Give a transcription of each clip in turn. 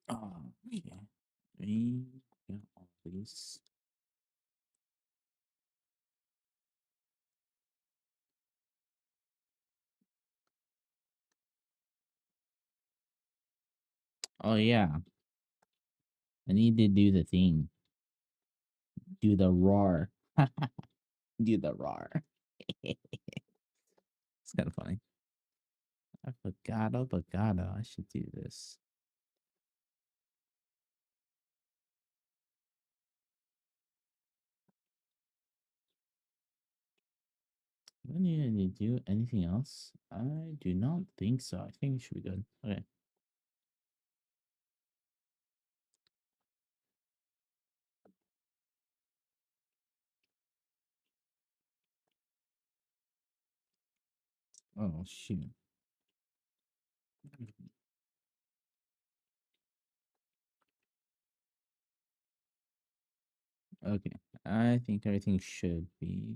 Okay. We got all these. Oh yeah, I need to do the thing. Do the roar. Do the roar. It's kind of funny. Avocado. I should do this. Do I need to do anything else? I do not think so. I think it should be good. Okay. Oh shoot. Okay. I think everything should be.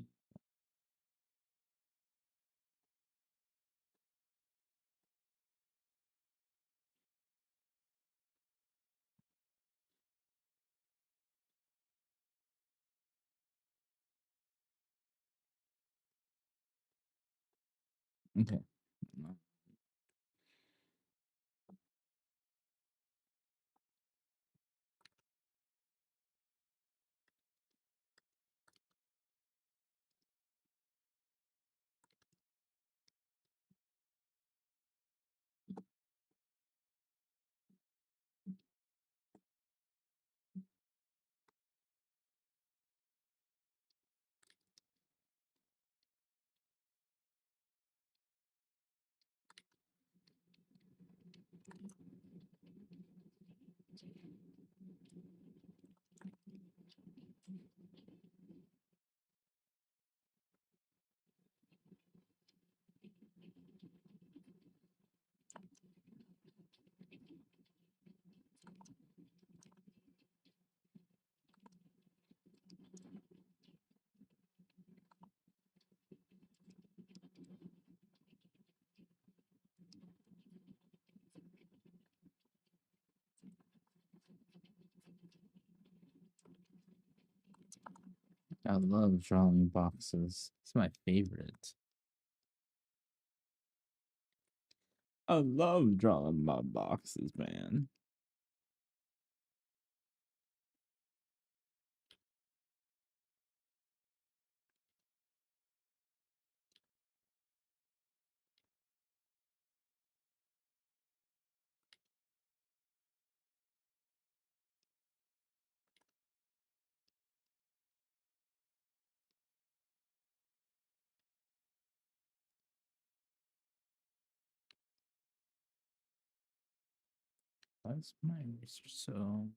Okay. I love drawing boxes. It's my favorite. I love drawing my boxes, man. That's my research. So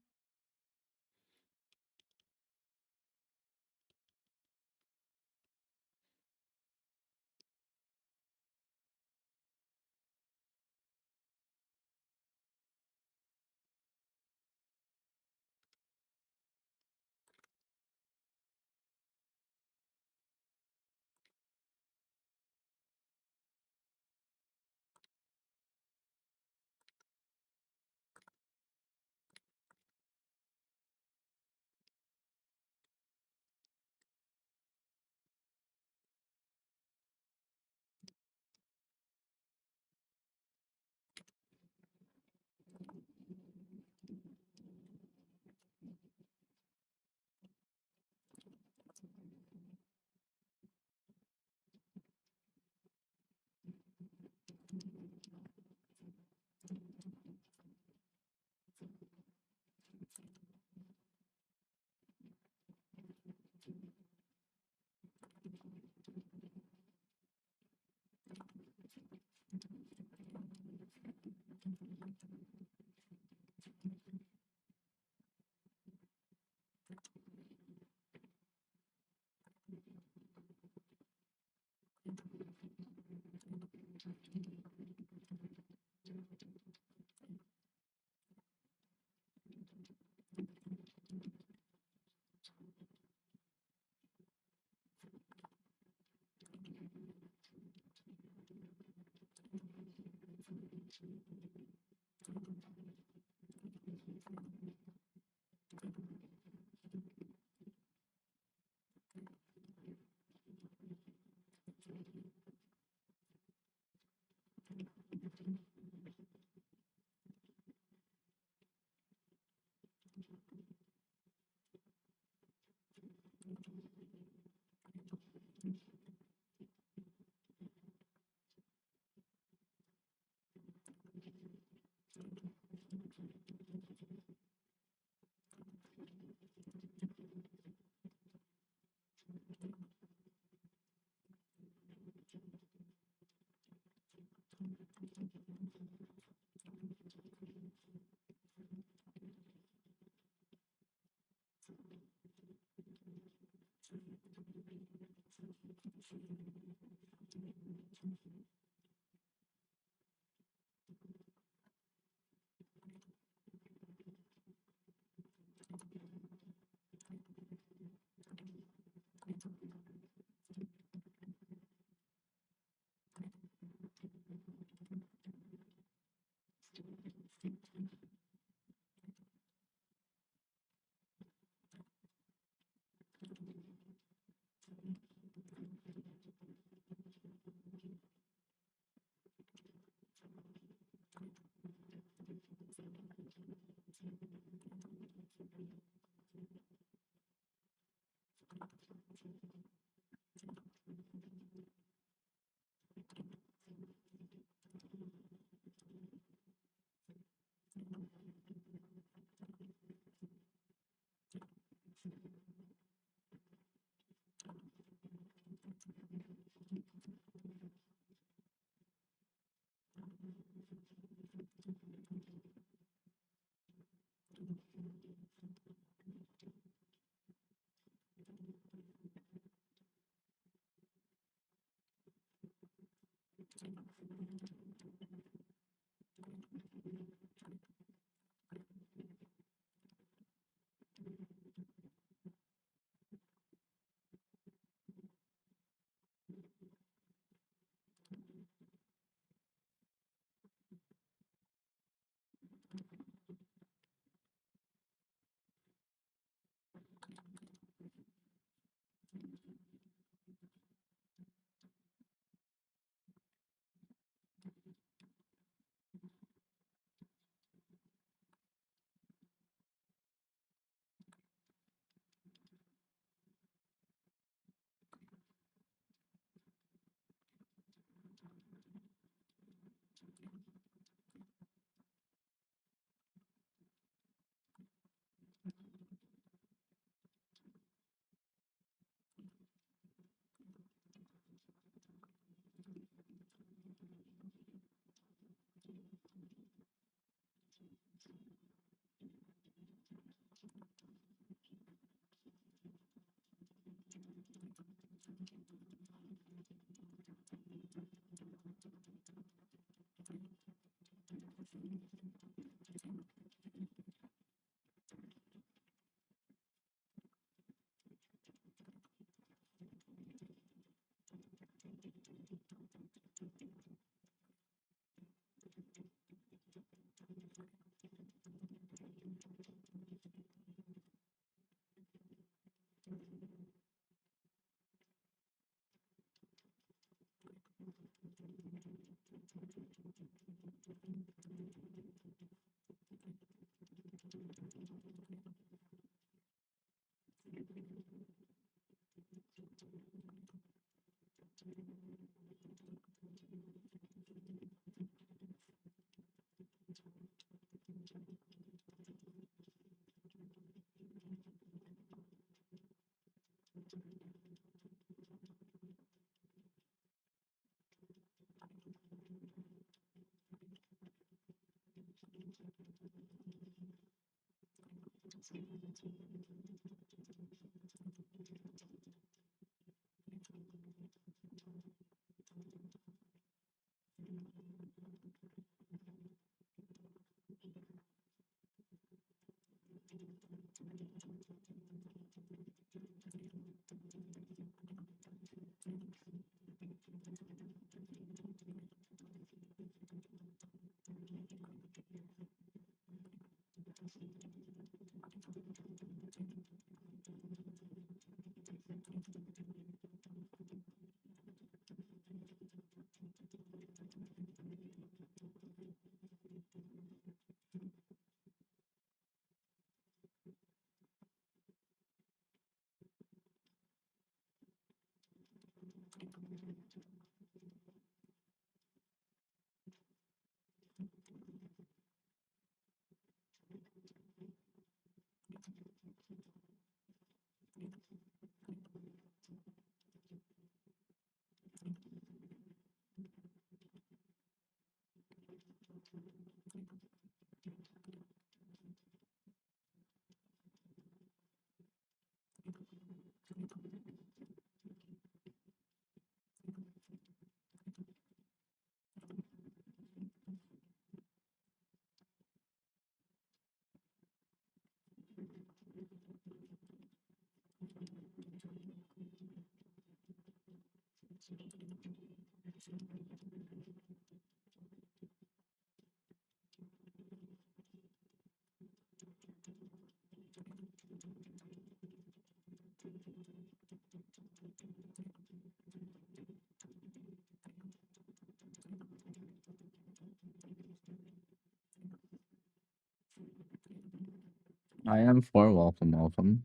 I am for welcome.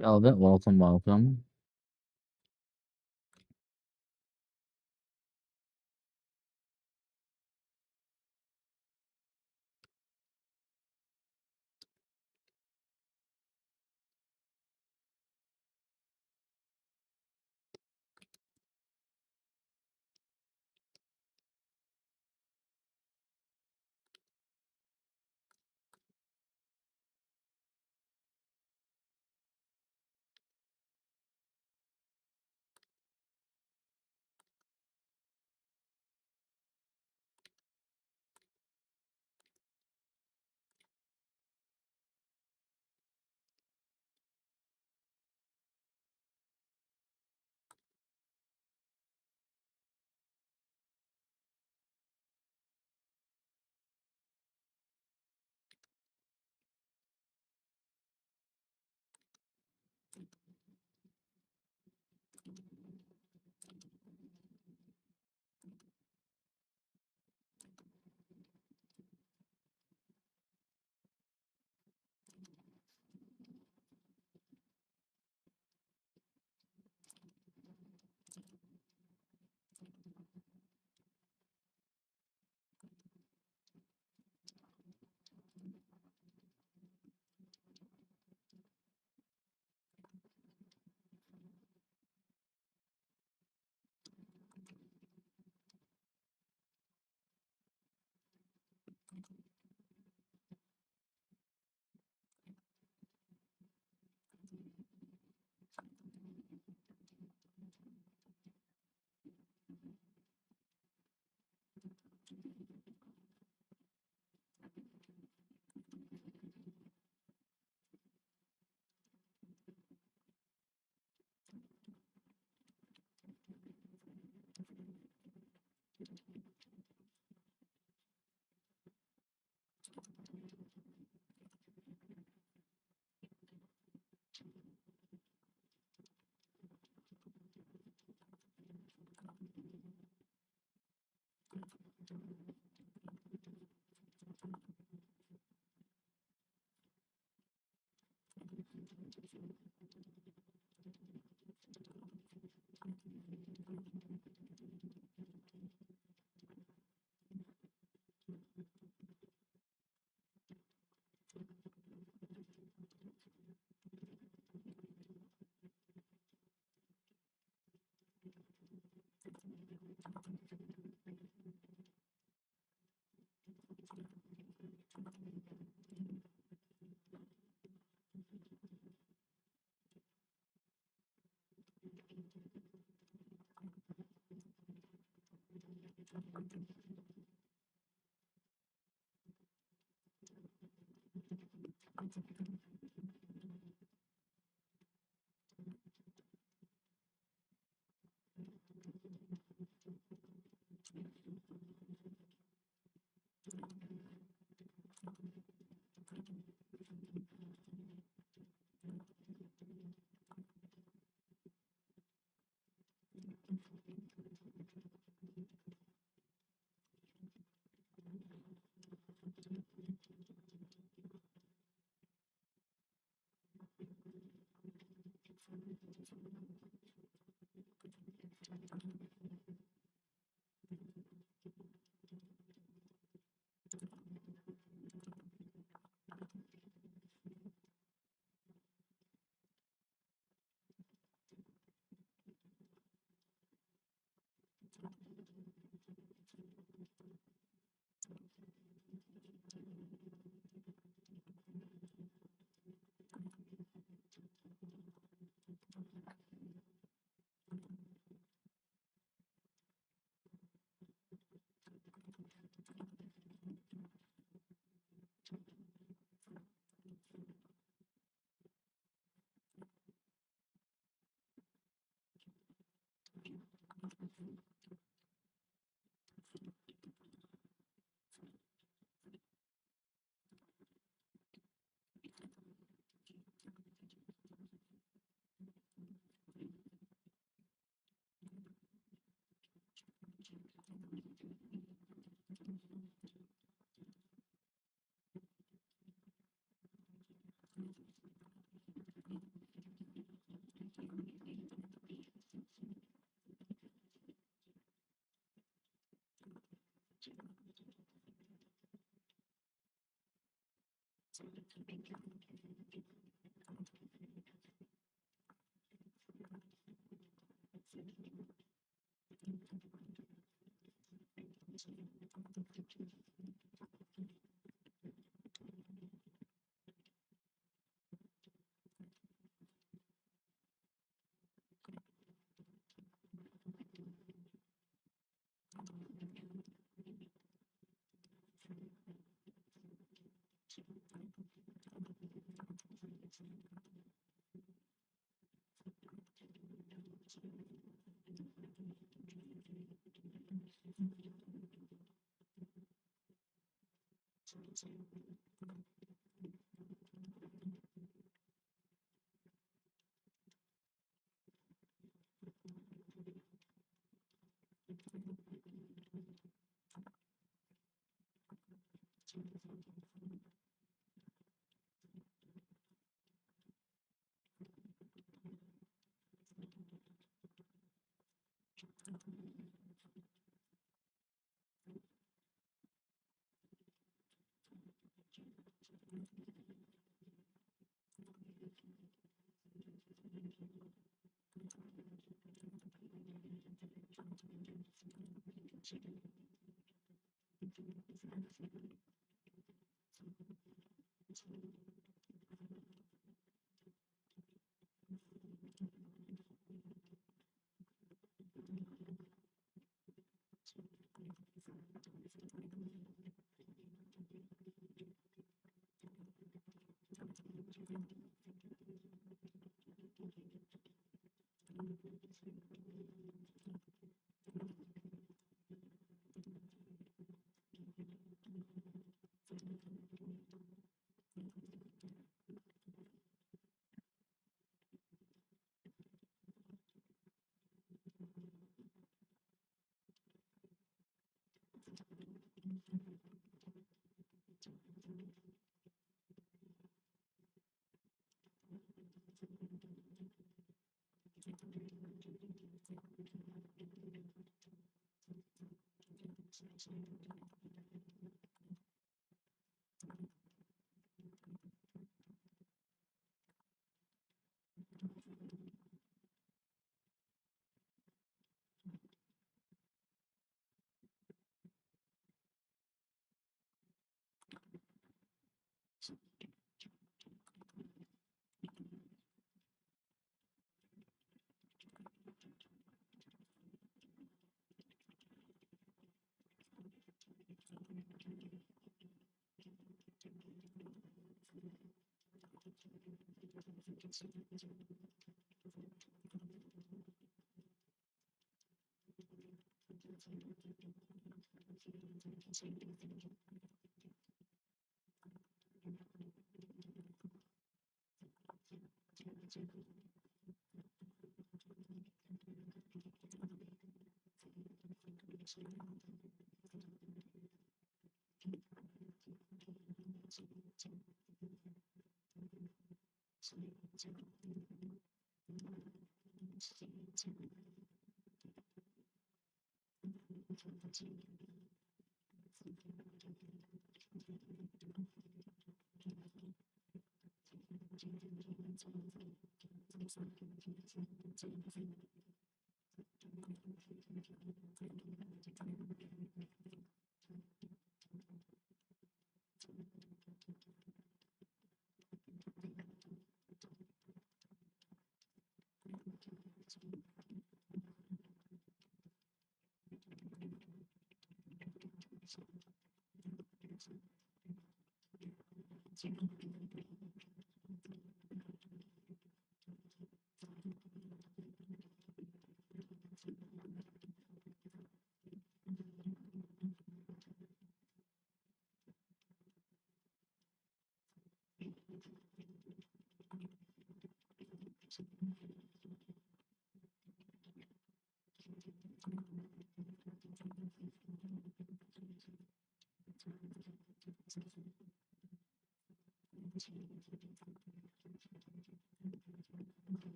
Velvet, welcome, welcome.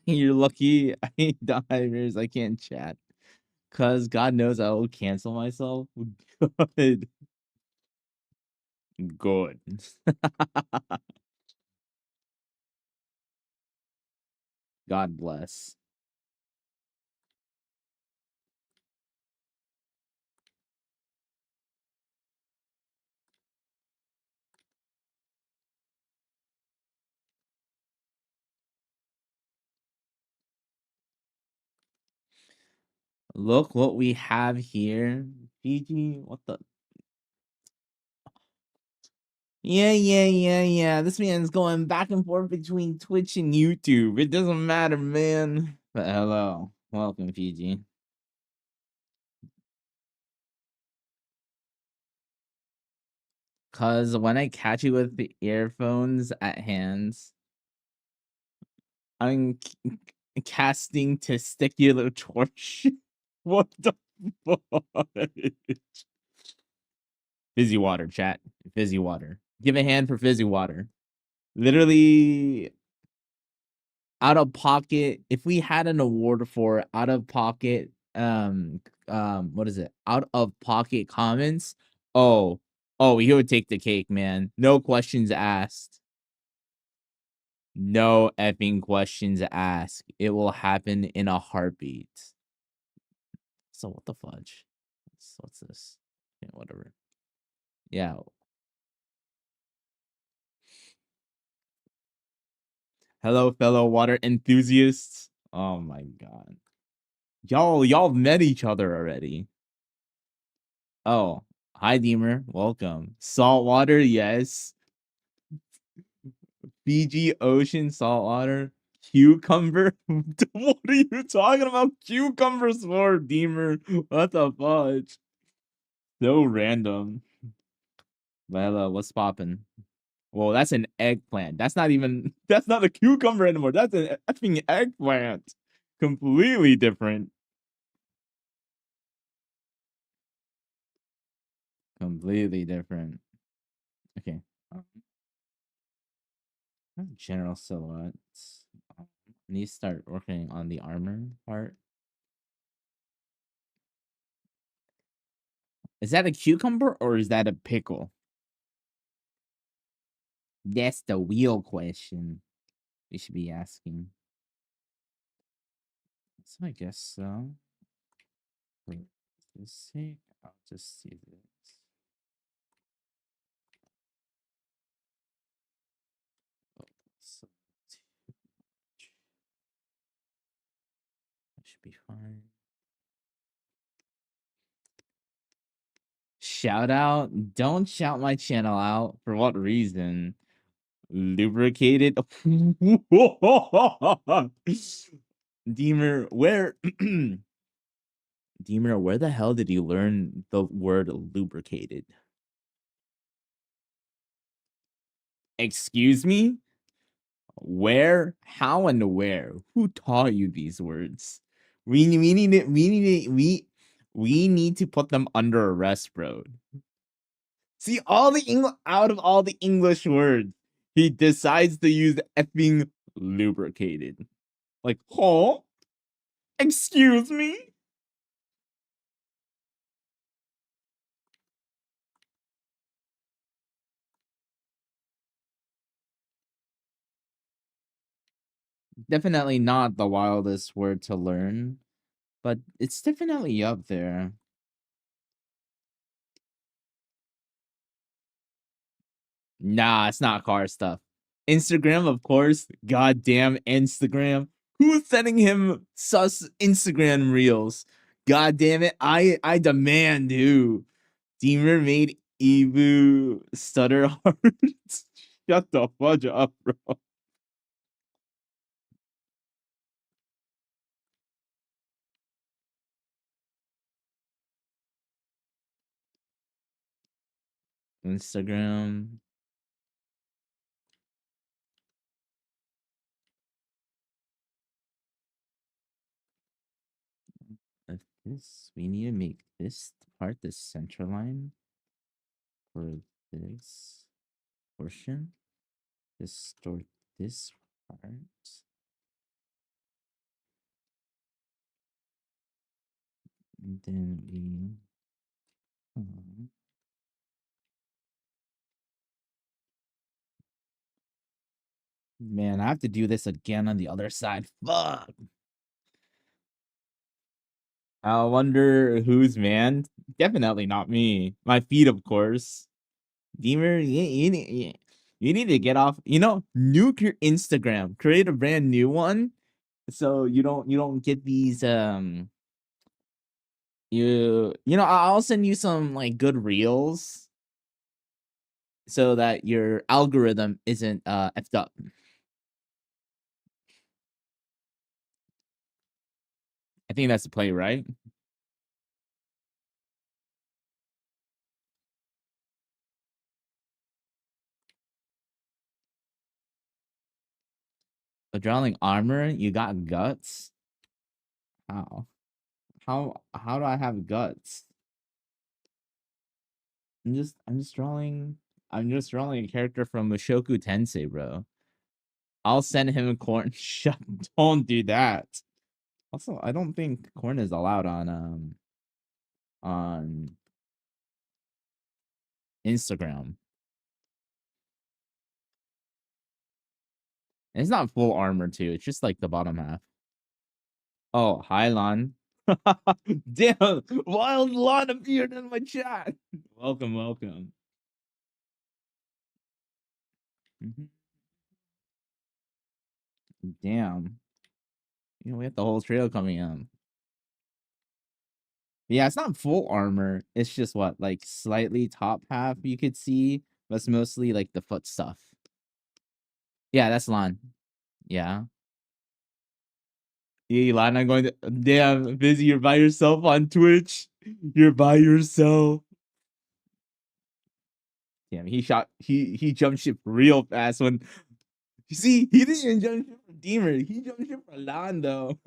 You're lucky I divers. I can't chat. Cause God knows I will cancel myself. Good. Good. God bless. Look what we have here. GG, what the? Yeah. This man's going back and forth between Twitch and YouTube. It doesn't matter, man. But hello. Welcome, PG. Cause when I catch you with the earphones at hands, I'm casting testicular torch. What the fuck? Fizzy water, chat. Fizzy water. Give a hand for fizzy water. Literally out of pocket. If we had an award for out of pocket, what is it? Out of pocket comments. Oh, he would take the cake, man. No questions asked. No effing questions asked. It will happen in a heartbeat. So what the fudge? What's this? Yeah, whatever. Yeah. Hello, fellow water enthusiasts. Oh my god. Y'all met each other already. Oh, hi Deemer. Welcome. Saltwater, yes. Fiji ocean saltwater. Cucumber. What are you talking about? Cucumbers for Deemer. What the fudge? So random. Lila, what's poppin'? Well, that's an eggplant. That's not a cucumber anymore. That's an effing eggplant. Completely different. Completely different. Okay. General silhouettes. I need to start working on the armor part. Is that a cucumber or is that a pickle? That's the real question we should be asking. So I guess so. For this sake, I'll just see this. Oh, so that should be fine. Shout out. Don't shout my channel out. For what reason? Lubricated. Deemer, where Deemer, where the hell did you learn the word lubricated? Excuse me? Where, how, and where? Who taught you these words? We need to put them under arrest, bro. See, out of all the English words, he decides to use effing lubricated. Like, huh? Excuse me? Definitely not the wildest word to learn, but it's definitely up there. Nah, it's not car stuff. Instagram, of course. Goddamn Instagram. Who's sending him sus Instagram reels? God damn it. I demand who. Deemer made Ebu stutter hard. Shut the fudge up, bro. Instagram. If this, we need to make this part the center line for this portion. Distort this part. And then we man, I have to do this again on the other side. Fuck. I wonder whose man. Definitely not me. My feet, of course. Deemer, you need to get off. Nuke your Instagram. Create a brand new one, so you don't get these you know, I'll send you some like good reels so that your algorithm isn't effed up. I think that's the play, right? Adrenaline armor, you got guts? How? How do I have guts? I'm just drawing a character from Mushoku Tensei, bro. I'll send him a corn. Shut, don't do that. Also, I don't think corn is allowed on Instagram. And it's not full armor too. It's just like the bottom half. Oh, hi Lon. Damn, Wild Lon appeared in my chat. Welcome, welcome. Damn. You know, we have the whole trail coming up. Yeah, it's not full armor. It's just what, like slightly top half you could see, but it's mostly like the foot stuff. Yeah, that's Lon. Yeah. Yeah, Lon, I'm going to damn busy. You're by yourself on Twitch. You're by yourself. Damn, he jumped ship real fast when you see he didn't jump ship for Deemer. He jumped ship for Lon though.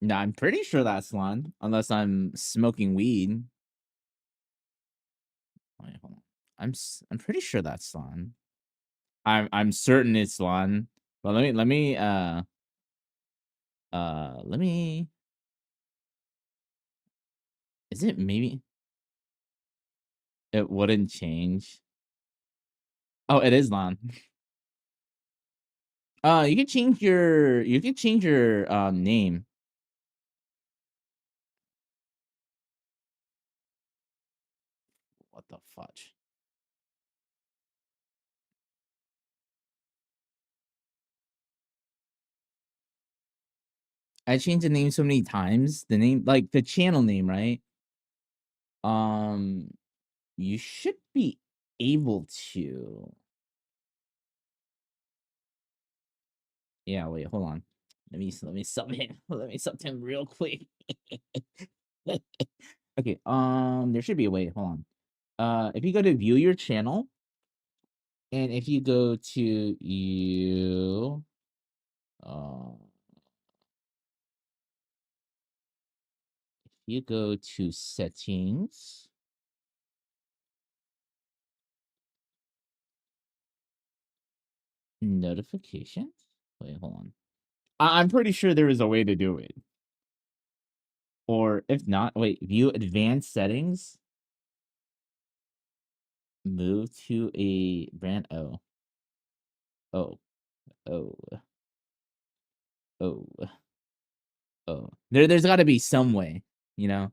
No, I'm pretty sure that's Lon, unless I'm smoking weed. Wait, hold on. I'm pretty sure that's Lon. I'm certain it's Lon. But let me is it maybe it wouldn't change. Oh, it is Lon. You can change your name. What the fudge? I changed the name so many times. The name, like the channel name, right? You should be able to. Yeah, wait, hold on. Let me sub him. Let me sub him real quick. Okay, there should be a way. Hold on. If you go to view your channel, and if you go to you, if you go to settings, notifications. Wait, hold on. I'm pretty sure there is a way to do it. Or if not, wait, view advanced settings. Move to a brand. Oh. Oh. Oh. Oh. Oh. There's gotta be some way, you know?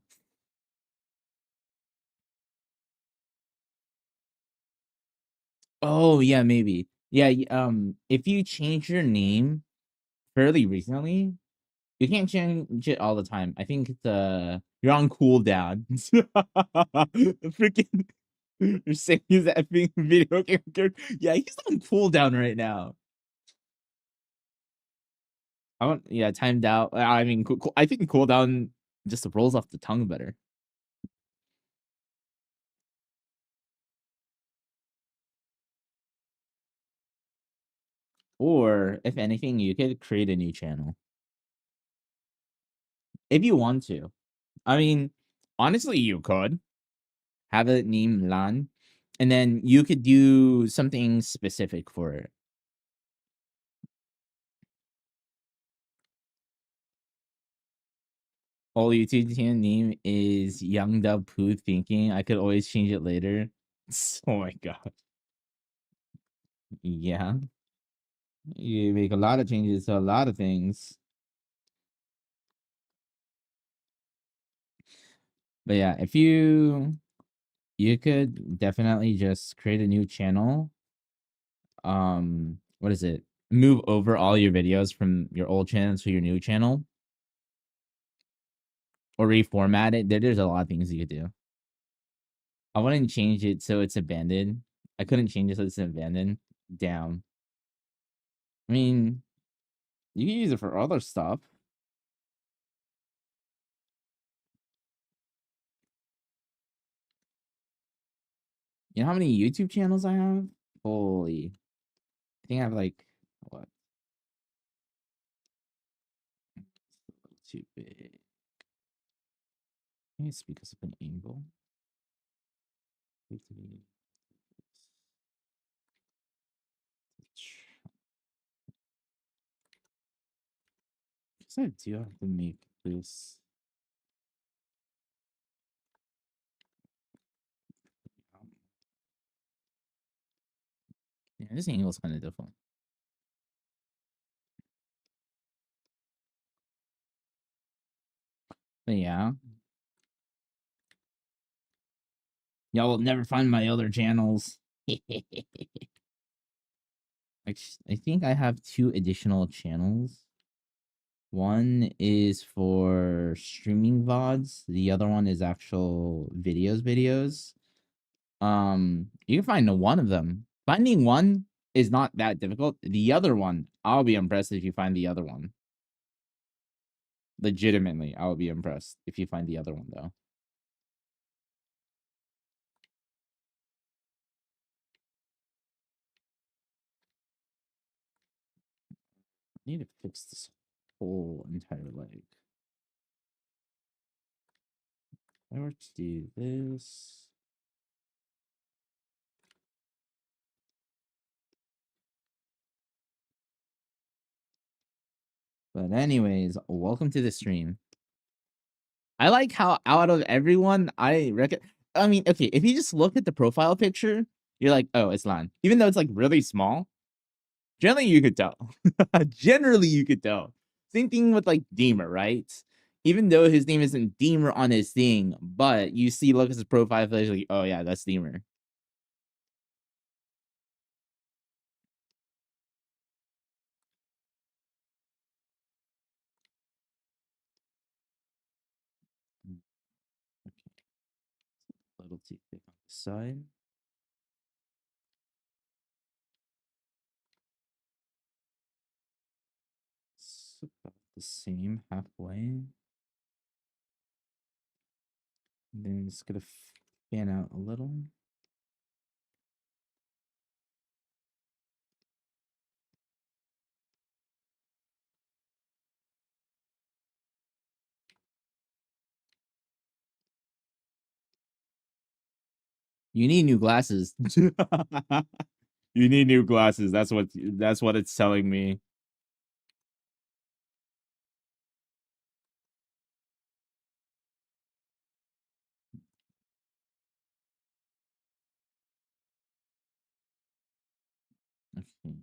Oh yeah, maybe. Yeah, if you change your name fairly recently, you can't change it all the time. I think it's you're on cooldown. Freaking you're saying he's that being video game character. Yeah, he's on cooldown right now. I want yeah, timed out. I mean, I think cooldown just rolls off the tongue better. Or if anything, you could create a new channel if you want to. I mean, honestly, you could have it named Lan, and then you could do something specific for it. All YouTube channel name is Young Dub Poo Thinking. I could always change it later. Oh my god. Yeah. You make a lot of changes to a lot of things. But yeah, if you could definitely just create a new channel what is it? Move over all your videos from your old channel to your new channel, or reformat it. There's a lot of things you could do. I wouldn't change it so it's abandoned. I couldn't change it so it's abandoned. Damn. I mean, you can use it for other stuff. You know how many YouTube channels I have? Holy. I think I have like, what? Too big. I think it's because of an angle. Because I do have to make this. Yeah, this angle is kind of different. But yeah. Y'all will never find my other channels. I think I have 2 additional channels. One is for streaming VODs. The other one is actual videos. You can find one of them. Finding one is not that difficult. The other one, I'll be impressed if you find the other one. Legitimately, I will be impressed if you find the other one, though. I need to fix this whole entire leg. If I were to do this. But anyways, welcome to the stream. I like how out of everyone, I reckon. I mean, okay, if you just look at the profile picture, you're like, oh, it's Lan. Even though it's like really small, generally you could tell. Generally, you could tell. Same thing with like Deemer, right? Even though his name isn't Deemer on his thing, but you see, look at his profile picture, like, oh yeah, that's Deemer. Okay. A little too thick on the side. It's about the same halfway. And then it's gonna fan out a little. You need new glasses. You need new glasses. That's what it's telling me. Okay.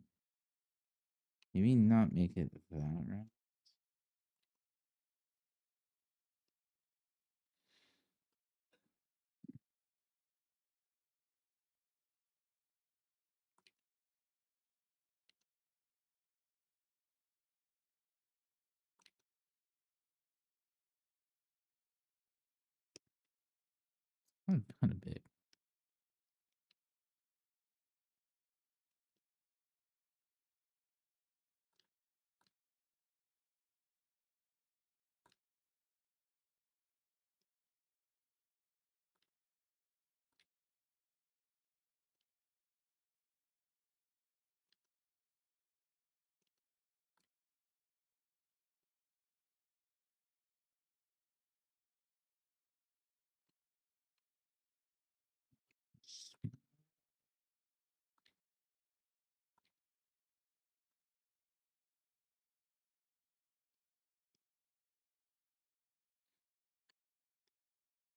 Maybe not make it that right. Kind of big.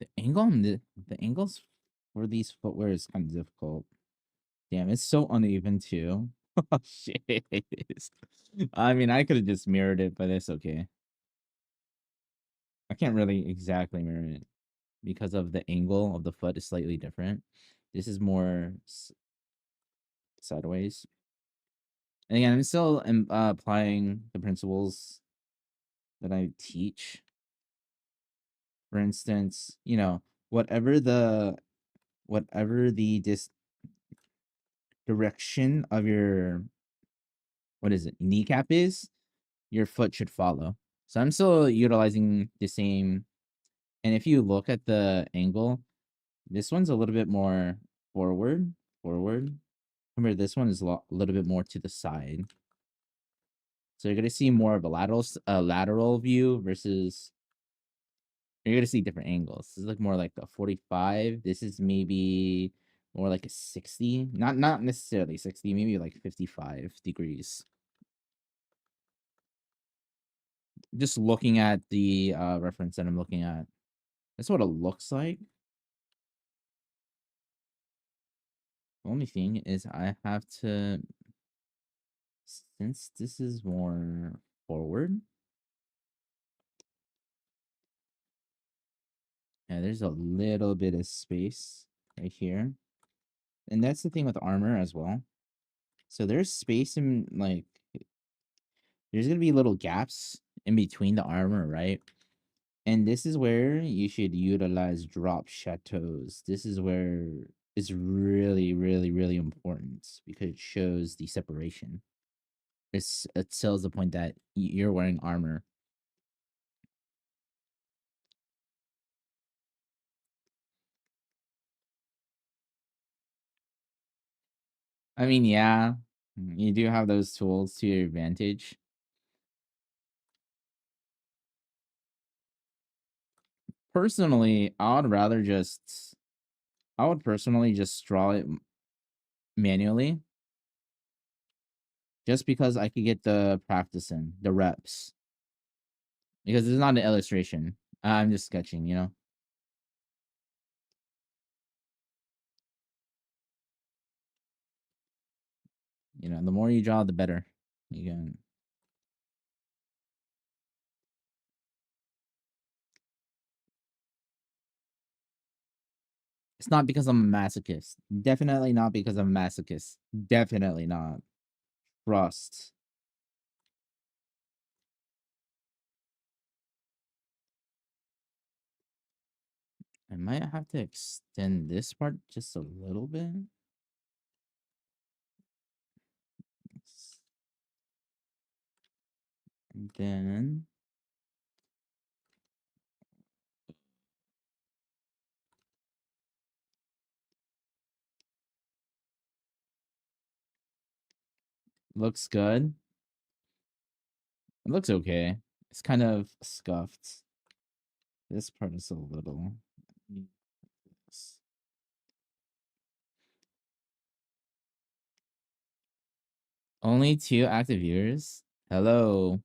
The angle on the angles for these footwear is kind of difficult. Damn, it's so uneven too. Oh shit. I mean, I could have just mirrored it, but it's okay. I can't really exactly mirror it because of the angle of the foot is slightly different. This is more sideways. And again, I'm still applying the principles that I teach. For instance, you know, whatever the direction of your, what is it, kneecap is, your foot should follow. So I'm still utilizing the same. And if you look at the angle, this one's a little bit more forward. Remember, this one is a little bit more to the side. So you're gonna see more of a lateral view versus, you're gonna see different angles. This is like more like a 45. This is maybe more like a 60. Not necessarily 60, maybe like 55 degrees. Just looking at the reference that I'm looking at. That's what it looks like. The only thing is I have to, since this is more forward. Yeah, there's a little bit of space right here. And that's the thing with armor as well. So there's space in, like, there's going to be little gaps in between the armor, right? And this is where you should utilize drop chateaus. This is where it's really, really, really important because it shows the separation. It sells the point that you're wearing armor. I mean, yeah, you do have those tools to your advantage. Personally, I would personally just draw it manually, just because I could get the practice in, the reps. Because it's not an illustration. I'm just sketching, you know? You know, the more you draw, the better. You can. It's not because I'm a masochist. Definitely not because I'm a masochist. Definitely not. Trust. I might have to extend this part just a little bit. And then looks good. It looks okay. It's kind of scuffed. This part is a little. Only 2 active viewers. Hello.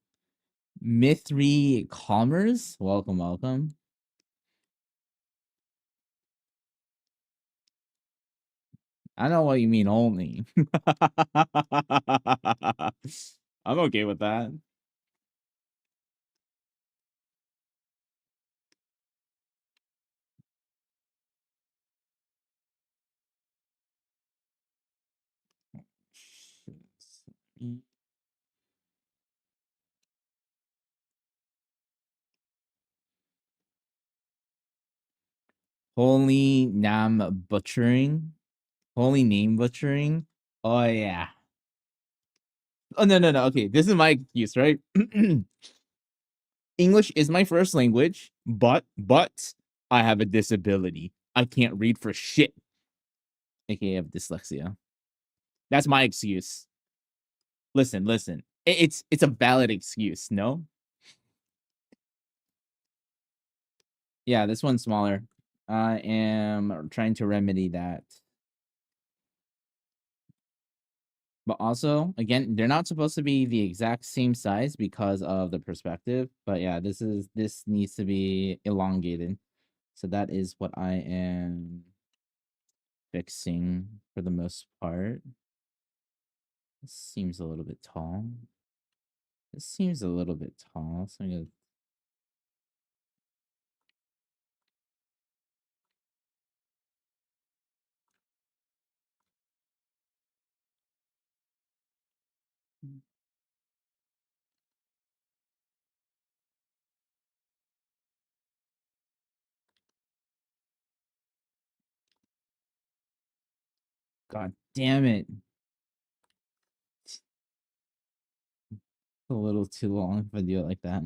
Mythry Commerce. Welcome, welcome. I know what you mean only. I'm okay with that. Holy Nam butchering. Holy name butchering. Oh yeah. Oh no. Okay, this is my excuse, right? English is my first language, but I have a disability. I can't read for shit. AKA I have dyslexia. That's my excuse. Listen. It's a valid excuse, no? Yeah, this one's smaller. I am trying to remedy that. But also, again, they're not supposed to be the exact same size because of the perspective. But yeah, this needs to be elongated. So that is what I am fixing for the most part. This seems a little bit tall. This seems a little bit tall. So I'm gonna. God damn it. It's a little too long if I do it like that.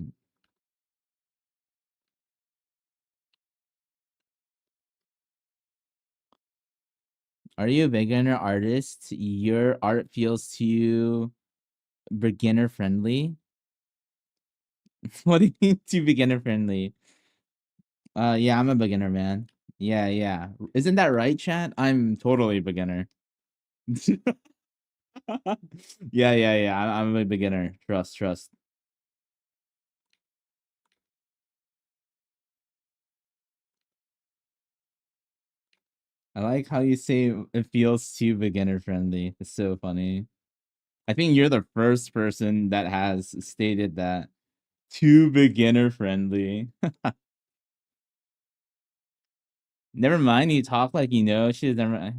Are you a beginner artist? Your art feels too beginner friendly? What do you mean too beginner friendly? Yeah, I'm a beginner, man. Yeah, yeah. Isn't that right, chat? I'm totally beginner. Yeah, yeah, yeah. I'm a beginner. Trust, trust. I like how you say it feels too beginner friendly. It's so funny. I think you're the first person that has stated that. Too beginner friendly. Never mind, you talk like you know shit. Never,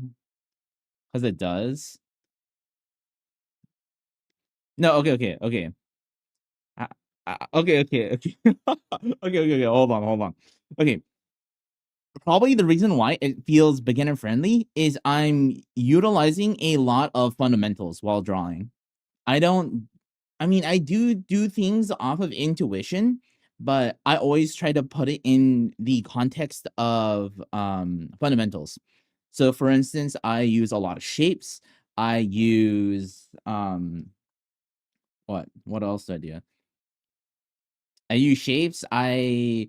because it does. No, okay, okay, okay. Okay, okay, okay. Okay, okay, okay. Hold on, hold on. Okay, probably the reason why it feels beginner friendly is I'm utilizing a lot of fundamentals while drawing. I don't, I mean, I do things off of intuition, but I always try to put it in the context of fundamentals. So for instance, I use a lot of shapes. I use what else do I do? I use shapes. I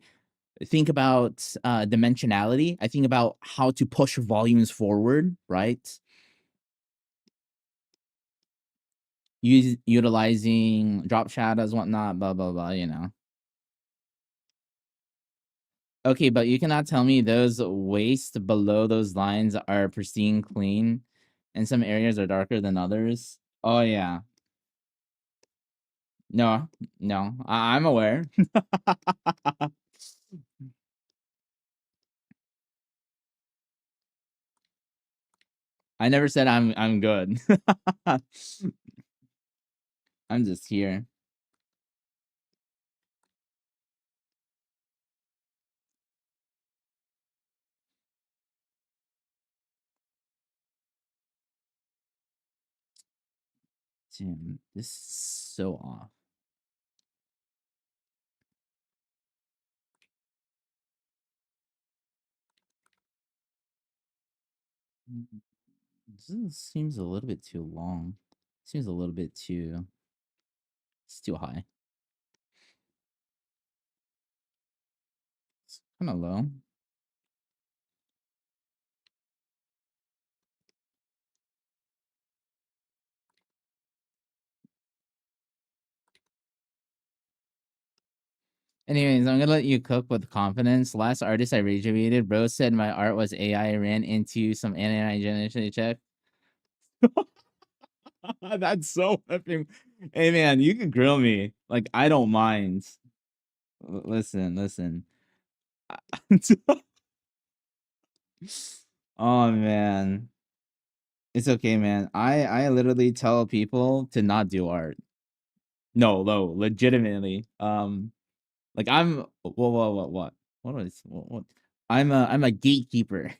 think about dimensionality. I think about how to push volumes forward, right? Utilizing drop shadows, whatnot, blah blah blah, you know. Okay, but you cannot tell me those wastes below those lines are pristine clean and some areas are darker than others. Oh yeah. No, no, I'm aware. I never said I'm good. I'm just here. Damn, this is so off. This seems a little bit too long. Seems a little bit too. It's too high. It's kind of low. Anyways, I'm gonna let you cook with confidence. Last artist I rage bro said my art was AI. Ran into some AI generation check. That's so effing. Hey man, you can grill me. Like I don't mind. Listen, listen. Oh man, it's okay, man. I literally tell people to not do art. No, legitimately. Like I'm what is what? I'm a gatekeeper.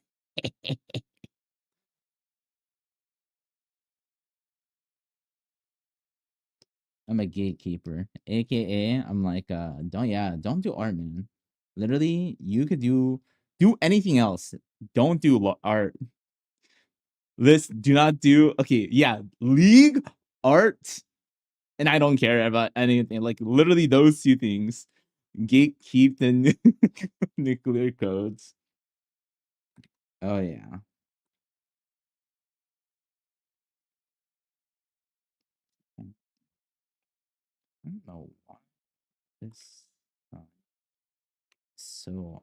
I'm a gatekeeper, aka I'm like don't do art, man. Literally, you could do anything else. Don't do art. This do not do okay. Yeah, league art, and I don't care about anything. Like literally those two things. Gatekeep the nuclear codes. Oh yeah. I don't know why this so.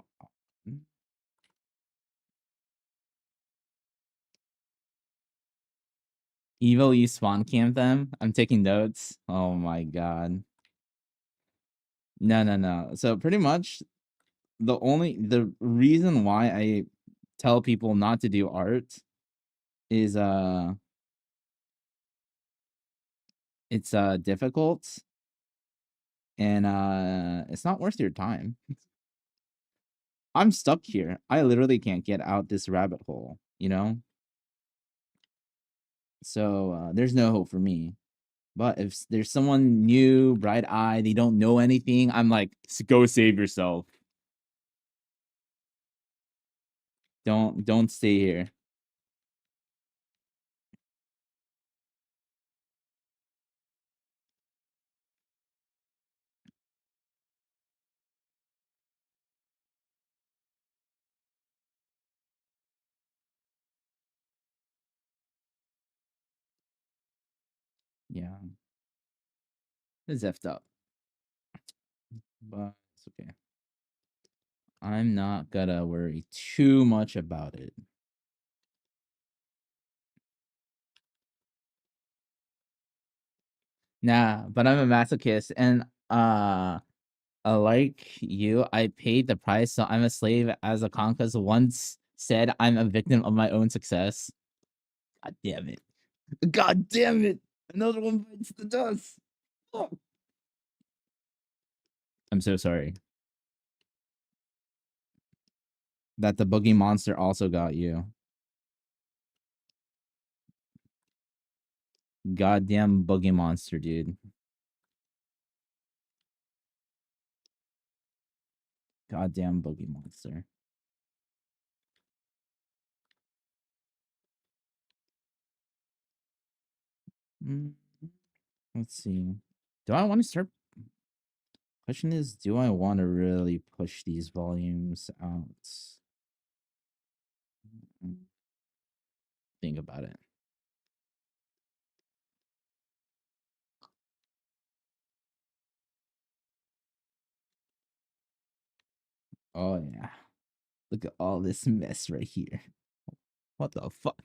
Evo, you spawn camp them? I'm taking notes. Oh my god. No, no, no. So pretty much the reason why I tell people not to do art is It's difficult, and it's not worth your time. I'm stuck here. I literally can't get out this rabbit hole, you know? So there's no hope for me. But if there's someone new, bright eye, they don't know anything, I'm like, go save yourself. Don't stay here. Yeah. It's effed up. But it's okay. I'm not gonna worry too much about it. Nah, but I'm a masochist, and like you, I paid the price, so I'm a slave as a conquest once said I'm a victim of my own success. God damn it. God damn it. Another one bites the dust. Oh. I'm so sorry. That the boogie monster also got you. Goddamn boogie monster, dude. Goddamn boogie monster. Let's see. Do I want to start? Question is, do I want to really push these volumes out? Think about it. Oh yeah. Look at all this mess right here. What the fuck?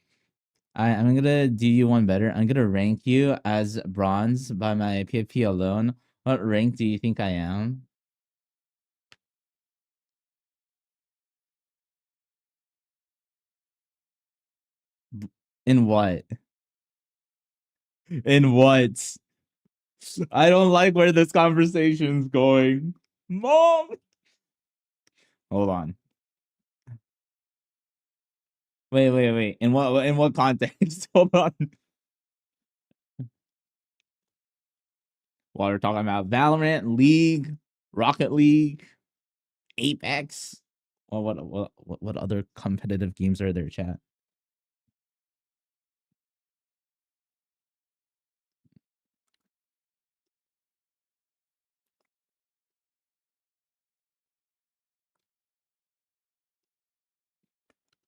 I'm gonna do you one better. I'm gonna rank you as bronze by my PvP alone. What rank do you think I am? In what? In what? I don't like where this conversation's going. Mom! Hold on. Wait. In what context? Hold on. While we're talking about Valorant, League, Rocket League, Apex. Well, what other competitive games are there, chat?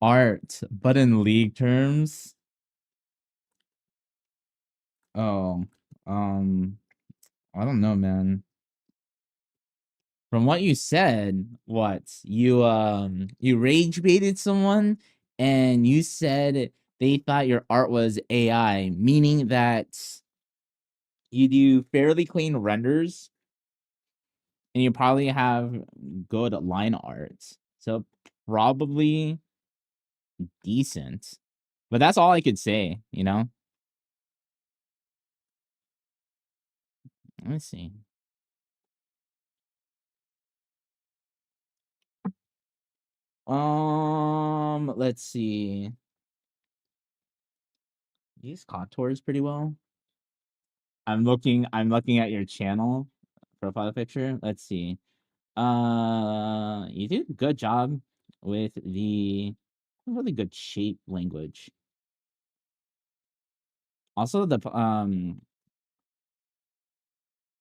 Art, but in League terms. Oh, I don't know, man. From what you said, what you rage baited someone, and you said they thought your art was AI, meaning that you do fairly clean renders, and you probably have good line art, so probably decent. But that's all I could say, you know. Let me see. Let's see. These contours pretty well. I'm looking at your channel profile picture. Let's see. You did a good job with the really good shape language. Also,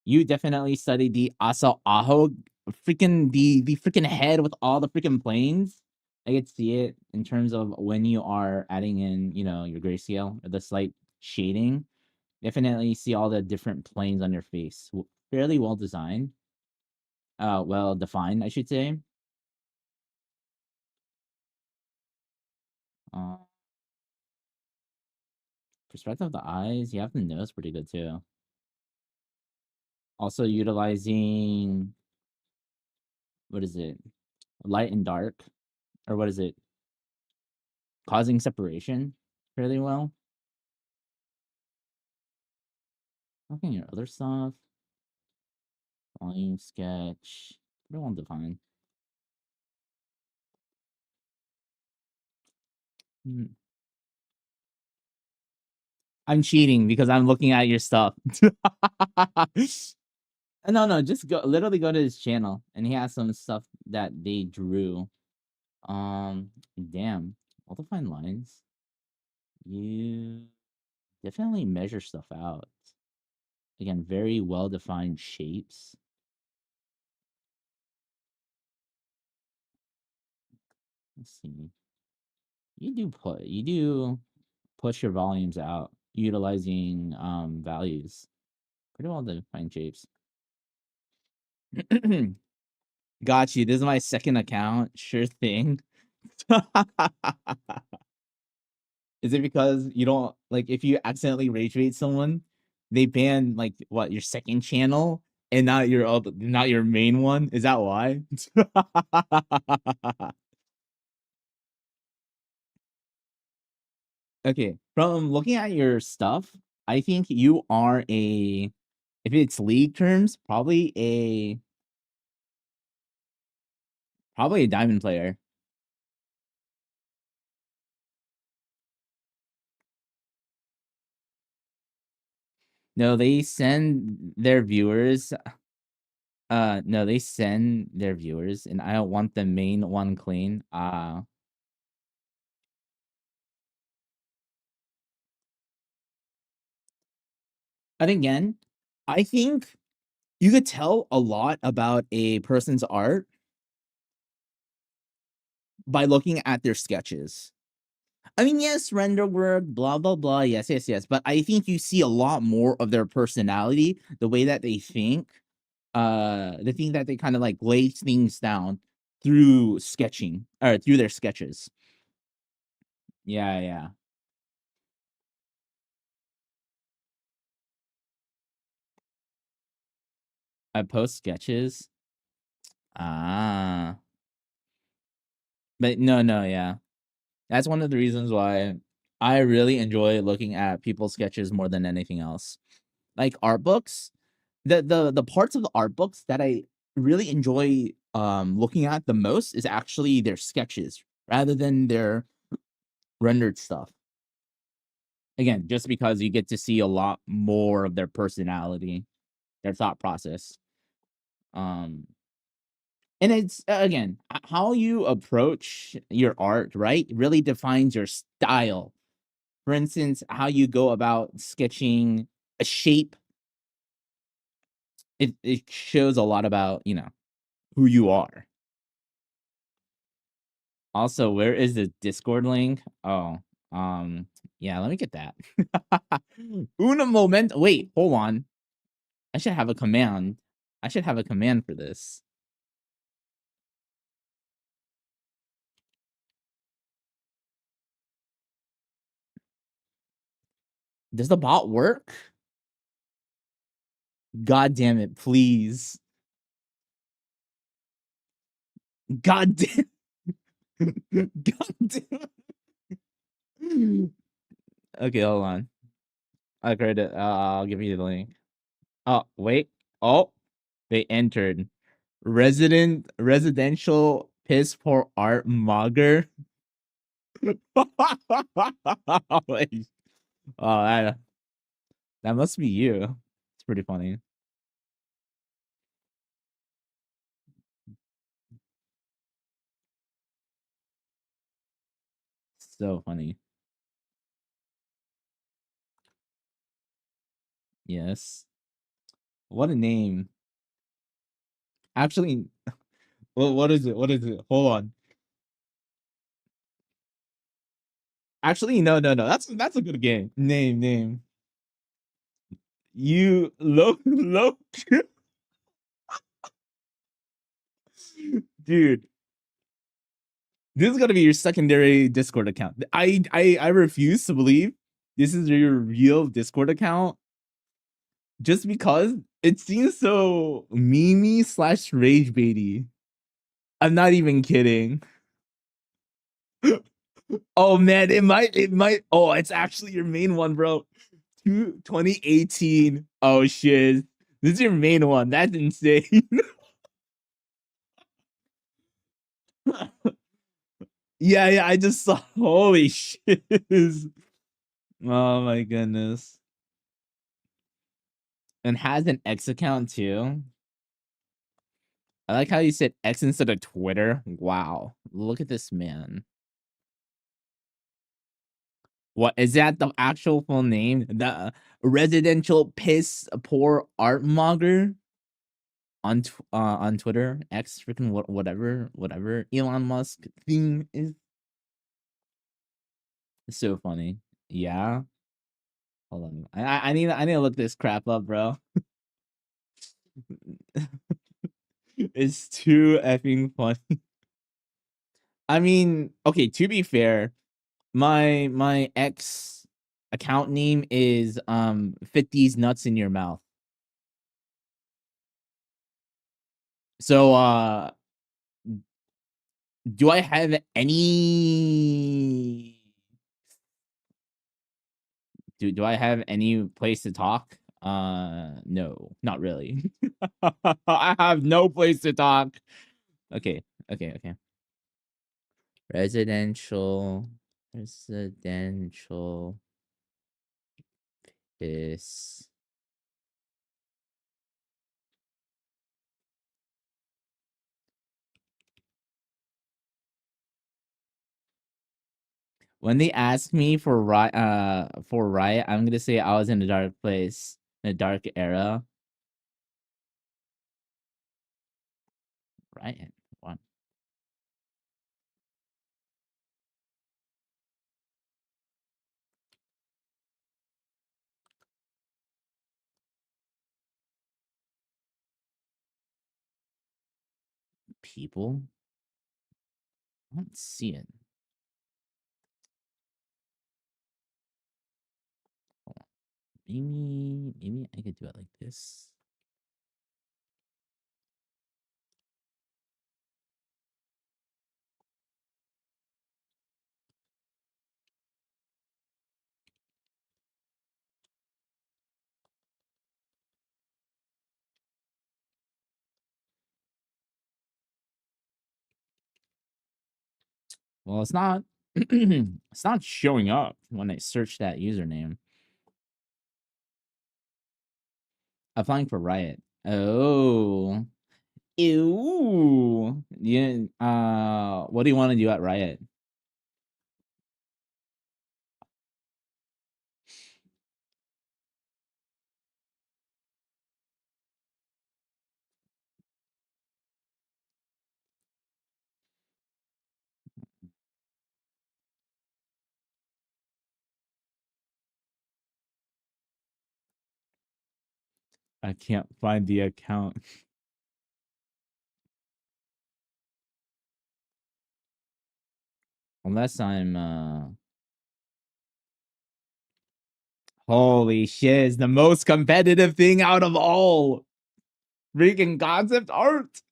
you definitely studied the Asa Aho freaking the freaking head with all the freaking planes. I could see it in terms of when you are adding in, you know, your grayscale, the slight shading. Definitely see all the different planes on your face. Fairly well designed. Well defined, I should say. Uh, Perspective of the eyes, you have the nose pretty good too. Also utilizing, what is it? Light and dark, or what is it? Causing separation fairly well. Looking at your other stuff. Volume sketch. Pretty well defined. I'm cheating because I'm looking at your stuff. No, just literally go to his channel, and he has some stuff that they drew. Damn, well-defined lines. You definitely measure stuff out. Again, very well-defined shapes. Let's see. You do push your volumes out utilizing values. Pretty well defined shapes. Got you. This is my second account. Sure thing. Is it because you don't like if you accidentally rage bait someone, they ban like what your second channel and not your main one? Is that why? Okay, from looking at your stuff, I think you are if it's league terms, probably a diamond player. No, they send their viewers. No, they send their viewers, and I don't want the main one clean. And again, I think you could tell a lot about a person's art by looking at their sketches. I mean, yes, render work, blah, blah, blah. Yes, yes, yes. But I think you see a lot more of their personality, the way that they think, the thing that they kind of like lay things down through sketching or through their sketches. Yeah, yeah. I post sketches. Ah. But no, yeah. That's one of the reasons why I really enjoy looking at people's sketches more than anything else. Like art books, the parts of the art books that I really enjoy looking at the most is actually their sketches rather than their rendered stuff. Again, just because you get to see a lot more of their personality, their thought process. And it's again how you approach your art, right? Really defines your style. For instance, how you go about sketching a shape, it shows a lot about, who you are. Also, where is the Discord link? Oh, yeah, let me get that. Una moment. Wait, hold on. I should have a command. I should have a command for this. Does the bot work? God damn it, please. God damn. God damn. Okay, hold on. I created it. I'll give you the link. Oh, wait. Oh, they entered. Residential piss poor art mogger. Wait. Oh, that must be you. It's pretty funny. So funny. Yes. What a name. Actually, what is it? What is it? Hold on. Actually, no. That's a good game. Name. You low dude. This is gonna be your secondary Discord account. I refuse to believe this is your real Discord account just because it seems so memey / rage baity. I'm not even kidding. Oh man, it might. Oh, it's actually your main one, bro. 2018. Oh shit. This is your main one. That's insane. Yeah, I just saw. Holy shit. Oh my goodness. And has an X account too. I like how you said X instead of Twitter. Wow. Look at this man. What is that the actual full name? The residential piss poor art mogger on Twitter, X freaking whatever Elon Musk thing is. It's so funny. Yeah. Hold on. I need to look this crap up, bro. It's too effing funny. I mean, okay, to be fair, my ex account name is fit these nuts in your mouth. So do I have any do I have any place to talk? No, not really. I have no place to talk. Okay. Residential is when they ask me for Riot, I'm gonna say I was in a dark place, in a dark era. Riot. What? People? I don't see it. Hold on. Maybe I could do it like this. Well, it's not it's not showing up when I search that username. Applying for Riot. Oh. Ew. Yeah. What do you want to do at Riot? I can't find the account. Unless I'm holy shit, it's the most competitive thing out of all. Freaking concept art.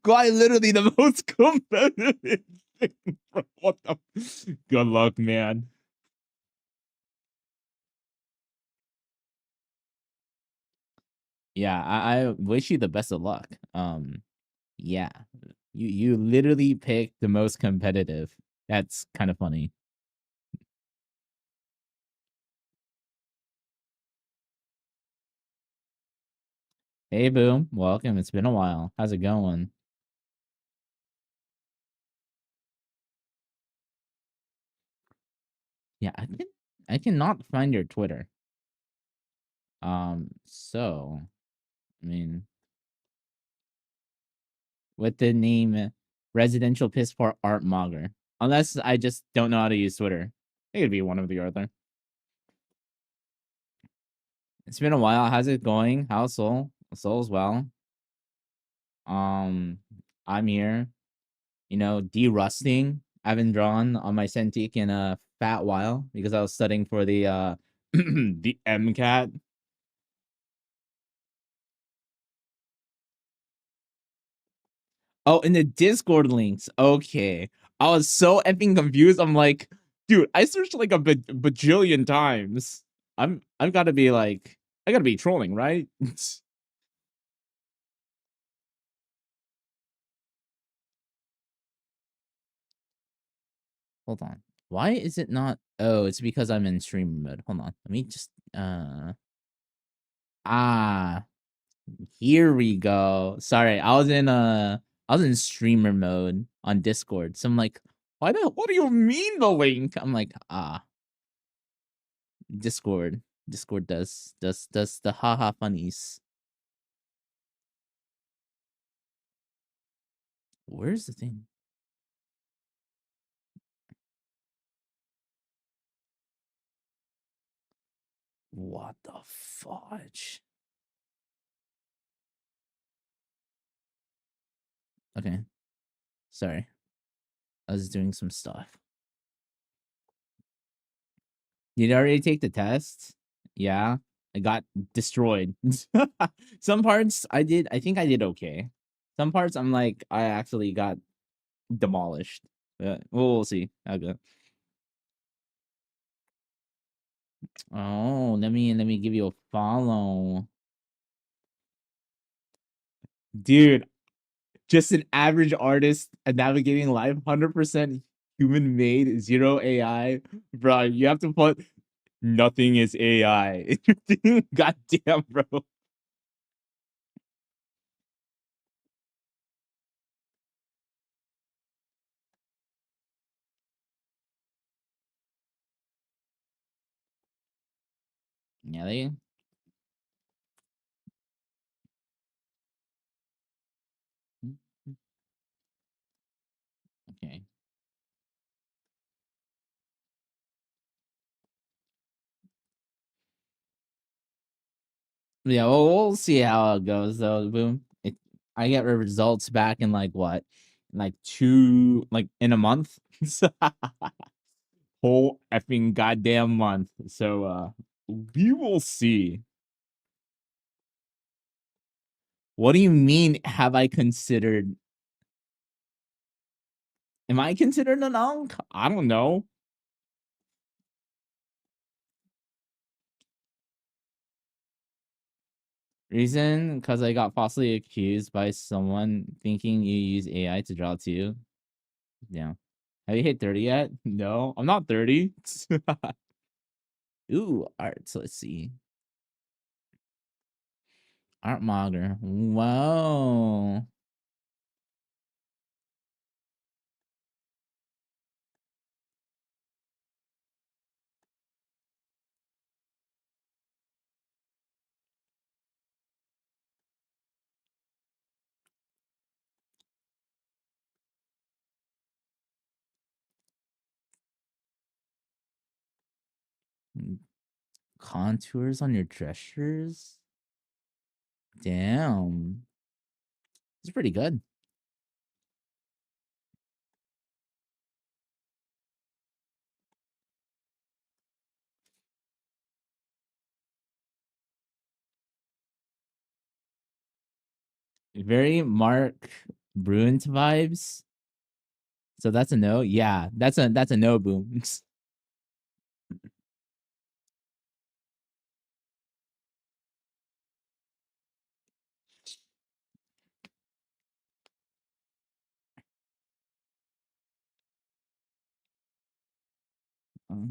Quite literally the most competitive thing. What the good luck, man. Yeah, I wish you the best of luck. Yeah. You literally picked the most competitive. That's kind of funny. Hey, Boom. Welcome. It's been a while. How's it going? Yeah, I cannot find your Twitter. So, I mean, with the name Residential Piss Poor Art Mogger. Unless I just don't know how to use Twitter. It could be one of the other. It's been a while. How's it going? How's Soul? Soul's well. I'm here. You know, derusting. I haven't drawn on my Cintiq in a fat while because I was studying for the the MCAT. Oh, in the Discord links. Okay. I was so effing confused. I'm like, dude, I searched like a bajillion times. I've got to be like, I got to be trolling, right? Hold on. Why is it not? Oh, it's because I'm in streamer mode. Hold on. Let me just ah, here we go. Sorry, I was in streamer mode on Discord. So I'm like, what do you mean the link? I'm like, Discord. Discord does the haha funnies. Where's the thing? What the fudge? Okay. Sorry. I was doing some stuff. Did you already take the test? Yeah. I got destroyed. Some parts I did, I think I did okay. Some parts I'm like, I actually got demolished. We'll see. Okay. Oh, let me give you a follow. Dude, just an average artist navigating life, 100% human made, zero AI. Bro, you have to put nothing is AI. God damn, bro. Yeah, they okay. Yeah, well, we'll see how it goes though. Boom. I get results back in like what? Like in a month. Whole effing goddamn month. So we will see. What do you mean have I considered? Am I considered an unk? I don't know. Reason? Because I got falsely accused by someone thinking you use AI to draw too. Yeah. Have you hit 30 yet? No, I'm not 30. Ooh, art. So let's see. Art Mogger. Wow. Contours on your gestures? Damn. It's pretty good. Very Mark Bruins vibes. So that's a no. Yeah, that's a no boom.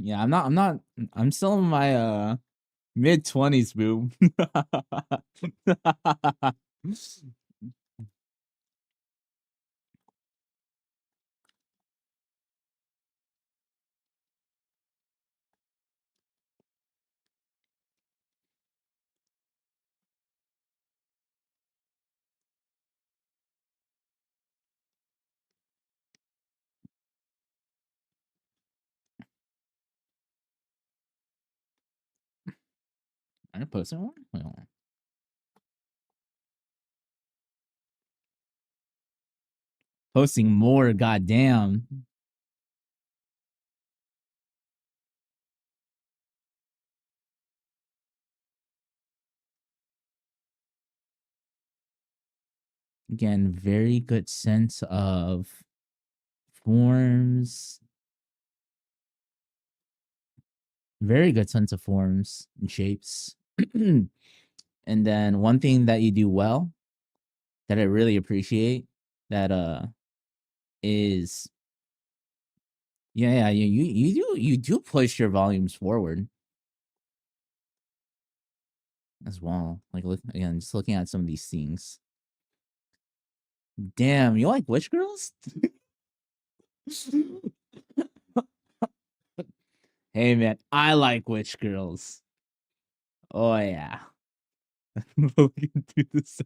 Yeah, I'm still in my mid-20s, boom. 100 posting one? Wait, hold on. Posting more, goddamn. Again, very good sense of forms. Very good sense of forms and shapes. And then one thing that you do well that I really appreciate that is yeah, you do push your volumes forward as well. Like look again, just looking at some of these things. Damn, you like witch girls? Hey man, I like witch girls. Oh yeah. Look into this.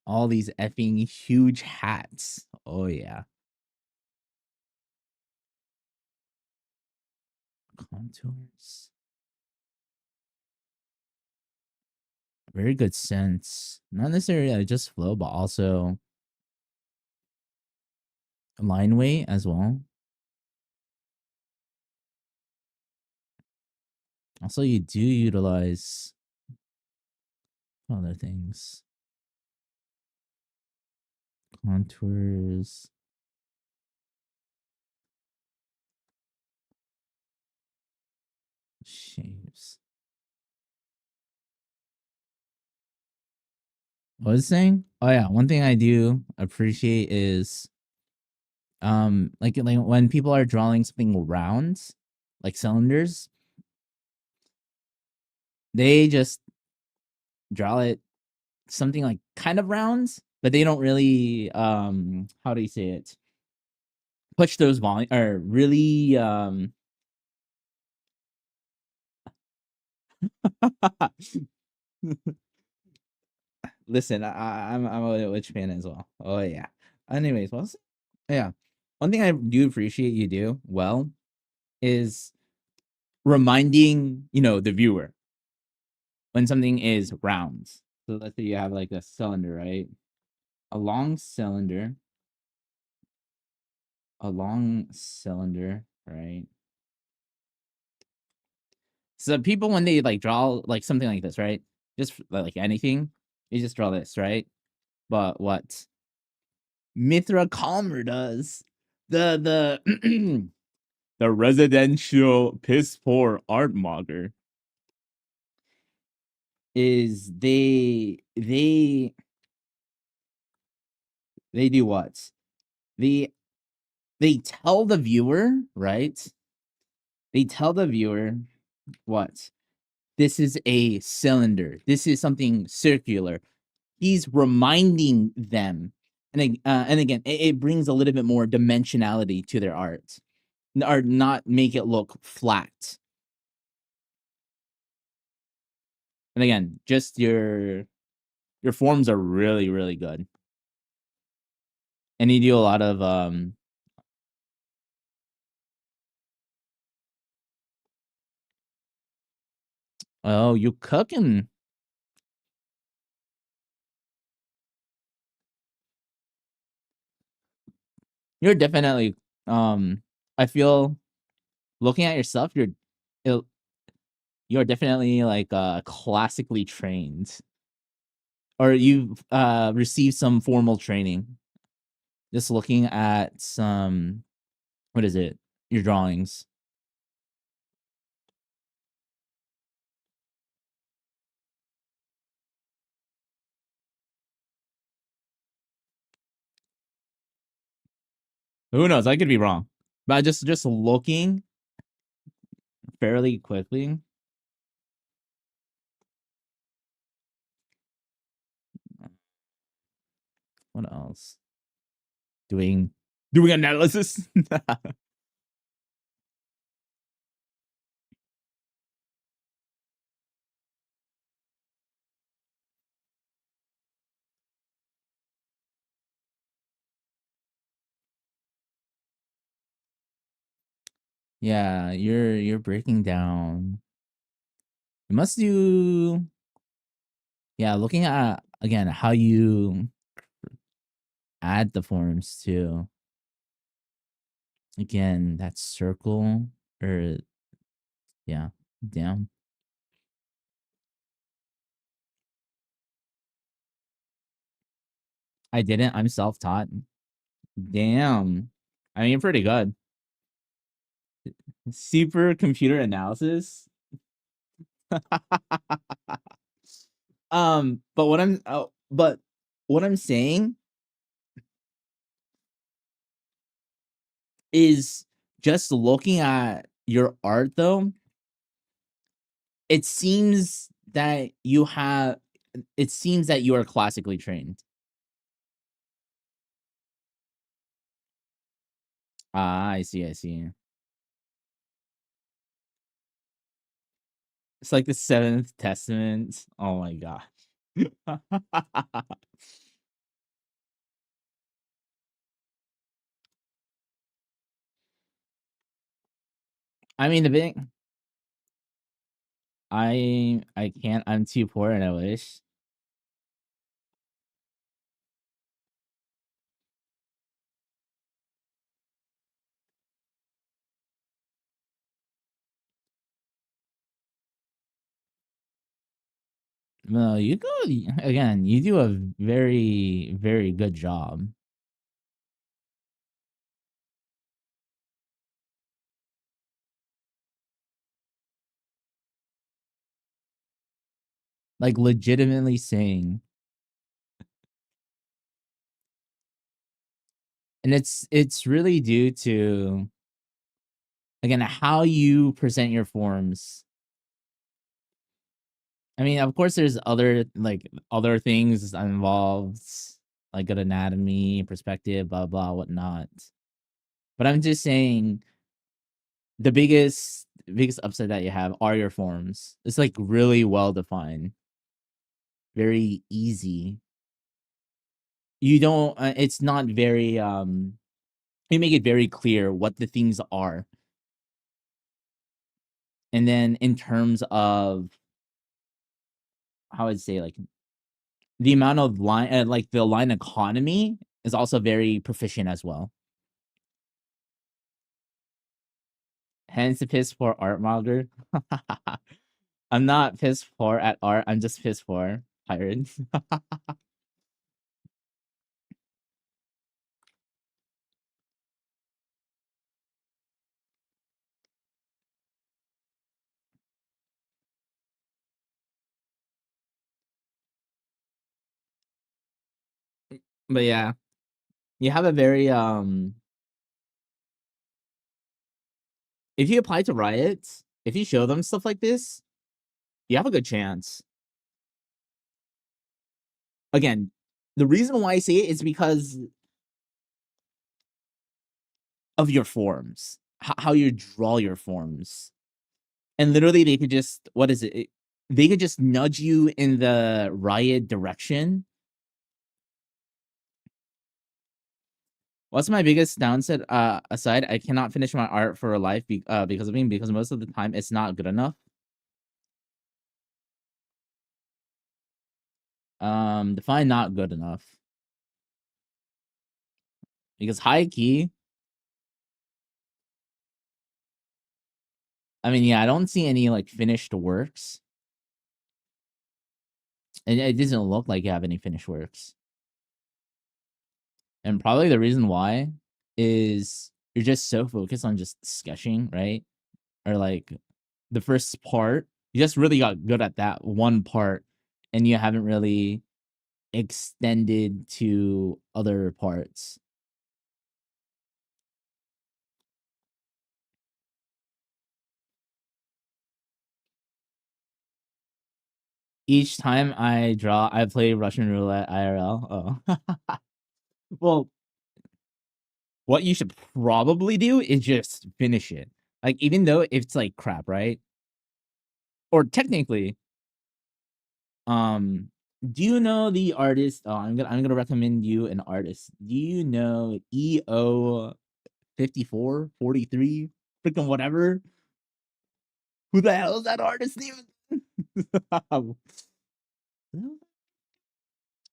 All these effing huge hats. Oh yeah. Contours. Very good sense. Not necessarily just flow, but also line weight as well. Also, you do utilize other things. Contours. Shapes. What was I saying? Oh yeah, one thing I do appreciate is like when people are drawing something round, like cylinders, they just draw it something like kind of rounds, but they don't really how do you say it? Push those volume or really listen, I'm a Witch fan as well. Oh yeah. Anyways, what's yeah. One thing I do appreciate you do well is reminding, the viewer when something is round. So let's say you have like a cylinder, right? A long cylinder. A long cylinder, right? So people when they like draw like something like this, right? Just like anything, you just draw this, right? But what Mithra Calmer does, the the residential piss poor art mogger is they do what? They they tell the viewer, right? They tell the viewer what? This is a cylinder. This is something circular. He's reminding them, and again, it brings a little bit more dimensionality to their art, or not make it look flat. And again, just your forms are really really good, and you do a lot of oh, you cooking. You're definitely I feel looking at yourself, it- you're definitely like classically trained, or you've received some formal training. Just looking at some, what is it? Your drawings. Who knows? I could be wrong, but just looking fairly quickly. What else? Doing analysis. Yeah, you're breaking down. You must do, yeah, looking at again how you add the forms too. Again, that circle, or yeah, down. I didn't. I'm self-taught. Damn. I mean, pretty good. Super computer analysis. But what I'm saying is just looking at your art though, it seems that you are classically trained. Ah, I see. It's like the Seventh Testament. Oh my gosh. I mean, the big I can't. I'm too poor, and I wish. No, you go again. You do a very, very good job. Like legitimately saying, and it's really due to again how you present your forms. I mean, of course, there's other things involved, like good anatomy, perspective, blah blah, whatnot. But I'm just saying the biggest upside that you have are your forms. It's like really well defined, very easy. You don't. It's not very. You make it very clear what the things are, and then in terms of how I'd say like the amount of line, like the line economy is also very proficient as well. Hence the piss poor art modeler. I'm not piss poor at art. I'm just piss poor pirates. But yeah, you have a very if you apply to riots, if you show them stuff like this, you have a good chance. Again, the reason why I say it is because of your forms, how you draw your forms. And literally they could just they could just nudge you in the riot direction. What's my biggest downside? Aside, I cannot finish my art for life because of me, because most of the time it's not good enough. Define not good enough. Because high key, I mean, yeah, I don't see any like finished works. And it doesn't look like you have any finished works. And probably the reason why is you're just so focused on just sketching, right? Or like the first part, you just really got good at that one part, and you haven't really extended to other parts. Each time I draw, I play Russian roulette IRL. Oh. Well, what you should probably do is just finish it. Like, even though it's like crap, right? Or technically, do you know the artist? Oh, I'm gonna recommend you an artist. Do you know EO 54 43 freaking whatever? Who the hell is that artist name? Hold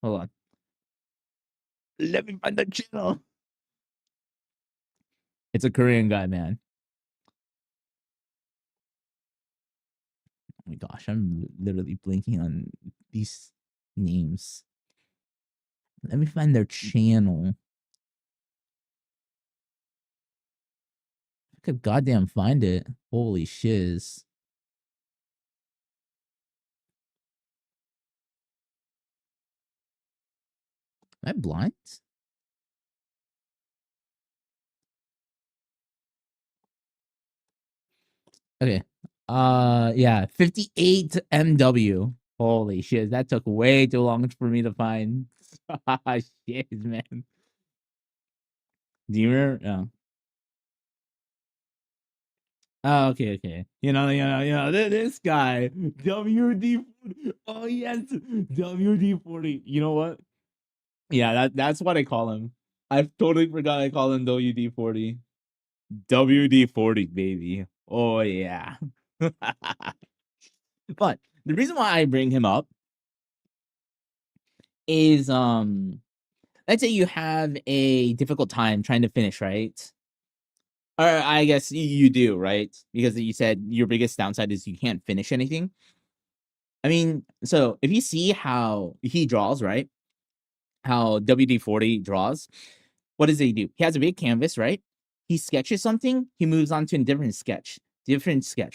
on. Let me find the channel. It's a Korean guy, man. Oh my gosh, I'm literally blinking on these names. Let me find their channel. could goddamn find it. Holy shiz. Am I blind? Okay. Yeah, 58 MW. Holy shit, that took way too long for me to find. Shit, man. Do you remember? No. Oh, okay. This guy, WD. Oh yes, WD-40. You know what? Yeah, that's what I call him. I totally forgot I call him WD-40. WD-40, baby. Oh yeah. But the reason why I bring him up is let's say you have a difficult time trying to finish, right? Or I guess you do, right? Because you said your biggest downside is you can't finish anything. I mean, so if you see how he draws, right? How WD-40 draws, what does he do? He has a big canvas, right? He sketches something, he moves on to a different sketch,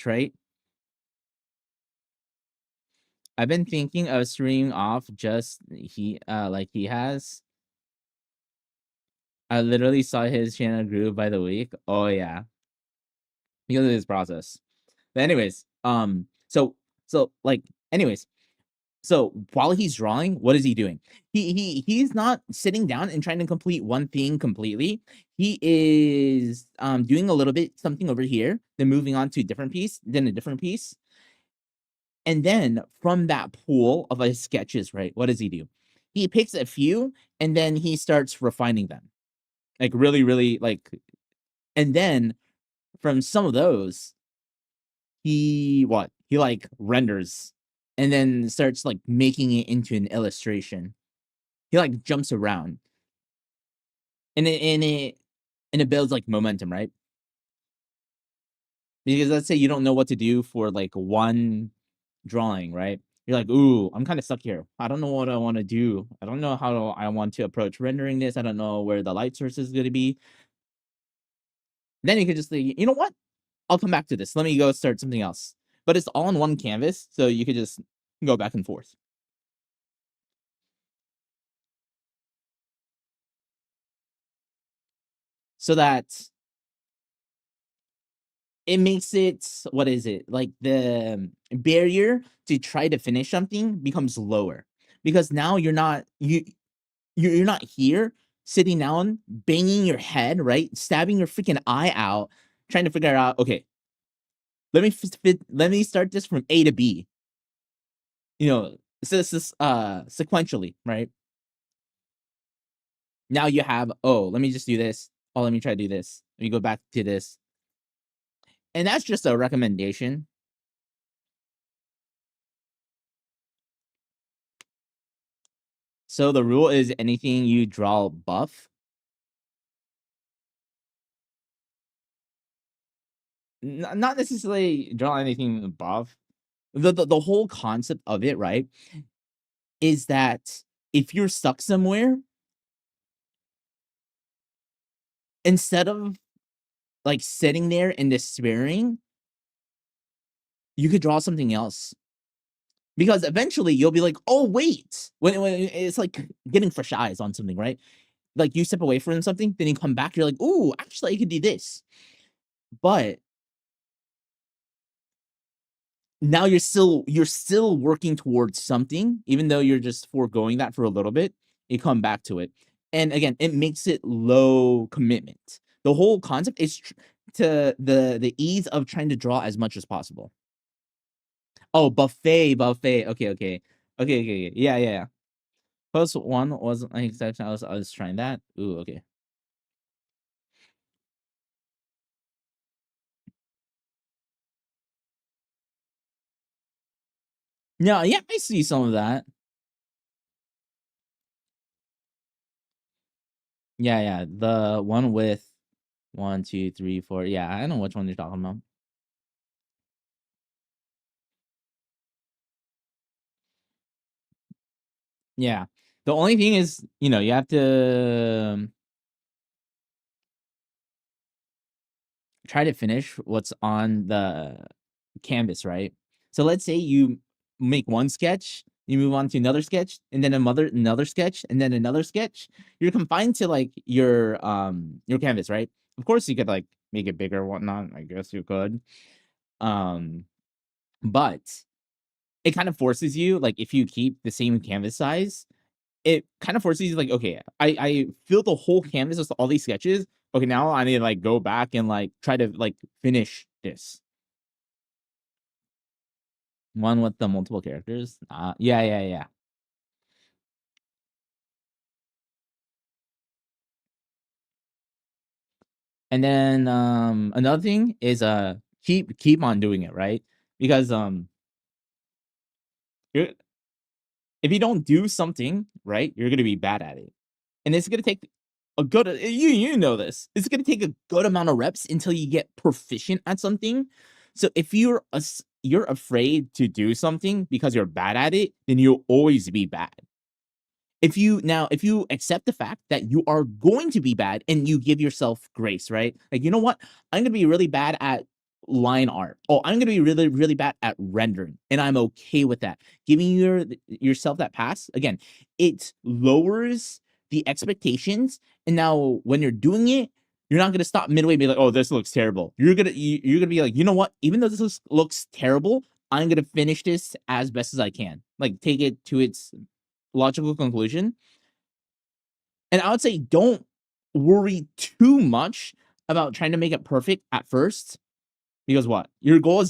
right? I've been thinking of streaming off just like he has. I literally saw his channel grew by the week. Oh yeah, because of this process. But anyways, so like anyways, so while he's drawing, what is he doing? He's not sitting down and trying to complete one thing completely. He is doing a little bit something over here, then moving on to a different piece, then a different piece. And then from that pool of his sketches, right? What does he do? He picks a few and then he starts refining them. Like really like, and then from some of those, he like renders and then starts like making it into an illustration. He like jumps around and it builds like momentum, right? Because let's say you don't know what to do for like one drawing, right? You're like, ooh, I'm kind of stuck here. I don't know what I want to do. I don't know how I want to approach rendering this. I don't know where the light source is going to be. Then you could just say, you know what? I'll come back to this. Let me go start something else. But it's all on one canvas, so you could just go back and forth. So that it makes it, what is it? Like the barrier to try to finish something becomes lower. Because now you're not here sitting down, banging your head, right? Stabbing your freaking eye out, trying to figure out, okay, let me start this from A to B. You know, sequentially, right? Now you have, oh, let me just do this. Oh, let me try to do this. Let me go back to this. And that's just a recommendation. So the rule is anything you draw buff. Not necessarily draw anything buff. The whole concept of it, right, is that if you're stuck somewhere, instead of like sitting there and despairing, you could draw something else. Because eventually you'll be like, oh wait, when it's like getting fresh eyes on something, right? Like you step away from something, then you come back, you're like, ooh, actually I could do this. But now you're still working towards something, even though you're just foregoing that for a little bit. You come back to it, and again, it makes it low commitment. The whole concept is to the ease of trying to draw as much as possible. Oh, buffet. Okay. Yeah. Post one wasn't an exception. I was trying that. Ooh, okay. Yeah, I see some of that. Yeah. The one with 1, 2, 3, 4. Yeah, I know which one you're talking about. Yeah. The only thing is, you have to try to finish what's on the canvas, right? So let's say you make one sketch, you move on to another sketch, and then another sketch, and then another sketch. You're confined to like your canvas, right? Of course, you could like make it bigger, whatnot. I guess you could, but it kind of forces you, like, if you keep the same canvas size, it kind of forces you, like, okay, I fill the whole canvas with all these sketches. Okay, now I need to like go back and like try to like finish this one with the multiple characters. Yeah. And then another thing is keep on doing it, right? Because you're, if you don't do something right, you're gonna be bad at it, and it's gonna take a good you know this. It's gonna take a good amount of reps until you get proficient at something. So if you're afraid to do something because you're bad at it, then you'll always be bad. If you accept the fact that you are going to be bad and you give yourself grace, right? Like, you know what? I'm gonna be really bad at line art. Oh, I'm gonna be really, really bad at rendering, and I'm okay with that. Giving yourself that pass, again, it lowers the expectations. And now when you're doing it, you're not gonna stop midway and be like, oh, this looks terrible. You're gonna be like, you know what? Even though this looks terrible, I'm gonna finish this as best as I can. Like, take it to its logical conclusion. And I would say don't worry too much about trying to make it perfect at first, because what? Your goal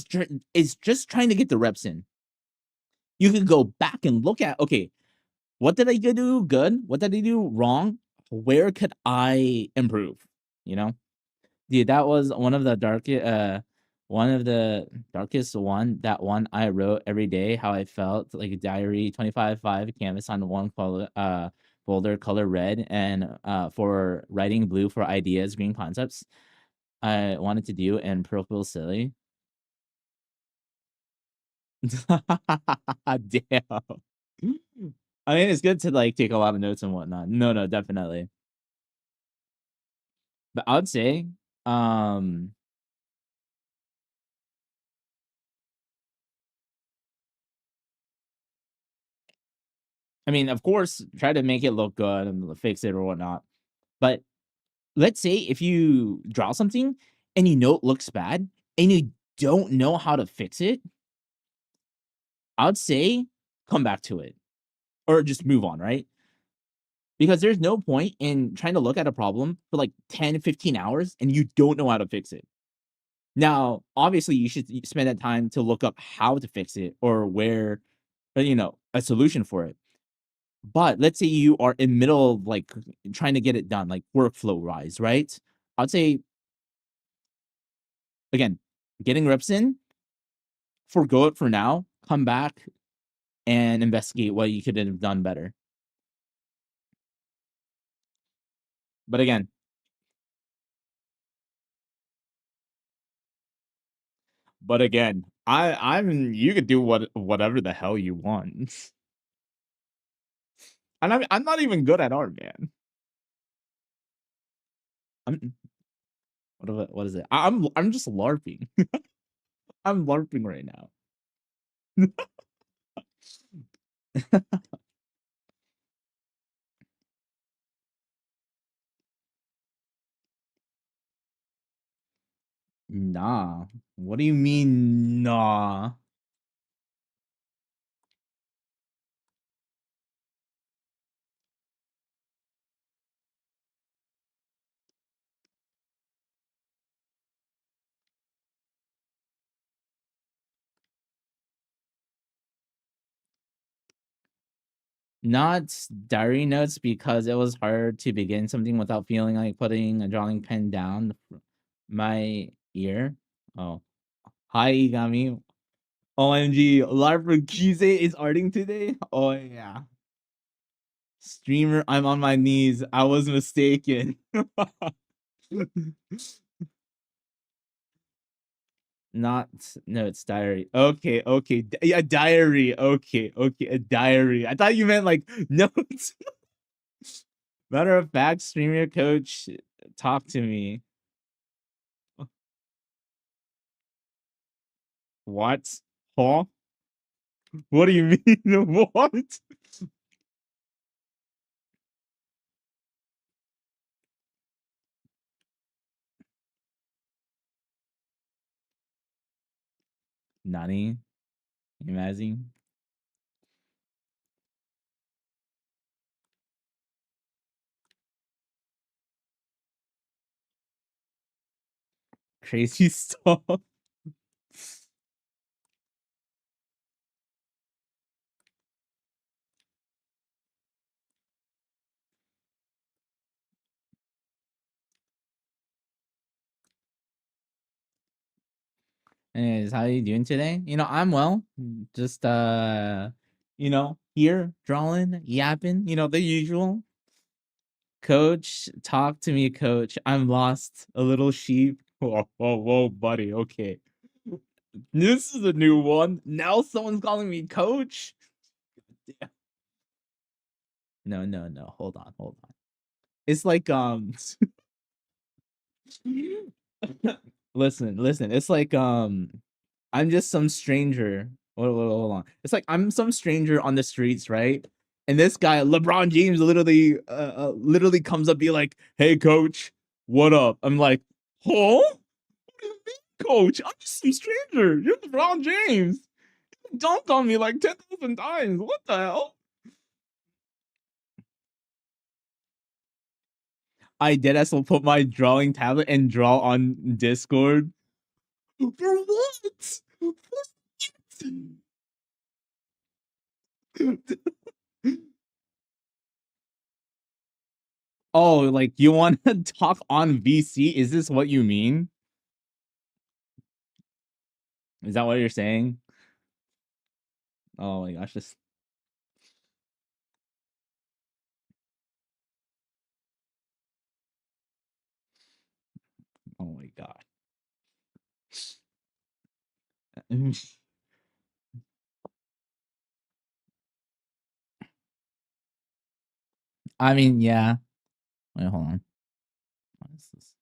is just trying to get the reps in. You can go back and look at, okay, what did I do good? What did I do wrong? Where could I improve? You know? Dude, that was one of the darkest one. That one I wrote every day how I felt, like a diary, 25/5 canvas on one folder, color red, and for writing blue for ideas, green concepts I wanted to do, and purple silly. Damn. I mean, it's good to like take a lot of notes and whatnot. No, definitely. But I would say, um, I mean, of course, try to make it look good and fix it or whatnot. But let's say if you draw something and you know it looks bad and you don't know how to fix it, I'd say come back to it or just move on, right? Because there's no point in trying to look at a problem for like 10, 15 hours and you don't know how to fix it. Now, obviously, you should spend that time to look up how to fix it or where, a solution for it. But let's say you are in middle of like trying to get it done, like workflow wise, right? I'd say, again, getting reps in, forgo it for now, come back and investigate what you could have done better. But again, I'm you could do whatever the hell you want. And I'm not even good at art, man. I'm what is it? I'm just LARPing. I'm LARPing right now. Nah. What do you mean, nah? Not diary notes, because it was hard to begin something without feeling like putting a drawing pen down my ear. Oh. Hi, Igami. OMG, Larper Kise is arting today? Oh, yeah. Streamer, I'm on my knees. I was mistaken. Not notes, diary. Okay. Yeah, diary. Okay, a diary. I thought you meant like notes. Matter of fact, streamer coach, talk to me. What? Huh? What do you mean? What? Nani? Imagine. Crazy stuff. Anyways, how you doing today? I'm well. Just here drawing, yapping, the usual. Coach, talk to me, coach. I'm lost. A little sheep. Whoa, whoa, whoa, buddy. Okay. This is a new one. Now someone's calling me coach. No, no, no. Hold on, hold on. It's like listen. It's like I'm just some stranger. Hold on. It's like I'm some stranger on the streets, right? And this guy, LeBron James, literally comes up, be like, "Hey, coach, what up?" I'm like, "Huh? What do you mean, coach? I'm just some stranger. You're LeBron James. You dunked on me like 10,000 times. What the hell?" I did as will put my drawing tablet and draw on Discord. For what? Oh, like you want to talk on VC? Is this what you mean? Is that what you're saying? Oh my gosh, this. Oh my god. I mean, yeah. Wait, hold on. What is this?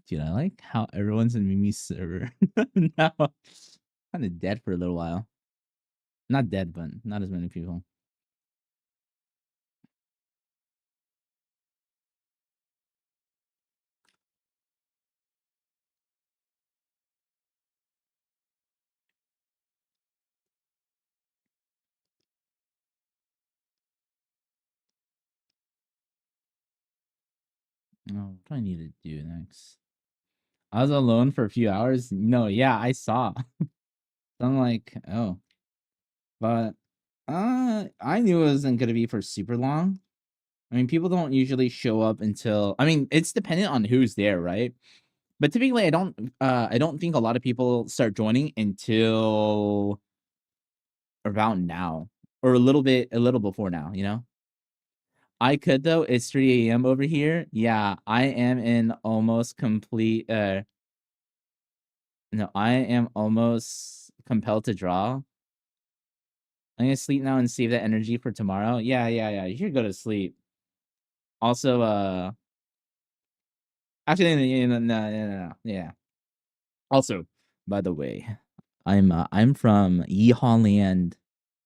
Dude, I like how everyone's in Mimi's server. Now, kind of dead for a little while. Not dead, but not as many people. Oh, what do I need to do next? I was alone for a few hours. No, yeah, I saw. So I'm like, oh, but I knew it wasn't gonna be for super long. I mean, people don't usually show up until. I mean, it's dependent on who's there, right? But typically, I don't think a lot of people start joining until around now, or a little before now. I could though. It's 3 a.m. over here. Yeah, I am in almost complete. No, I am almost compelled to draw. I'm gonna sleep now and save that energy for tomorrow. Yeah, yeah, yeah. You should go to sleep. Also, actually, no. Yeah. Also, by the way, I'm from Yeehaw Land.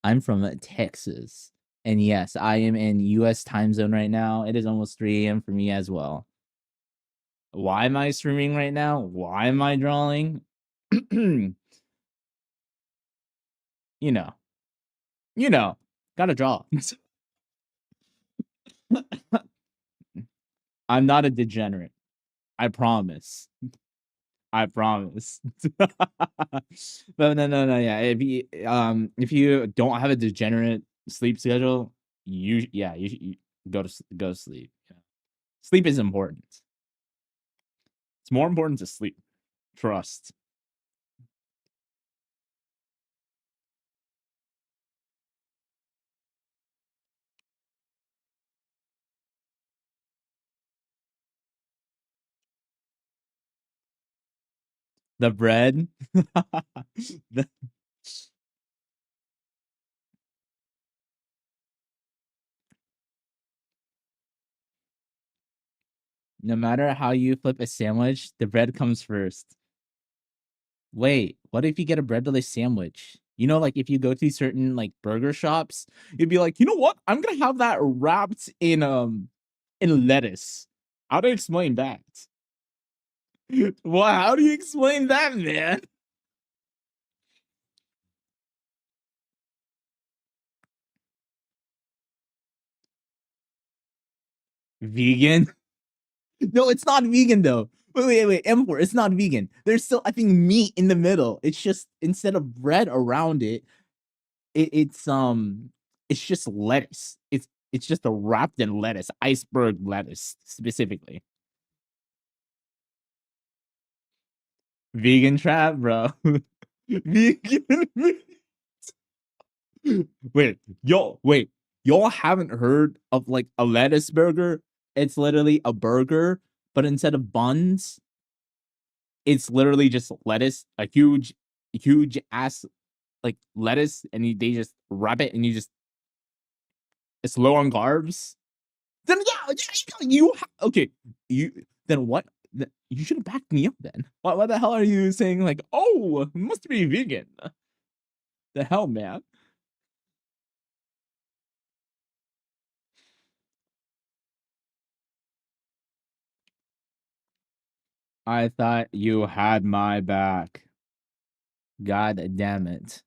I'm from Texas, and yes, I am in U.S. time zone right now. It is almost 3 a.m. for me as well. Why am I streaming right now? Why am I drawing? you know, you know, gotta draw. I'm not a degenerate. I promise. I promise. But no, yeah. If you don't have a degenerate sleep schedule, you go to sleep. Yeah. Sleep is important. It's more important to sleep. Trust. The bread. The- no matter how you flip a sandwich, the bread comes first. Wait, what if you get a breadless sandwich? You know, like if you go to certain like burger shops, you'd be like, you know what? I'm gonna have that wrapped in lettuce. How do you explain that? Well, how do you explain that, man? Vegan? No, it's not vegan though. Wait, M4, it's not vegan. There's still, I think, meat in the middle. It's just instead of bread around it, it's just lettuce. It's just a wrapped in lettuce, iceberg lettuce specifically. Vegan trap, bro. Vegan. Wait. Y'all haven't heard of like a lettuce burger? It's literally a burger, but instead of buns, it's literally just lettuce, a huge ass like lettuce, and they just wrap it, and it's low on carbs. Then yeah, you okay? You then what? You should have backed me up then. What the hell are you saying? Like, oh, it must be vegan. The hell, man. I thought you had my back. God damn it.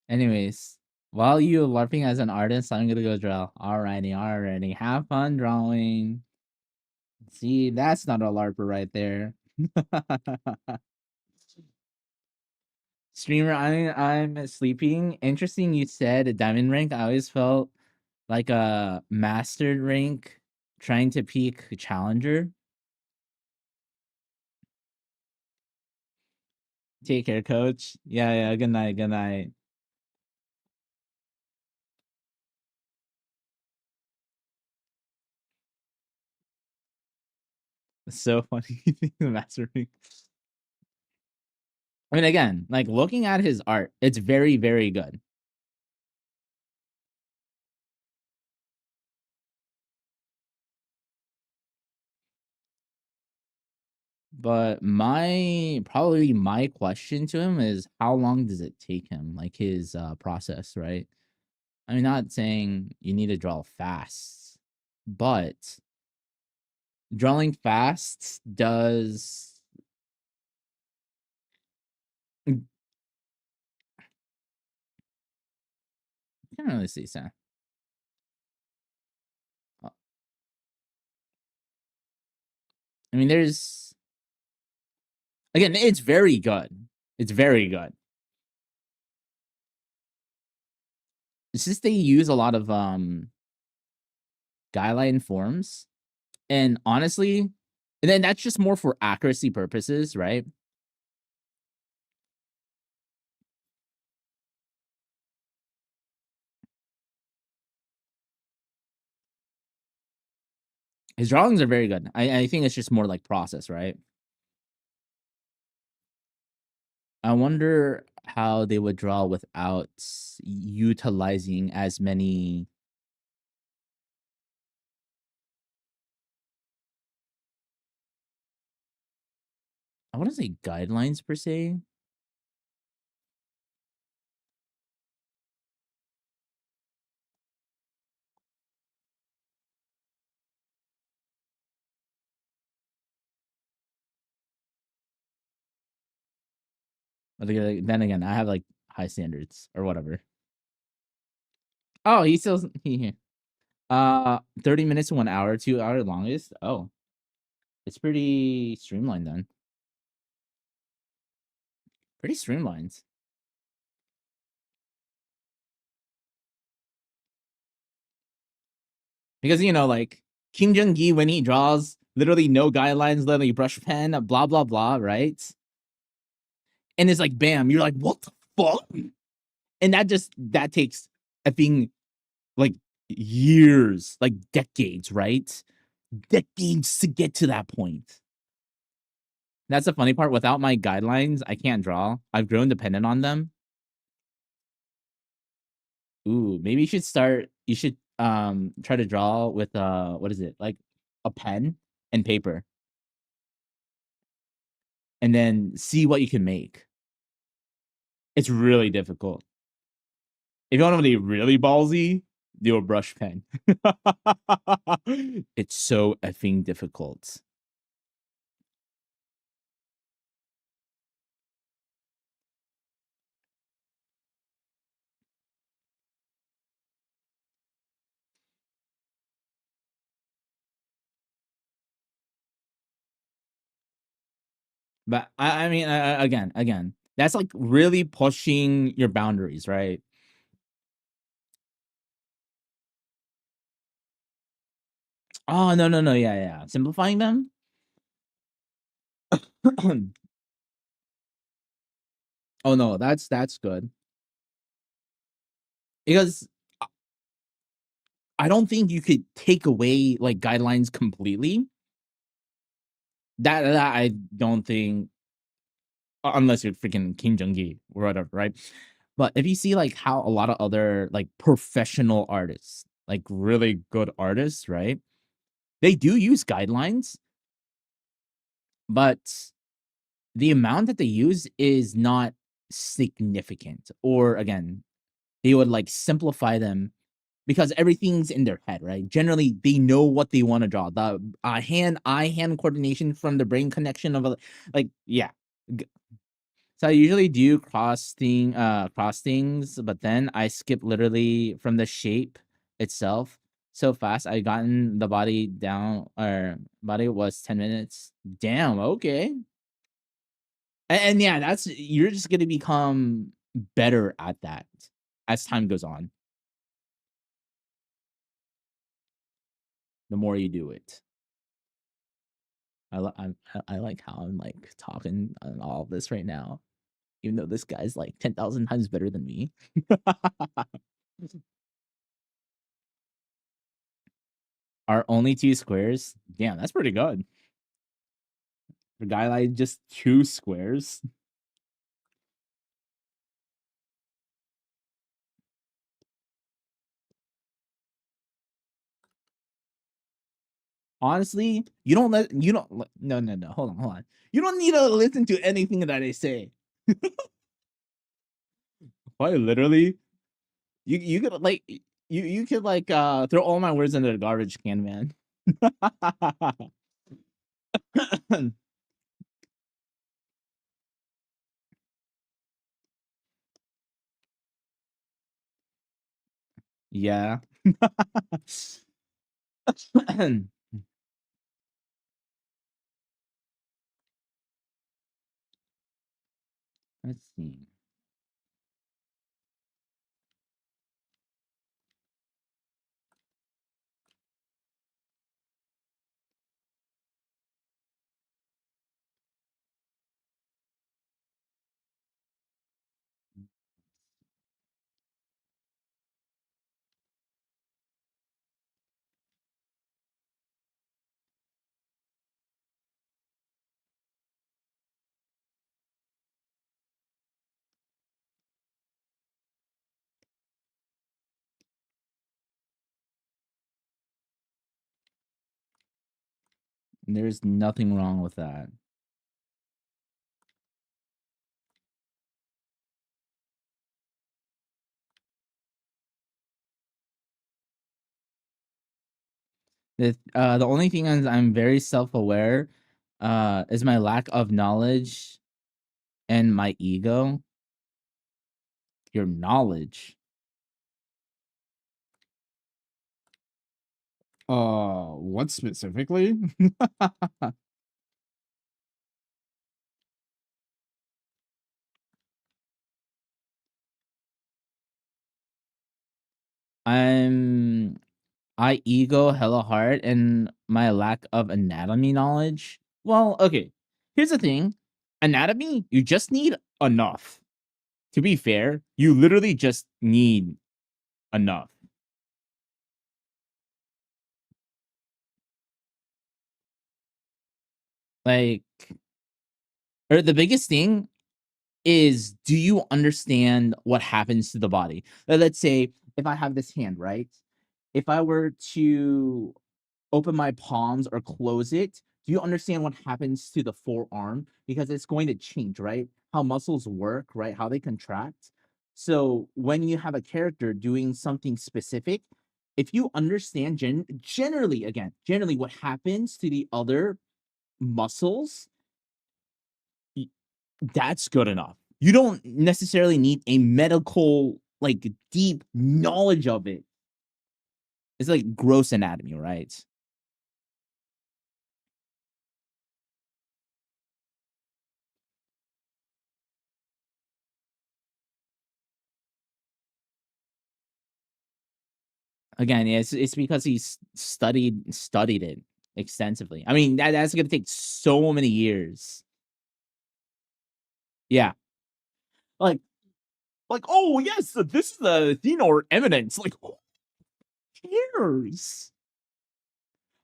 Anyways, while you LARPing as an artist, I'm gonna go draw. Alrighty. Have fun drawing. See, that's not a LARPer right there. Streamer, I'm sleeping. Interesting you said a diamond rank. I always felt like a mastered rank trying to peak challenger. Take care, coach. Yeah, good night. It's so funny. The master rank. I mean, again, like looking at his art, it's very, very good. But probably my question to him is how long does it take him, like his process, right? I mean, not saying you need to draw fast, but drawing fast does can't really see so. I mean, there's again, it's very good. It's very good. It's just they use a lot of guideline forms, and honestly, and then that's just more for accuracy purposes, right? His drawings are very good. I think it's just more like process, right? I wonder how they would draw without utilizing as many. I want to say guidelines per se. But then again, I have like high standards or whatever. Oh, he still he 30 minutes to 1 hour, 2 hour longest. Oh, it's pretty streamlined then. Pretty streamlined. Because you know, like Kim Jong-gi when he draws, literally no guidelines, literally brush pen, blah blah blah, right? And it's like bam, you're like, what the fuck? And that takes effing like years, like decades, right? Decades to get to that point. That's the funny part. Without my guidelines, I can't draw. I've grown dependent on them. Ooh, maybe you should start. You should try to draw with what is it, like a pen and paper, and then see what you can make. It's really difficult. If you want to be really ballsy, do a brush pen. It's so effing difficult. But I mean, again, that's like really pushing your boundaries, right? Oh no, yeah. Simplifying them. Oh no, that's good because I don't think you could take away like guidelines completely. That I don't think, unless you're freaking Kim Jong-gi or whatever, right? But if you see like how a lot of other like professional artists, like really good artists, right? They do use guidelines, but the amount that they use is not significant. Or again, they would like simplify them because everything's in their head, right? Generally, they know what they want to draw. The hand-eye hand coordination from the brain connection of like, yeah. So I usually do cross things, but then I skip literally from the shape itself so fast. I gotten the body down, or body was 10 minutes. Damn, okay. And yeah, that's, you're just gonna become better at that as time goes on. The more you do it. I like how I'm like talking on all of this right now, even though this guy's like 10,000 times better than me. Are only 2 squares? Damn, that's pretty good. For a guy like just 2 squares. Honestly, you don't no. Hold on. You don't need to listen to anything that I say. Why literally? You could like you could like throw all my words into the garbage can, man. Yeah. Let's see. There's nothing wrong with that. The only thing is I'm very self-aware is my lack of knowledge and my ego. Your knowledge. What specifically? I'm I ego hella hard and my lack of anatomy knowledge. Well, okay. Here's the thing. Anatomy, you just need enough. To be fair, you literally just need enough. Like, or the biggest thing is, do you understand what happens to the body? Let's say if I have this hand, right? If I were to open my palms or close it, do you understand what happens to the forearm? Because it's going to change, right? How muscles work, right? How they contract. So when you have a character doing something specific, if you understand generally what happens to the other muscles, that's good enough. You don't necessarily need a medical, like, deep knowledge of it. It's like gross anatomy, right? Again, yeah, it's because he's studied it extensively. I mean, that's gonna take so many years. Yeah. Like oh yes, this is the Thenor eminence. Like, who cares?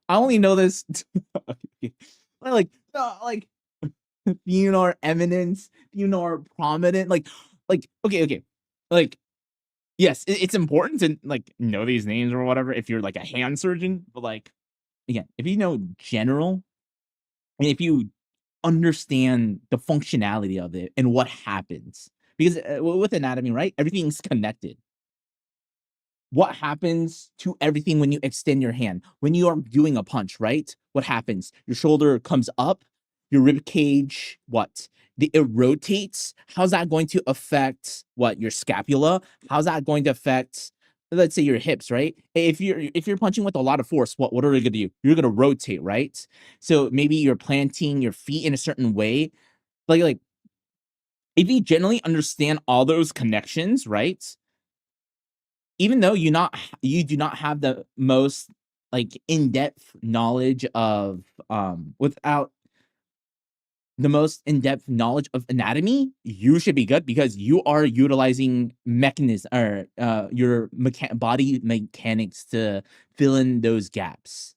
I only know this like Thenor eminence, Thenor prominent, okay. Like, yes, it's important to like know these names or whatever if you're like a hand surgeon, but like, again, if you know general, and if you understand the functionality of it and what happens, because with anatomy, right, everything's connected. What happens to everything when you extend your hand? When you are doing a punch, right? What happens? Your shoulder comes up, your rib cage, what? It rotates. How's that going to affect what? Your scapula? How's that going to affect, let's say, your hips, right? If you're punching with a lot of force, what are you gonna do? You're gonna rotate, right? So maybe you're planting your feet in a certain way. Like if you generally understand all those connections, right? Even though you do not have the most like in-depth knowledge of without the most in-depth knowledge of anatomy, you should be good because you are utilizing mechanism or your body mechanics to fill in those gaps.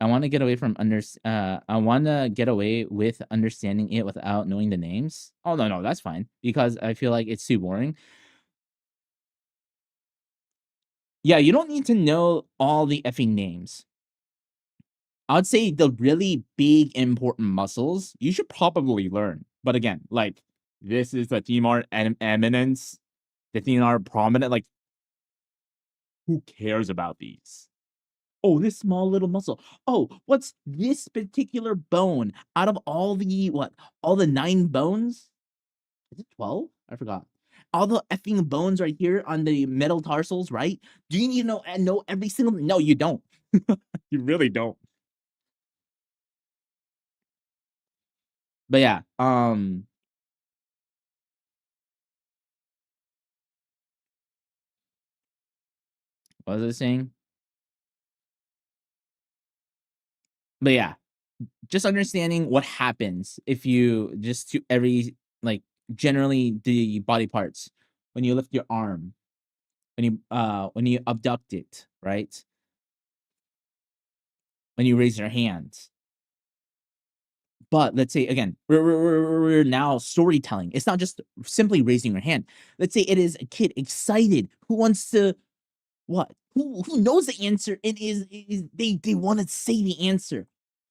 I want to get away from I want to get away with understanding it without knowing the names. Oh no, that's fine because I feel like it's too boring. Yeah, you don't need to know all the effing names. I would say the really big important muscles you should probably learn. But again, like, this is the Timar eminence, the Timar prominent. Like, who cares about these? Oh, this small little muscle. Oh, what's this particular bone out of all the 9 bones? Is it 12? I forgot. All the effing bones right here on the metatarsals, right? Do you need to know every single? No, you don't. You really don't. But yeah, what was I saying? But yeah, just understanding what happens if you just to every, like, generally the body parts when you lift your arm, when you abduct it, right? When you raise your hands. But let's say again, we're now storytelling. It's not just simply raising your hand. Let's say it is a kid excited who wants to what? Who knows the answer and is they want to say the answer.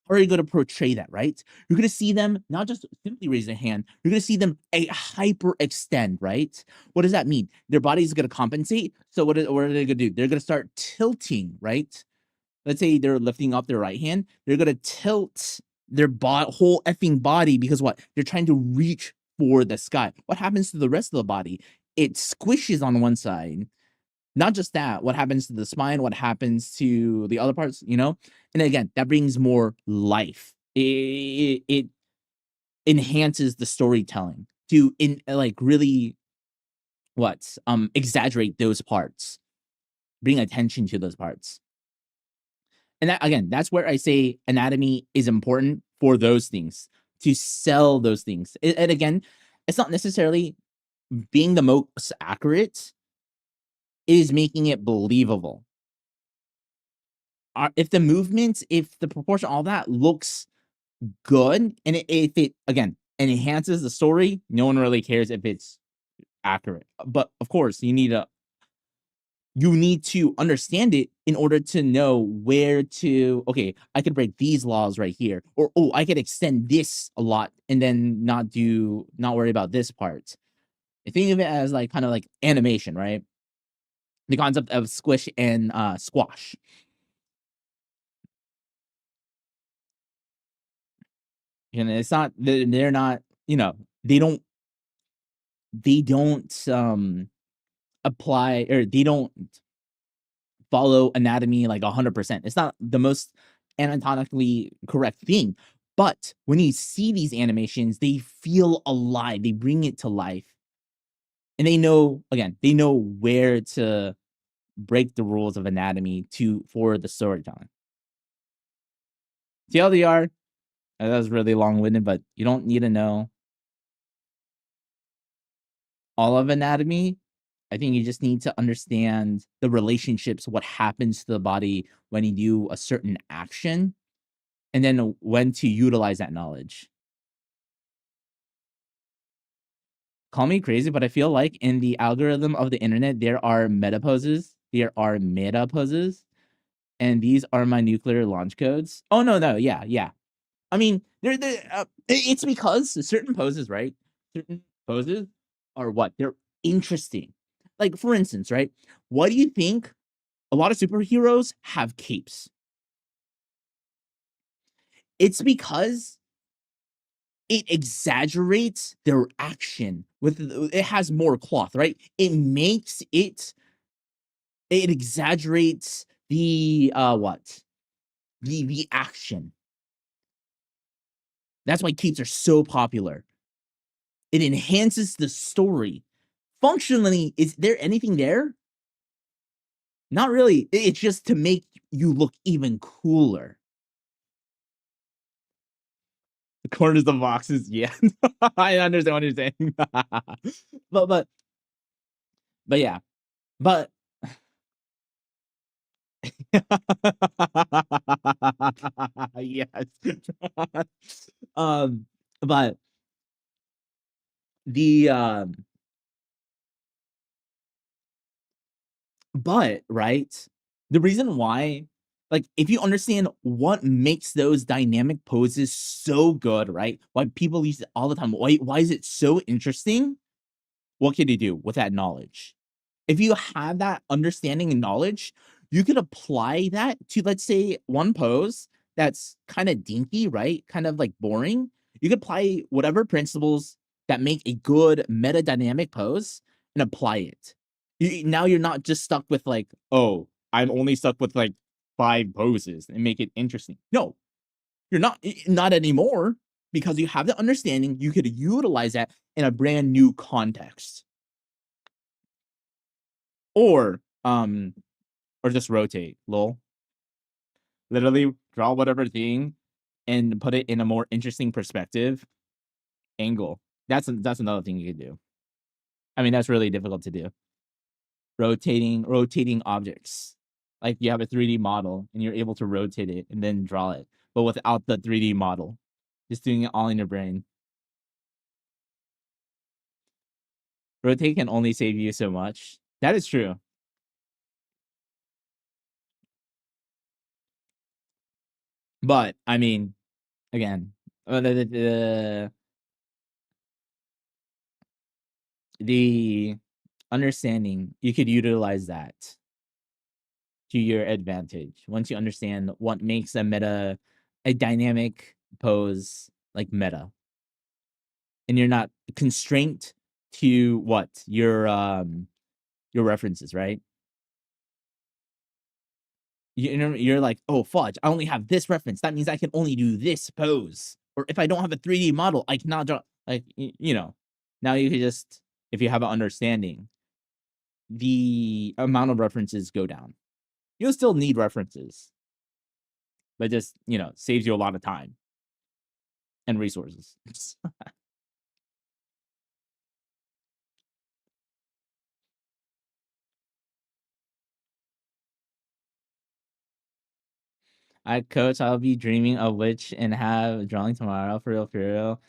How are you going to portray that, right? You're going to see them not just simply raise their hand. You're going to see them a hyper extend, right? What does that mean? Their body is going to compensate. So what are they going to do? They're going to start tilting, right? Let's say they're lifting up their right hand. They're going to tilt their whole effing body because what? They're trying to reach for the sky. What happens to the rest of the body? It squishes on one side. Not just that, what happens to the spine, what happens to the other parts, you know? And again, that brings more life. It enhances the storytelling to like really exaggerate those parts, bring attention to those parts. And that, again, that's where I say anatomy is important for those things, to sell those things. And again, it's not necessarily being the most accurate, it is making it believable. If the movements, if the proportion, all that looks good, and if it again and enhances the story, no one really cares if it's accurate. But of course, you need to understand it in order to know where to, okay, I could break these laws right here, or oh, I could extend this a lot and then not worry about this part. I think of it as like kind of like animation, right? The concept of squish and squash. And it's not, they're not, they don't apply, or they don't follow anatomy like 100%. It's not the most anatomically correct thing, but when you see these animations, they feel alive. They bring it to life, and they know, again, they know where to break the rules of anatomy for the storytelling. TLDR, that was really long-winded, but you don't need to know all of anatomy. I think you just need to understand the relationships, what happens to the body when you do a certain action, and then when to utilize that knowledge. Call me crazy, but I feel like in the algorithm of the internet, there are meta poses. There are meta poses, and these are my nuclear launch codes. Oh no, yeah. I mean, it's because certain poses, right? Certain poses are what? They're interesting. Like, for instance, right? What do you think? A lot of superheroes have capes. It's because it exaggerates their action with, it has more cloth, right? It exaggerates the what? The action. That's why capes are so popular. It enhances the story. Functionally, is there anything there? Not really. It's just to make you look even cooler. The corners of boxes, yeah. I understand what you're saying. but yeah. But yes. um, but the right, the reason why, like, if you understand what makes those dynamic poses so good, right? Why people use it all the time, why is it so interesting? What can you do with that knowledge? If you have that understanding and knowledge, you could apply that to, let's say, one pose that's kind of dinky, right? Kind of like boring. You could apply whatever principles that make a good meta dynamic pose and apply it. Now you're not just stuck with like, oh, I'm only stuck with like 5 poses and make it interesting. No, you're not anymore, because you have the understanding. You could utilize that in a brand new context. Or just rotate, lol. Literally draw whatever thing and put it in a more interesting perspective angle. That's another thing you could do. I mean, that's really difficult to do. Rotating objects. Like, you have a 3D model and you're able to rotate it and then draw it, but without the 3D model. Just doing it all in your brain. Rotate can only save you so much. That is true. But I mean, again, the understanding, you could utilize that to your advantage once you understand what makes a dynamic pose like meta, and you're not constrained to what your references, right? You're like, oh fudge, I only have this reference, that means I can only do this pose, or if I don't have a 3D model, I cannot draw, like, now you can just, if you have an understanding, the amount of references go down. You'll still need references, but just, saves you a lot of time and resources. Coach, I'll be dreaming of Witch and have drawing tomorrow for real, for real.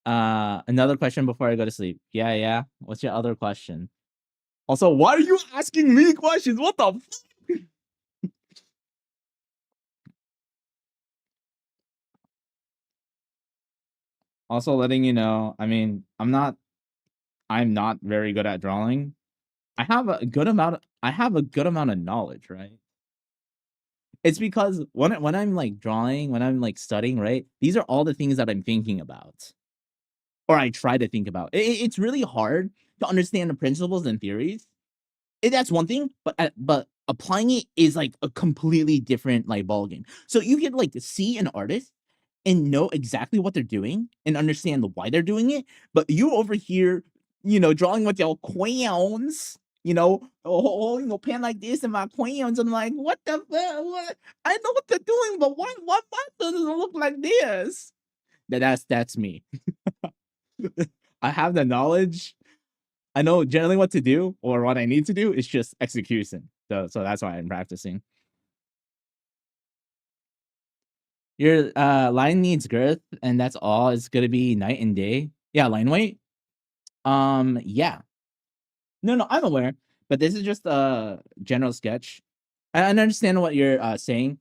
Another question before I go to sleep. Yeah. What's your other question? Also, why are you asking me questions? What the fuck? Also letting you know, I mean, I'm not very good at drawing. I have a good amount of knowledge, right? It's because when I'm like drawing, when I'm like studying, right? These are all the things that I'm thinking about. Or I try to think about. It's really hard to understand the principles and theories. That's one thing, but applying it is like a completely different like ball game. So you can like see an artist and know exactly what they're doing and understand why they're doing it, but you over here, drawing with your crayons, pen like this and my crayons. I'm like, what the fuck? What? I know what they're doing, but why doesn't it look like this? That's me. I have the knowledge. I know generally what to do or what I need to do. It's just execution. So that's why I'm practicing. Your line needs girth, and that's all. It's gonna be night and day. Yeah, line weight. Yeah. No, I'm aware, but this is just a general sketch. I understand what you're saying.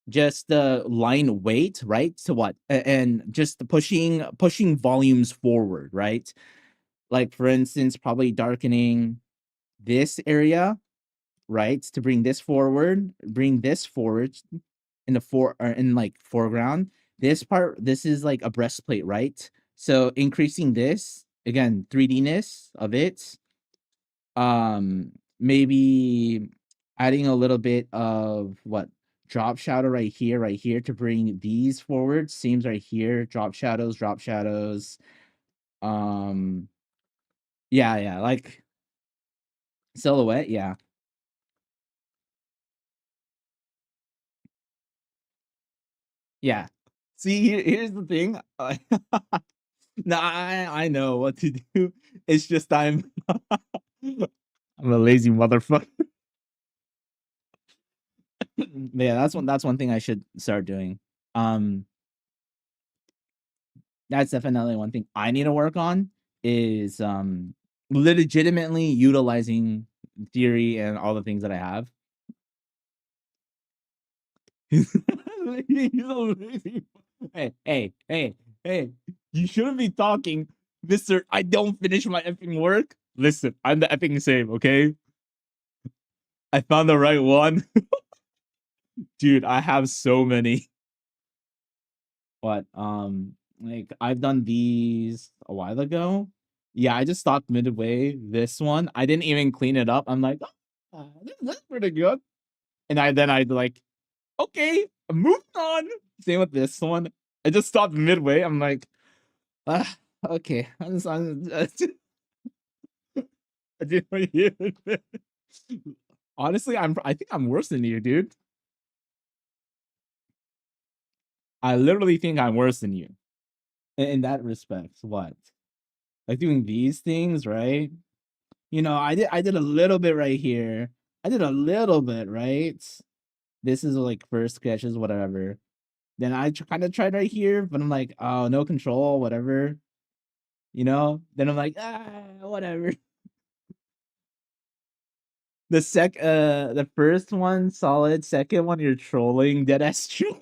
Just the line weight, right? So what? And just pushing volumes forward, right? Like for instance, probably darkening this area, right? To bring this forward in the foreground. This is like a breastplate, right? So increasing this again, 3D-ness of it. Maybe adding a little bit of what drop shadow right here to bring these forward. Seams right here, drop shadows. Um, yeah, like silhouette, yeah. Yeah. See, here's the thing. No, I know what to do. It's just I'm I'm a lazy motherfucker. Yeah, that's one thing I should start doing. Um, that's definitely one thing I need to work on is legitimately utilizing theory and all the things that I have. He's a lazy. Hey, you shouldn't be talking, Mister. I don't finish my effing work. Listen, I'm the effing same, okay? I found the right one. Dude, I have so many. What? Like I've done these a while ago. Yeah, I just stopped midway. This one, I didn't even clean it up. I'm like, oh, that's pretty good. And I like, okay, I'm moving on. Same with this one. I just stopped midway. I'm like, ah, okay. I didn't hear it. Honestly, I think I'm worse than you, dude. I literally think I'm worse than you in that respect. What? Like doing these things, right? I did a little bit right here. I did a little bit, right? This is like first sketches, whatever. Then I kind of tried right here, but I'm like, oh, no control, whatever. Then I'm like, whatever. The first one solid, second one you're trolling, dead ass trolling.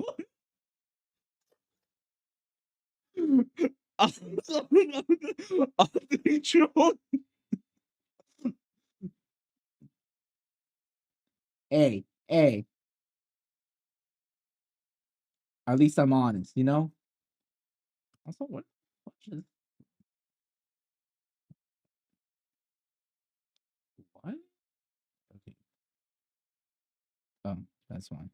I'm trolling. Hey, at least I'm honest, Also, what just what? Okay. Oh, that's fine.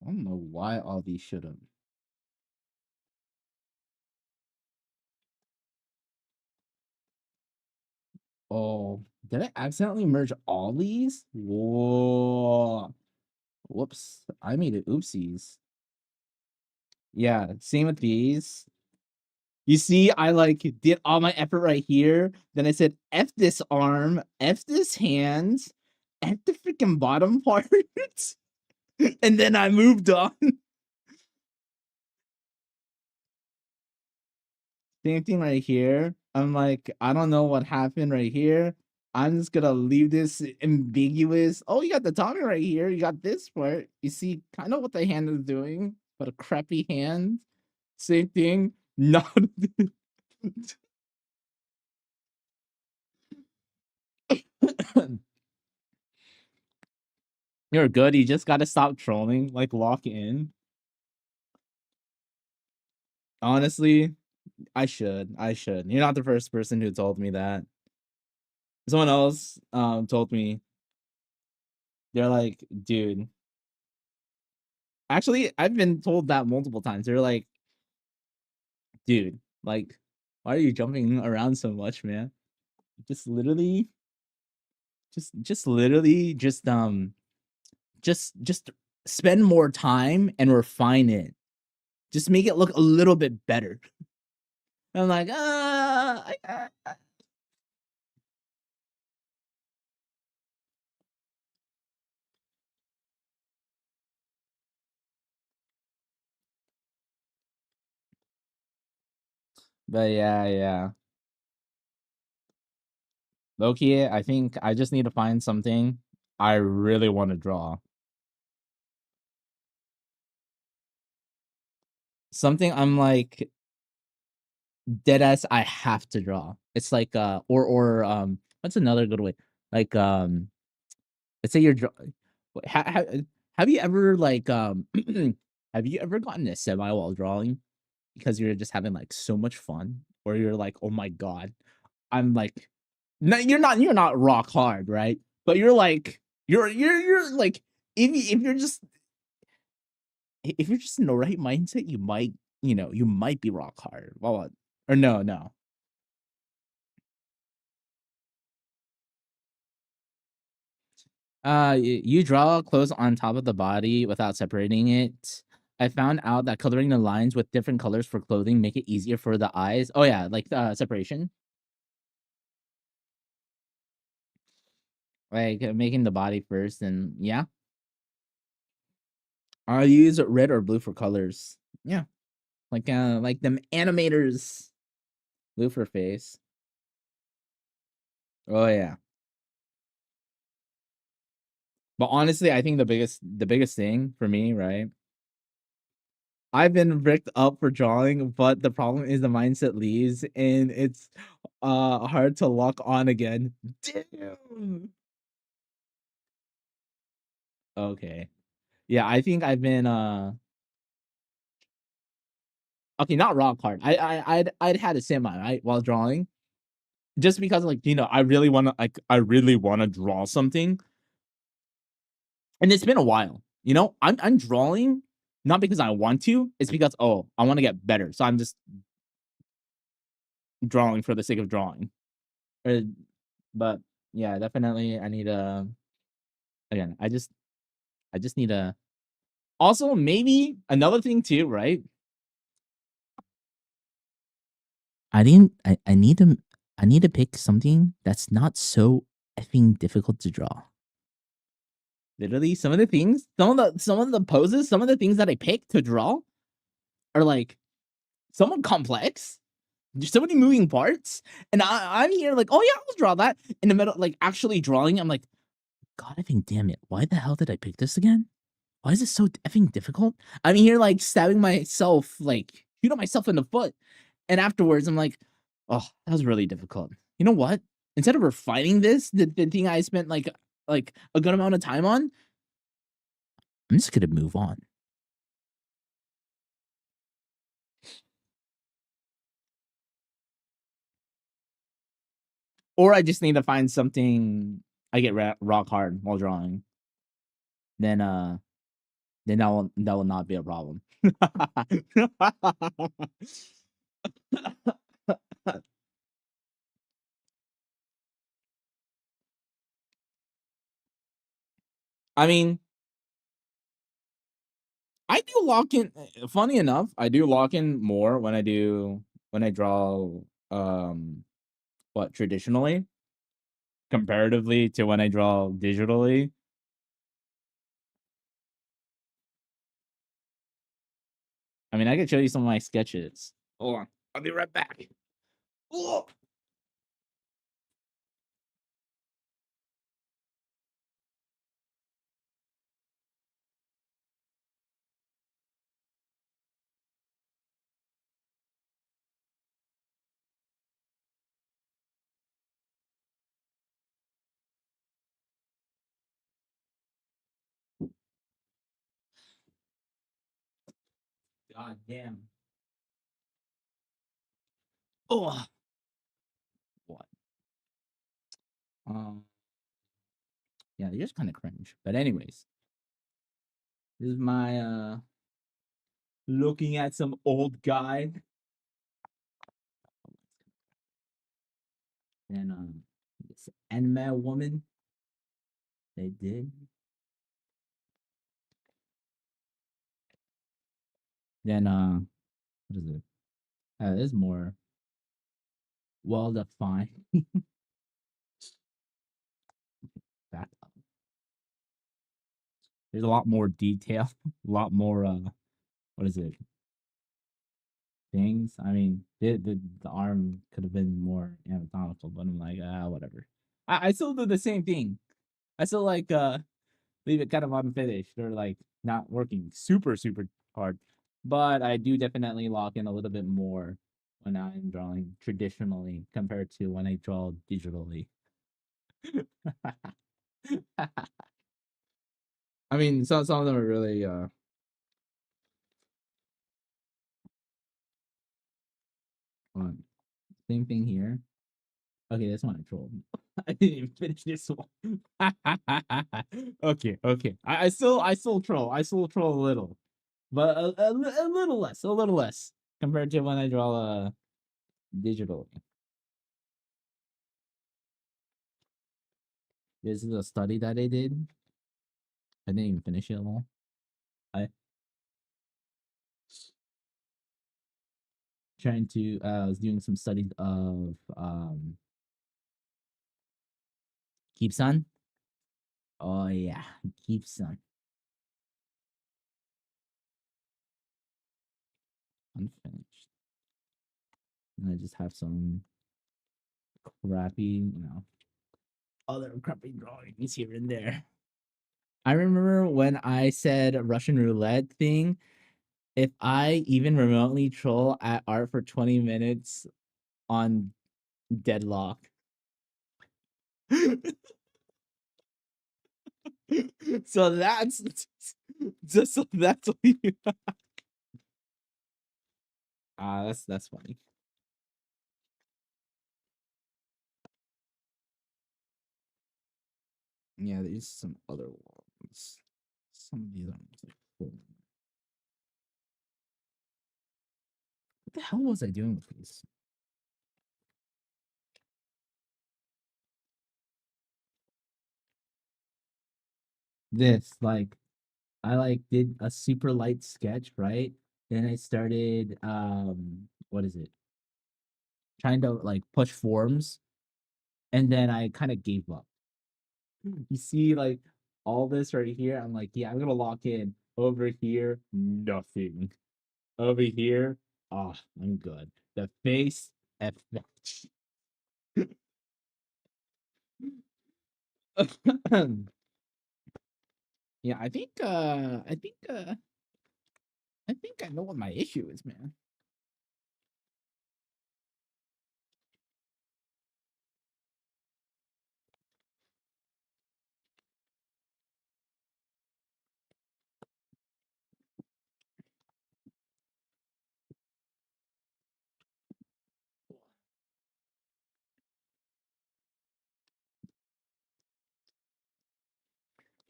I don't know why all these should have. Oh, did I accidentally merge all these? Whoa. Whoops. I made it oopsies. Yeah, same with these. You see, I like did all my effort right here. Then I said, F this arm, F this hand, F the freaking bottom part. And then I moved on. Same thing right here. I'm like, I don't know what happened right here. I'm just gonna leave this ambiguous. Oh, you got the Tommy right here. You got this part. You see kind of what the hand is doing, but a crappy hand. Same thing. Not. You're good. You just gotta stop trolling. Like, lock in. Honestly, I should. I should. You're not the first person who told me that. Someone else told me. They're like, dude. Actually, I've been told that multiple times. They're like, dude, like, why are you jumping around so much, man? Just literally, just literally, just spend more time and refine it. Just make it look a little bit better. And I'm like, but yeah. Loki, I think I just need to find something I really want to draw. Something I'm like dead ass I have to draw. It's like or what's another good way? Like let's say you're have you ever like have you ever gotten a semi while drawing because you're just having like so much fun, or you're like, oh my god, I'm like, no, you're not rock hard, right? But you're like you're like, if you're just in the right mindset, you might, you might be rock hard. Well, or no. You draw clothes on top of the body without separating it. I found out that coloring the lines with different colors for clothing make it easier for the eyes. Oh yeah, like separation, like making the body first, and yeah. I use red or blue for colors. Yeah, like them animators. Blue for face. Oh yeah. But honestly, I think the biggest thing for me, right? I've been rigged up for drawing, but the problem is the mindset leaves and it's hard to lock on again. Damn. Okay. Yeah, I think I've been okay, not rock hard. I'd had a semi, right, while drawing. Just because, like, I really wanna draw something. And it's been a while. I'm drawing not because I want to, it's because, oh, I want to get better. So I'm just drawing for the sake of drawing. Uh, but yeah, definitely I need a, again, I just need a, also maybe another thing too, right? I need to pick something that's not so effing difficult to draw. Literally, some of the poses, some of the things that I pick to draw are like somewhat complex. There's so many moving parts, and I'm here like, oh yeah, I'll draw that in the middle, like actually drawing. I'm like, God effing damn it, why the hell did I pick this again? Why is it so effing difficult? I'm here like stabbing myself, like shooting myself in the foot, and afterwards I'm like, oh, that was really difficult. You know what? Instead of refining this, the thing I spent like a good amount of time on, I'm just gonna move on. Or I just need to find something I get rock hard while drawing. Then that will not be a problem. I mean, I do lock in. Funny enough, I do lock in more when I draw what traditionally comparatively to when I draw digitally. I mean, I can show you some of my sketches. Hold on. I'll be right back. Oh! God damn. Oh. What? Yeah, they're just kind of cringe. But anyways, this is my looking at some old guy. And this anime woman. They did. Then what is it? There's more well defined. Back up. There's a lot more detail, a lot more what is it? Things. I mean, the arm could have been more anatomical, but I'm like, whatever. I still do the same thing. I still like leave it kind of unfinished or like not working super hard. But I do definitely lock in a little bit more when I'm drawing traditionally compared to when I draw digitally. I mean, some of them are really fun. Same thing here. Okay, this one I trolled. I didn't even finish this one. Okay. I still troll. I still troll a little, but a little less compared to when I draw digitally. This is a study that I did. I didn't even finish it all. I I was doing some studies of Keepsun. Oh yeah, Keepsun. Unfinished. And I just have some crappy, other crappy drawings here and there. I remember when I said Russian roulette thing, if I even remotely troll at art for 20 minutes on deadlock. So that's just that's what you that's funny. Yeah, there's some other ones. Some of these ones are cool. What the hell was I doing with these? This like I like did a super light sketch, right? Then I started what is it? Trying to like push forms, and then I kind of gave up. You see, like all this right here, I'm like, yeah, I'm gonna lock in. Over here, nothing. Over here, I'm good. The face, effect. Yeah, I think I know what my issue is, man.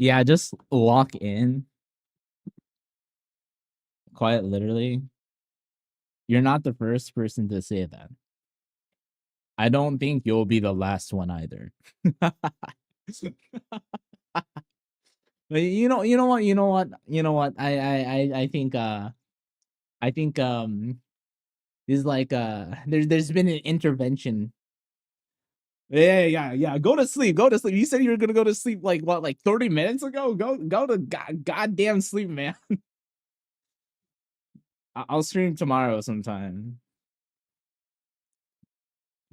Yeah, just lock in. Quite literally. You're not the first person to say that. I don't think you'll be the last one either. But you know what. I think this is like there's been an intervention. Yeah. Go to sleep. Go to sleep. You said you were gonna go to sleep like what, like 30 minutes ago? Go to goddamn sleep, man. I'll stream tomorrow sometime.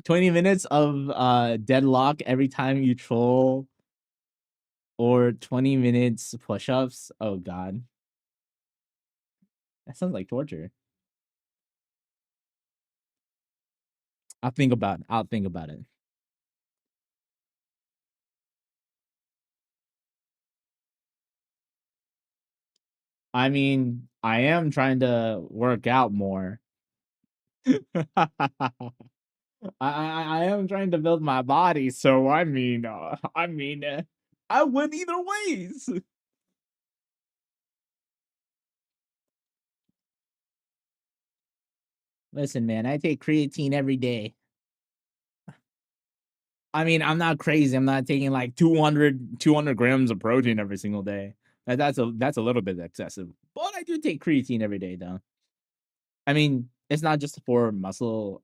20 minutes of deadlock every time you troll, or 20 minutes push-ups. Oh god. That sounds like torture. I'll think about it. I mean, I am trying to work out more. I am trying to build my body, so I mean, I win either ways. Listen, man, I take creatine every day. I mean, I'm not crazy. I'm not taking like 200 grams of protein every single day. That's a little bit excessive. But I do take creatine every day, though. I mean, it's not just for muscle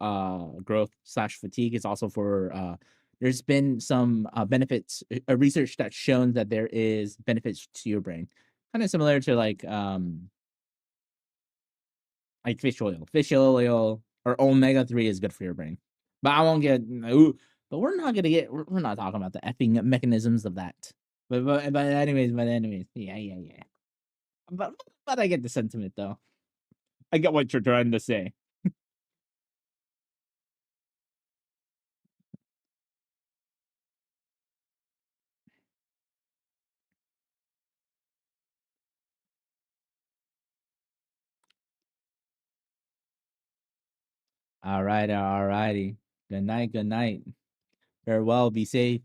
growth slash fatigue. It's also for there's been some benefits, research that's shown that there is benefits to your brain, kind of similar to like fish oil. Fish oil or omega-3 is good for your brain. But I won't get. Ooh, but we're not gonna get. We're not talking about the effing mechanisms of that. But anyways, yeah. But I get the sentiment though. I get what you're trying to say. All right, all righty. Good night. Good night. Farewell. Be safe.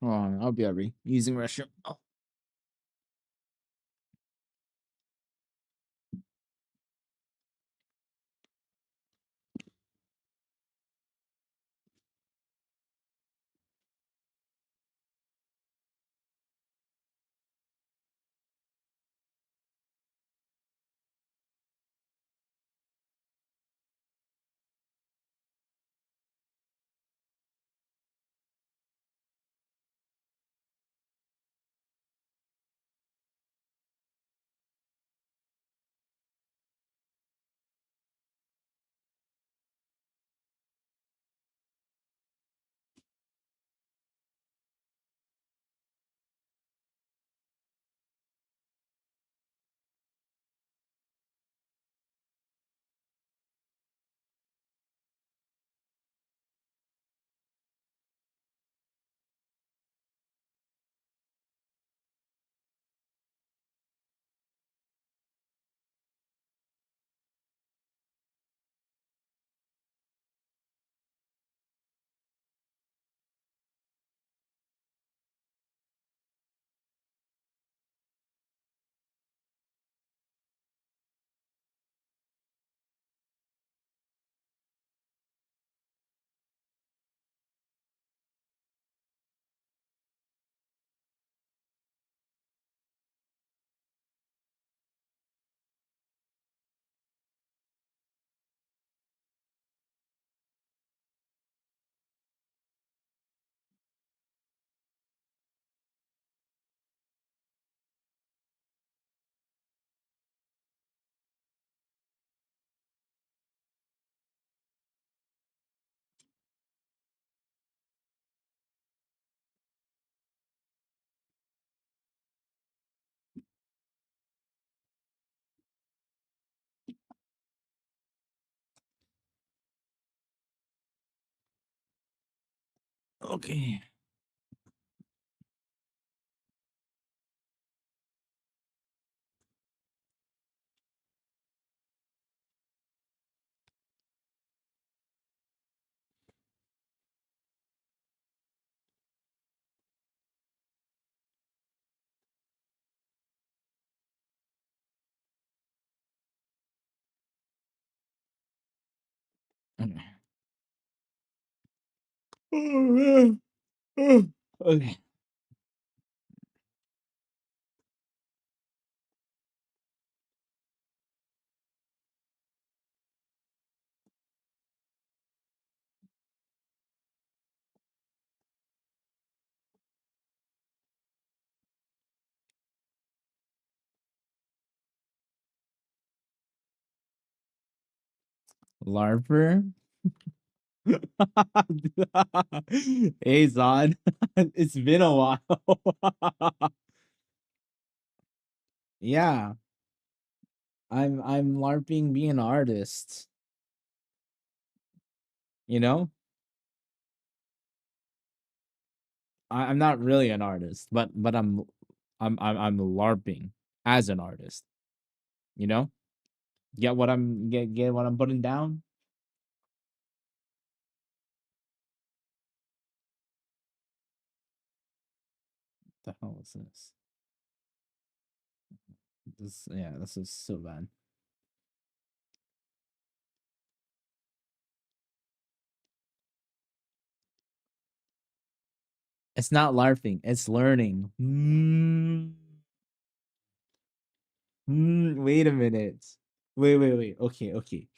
Hold on, I'll be right using restroom. Oh. Okay. Okay. Oh man. Okay. Larper. Hey Zod. It's been a while. Yeah. I'm LARPing being an artist. You know? I'm not really an artist, but I'm LARPing as an artist. You know? Get what I'm putting down? What the hell is this? This is so bad. It's not LARPing. It's learning. Wait a minute. Wait. Okay.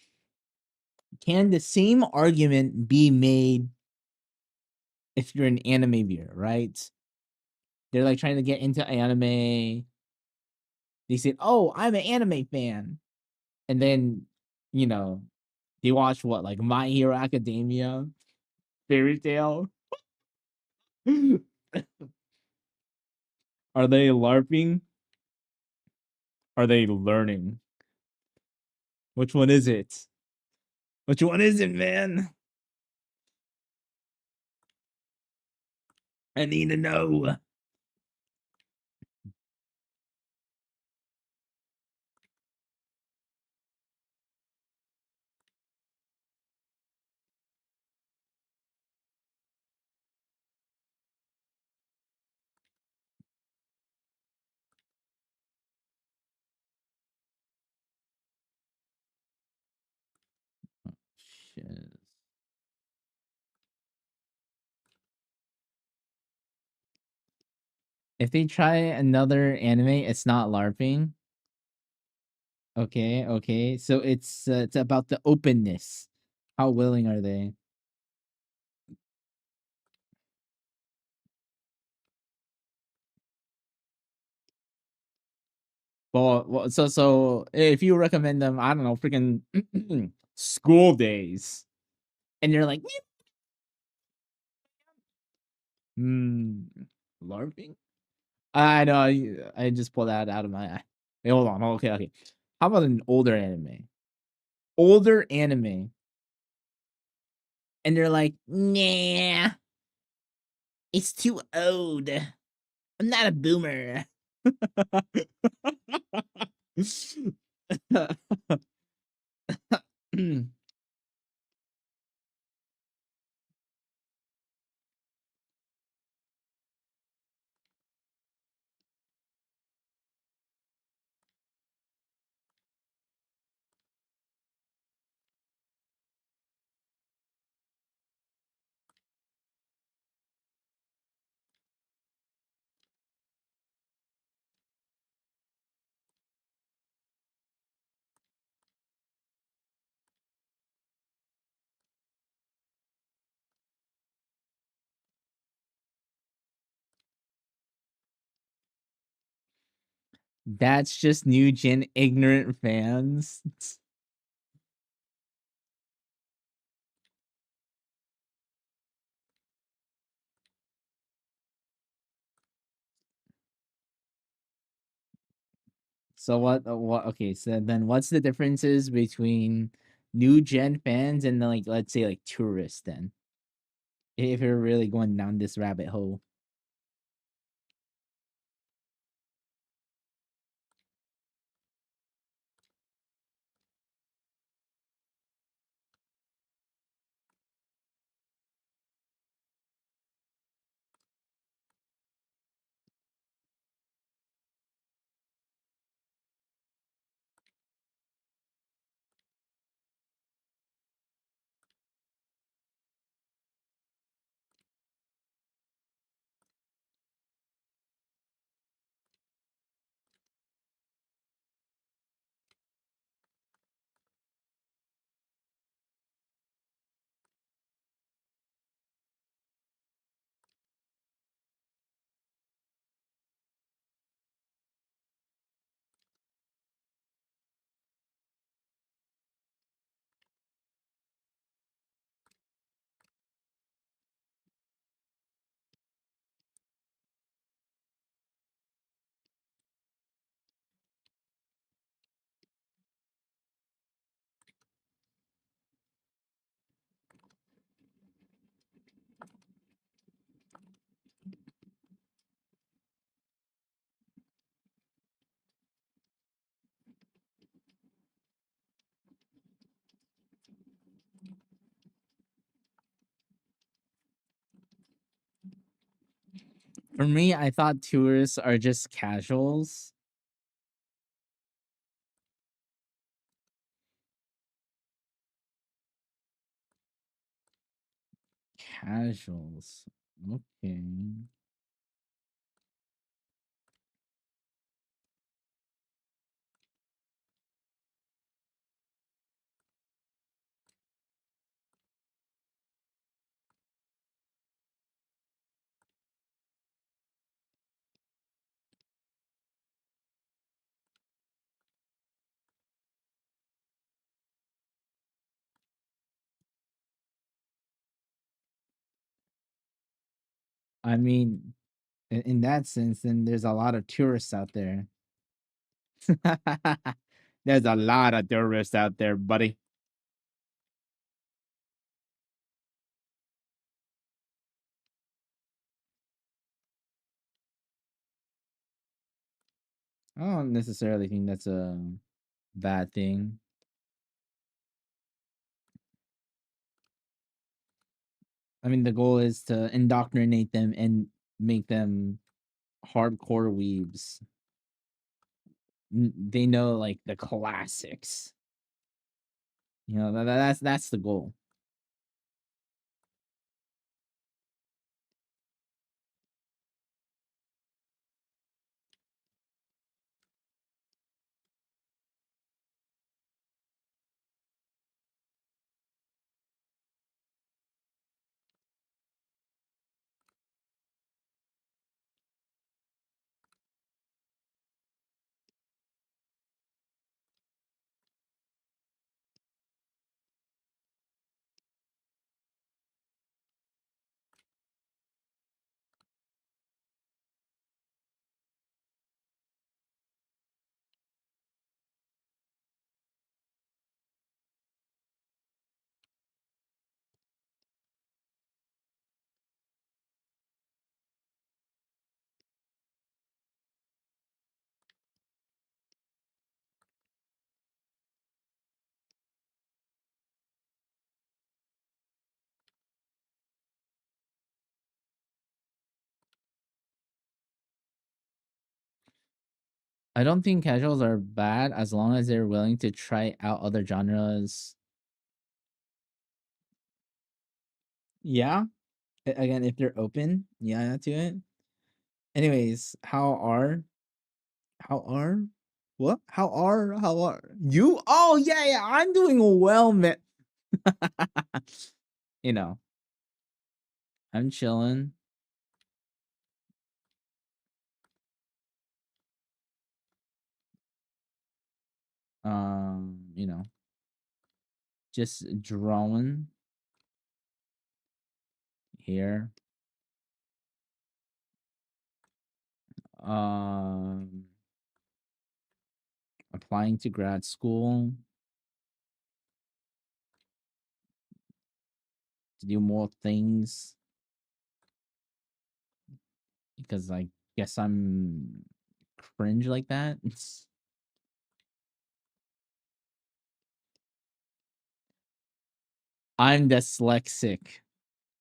Can the same argument be made if you're an anime viewer, right? They're like trying to get into anime. They said, "Oh, I'm an anime fan," and then you know they watch what, like My Hero Academia, Fairy Tale. Are they LARPing? Are they learning? Which one is it? Which one is it, man? I need to know. Shit. If they try another anime, it's not LARPing. Okay. So it's about the openness. How willing are they? Well, so if you recommend them, I don't know, freaking School Days, and you're like, LARPing. I know. I just pulled that out of my eye. Wait, hold on. Okay. How about an older anime? Older anime, and they're like, nah, it's too old. I'm not a boomer. That's just new gen ignorant fans. So what okay, so then what's the differences between new gen fans and then, like, let's say, like, tourists then? If you're really going down this rabbit hole. For me, I thought tourists are just casuals. Casuals. Okay. I mean, in that sense, then there's a lot of tourists out there. There's a lot of tourists out there, buddy. I don't necessarily think that's a bad thing. I mean, the goal is to indoctrinate them and make them hardcore weebs. They know like the classics. You know, that's the goal. I don't think casuals are bad as long as they're willing to try out other genres. Yeah. Again, if they're open, yeah, to it. Anyways, how are what? How are you? Oh yeah, yeah, I'm doing well, man. You know, I'm chilling. You know, just drawing here. Um, applying to grad school to do more things because I guess I'm cringe like that. I'm dyslexic.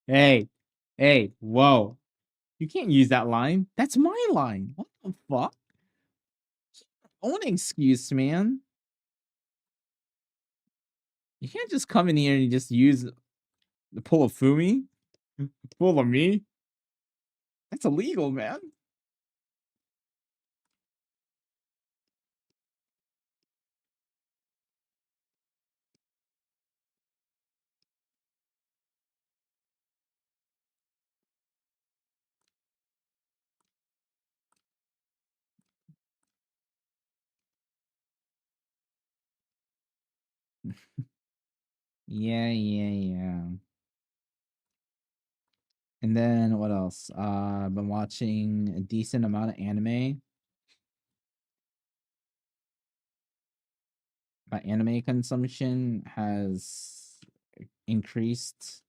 Hey, hey, whoa. You can't use that line. That's my line. What the fuck? Own excuse, man. You can't just come in here and just use the pull of Fumi. Pull of me. That's illegal, man. Yeah, yeah, yeah. And then what else? I've been watching a decent amount of anime. My anime consumption has increased.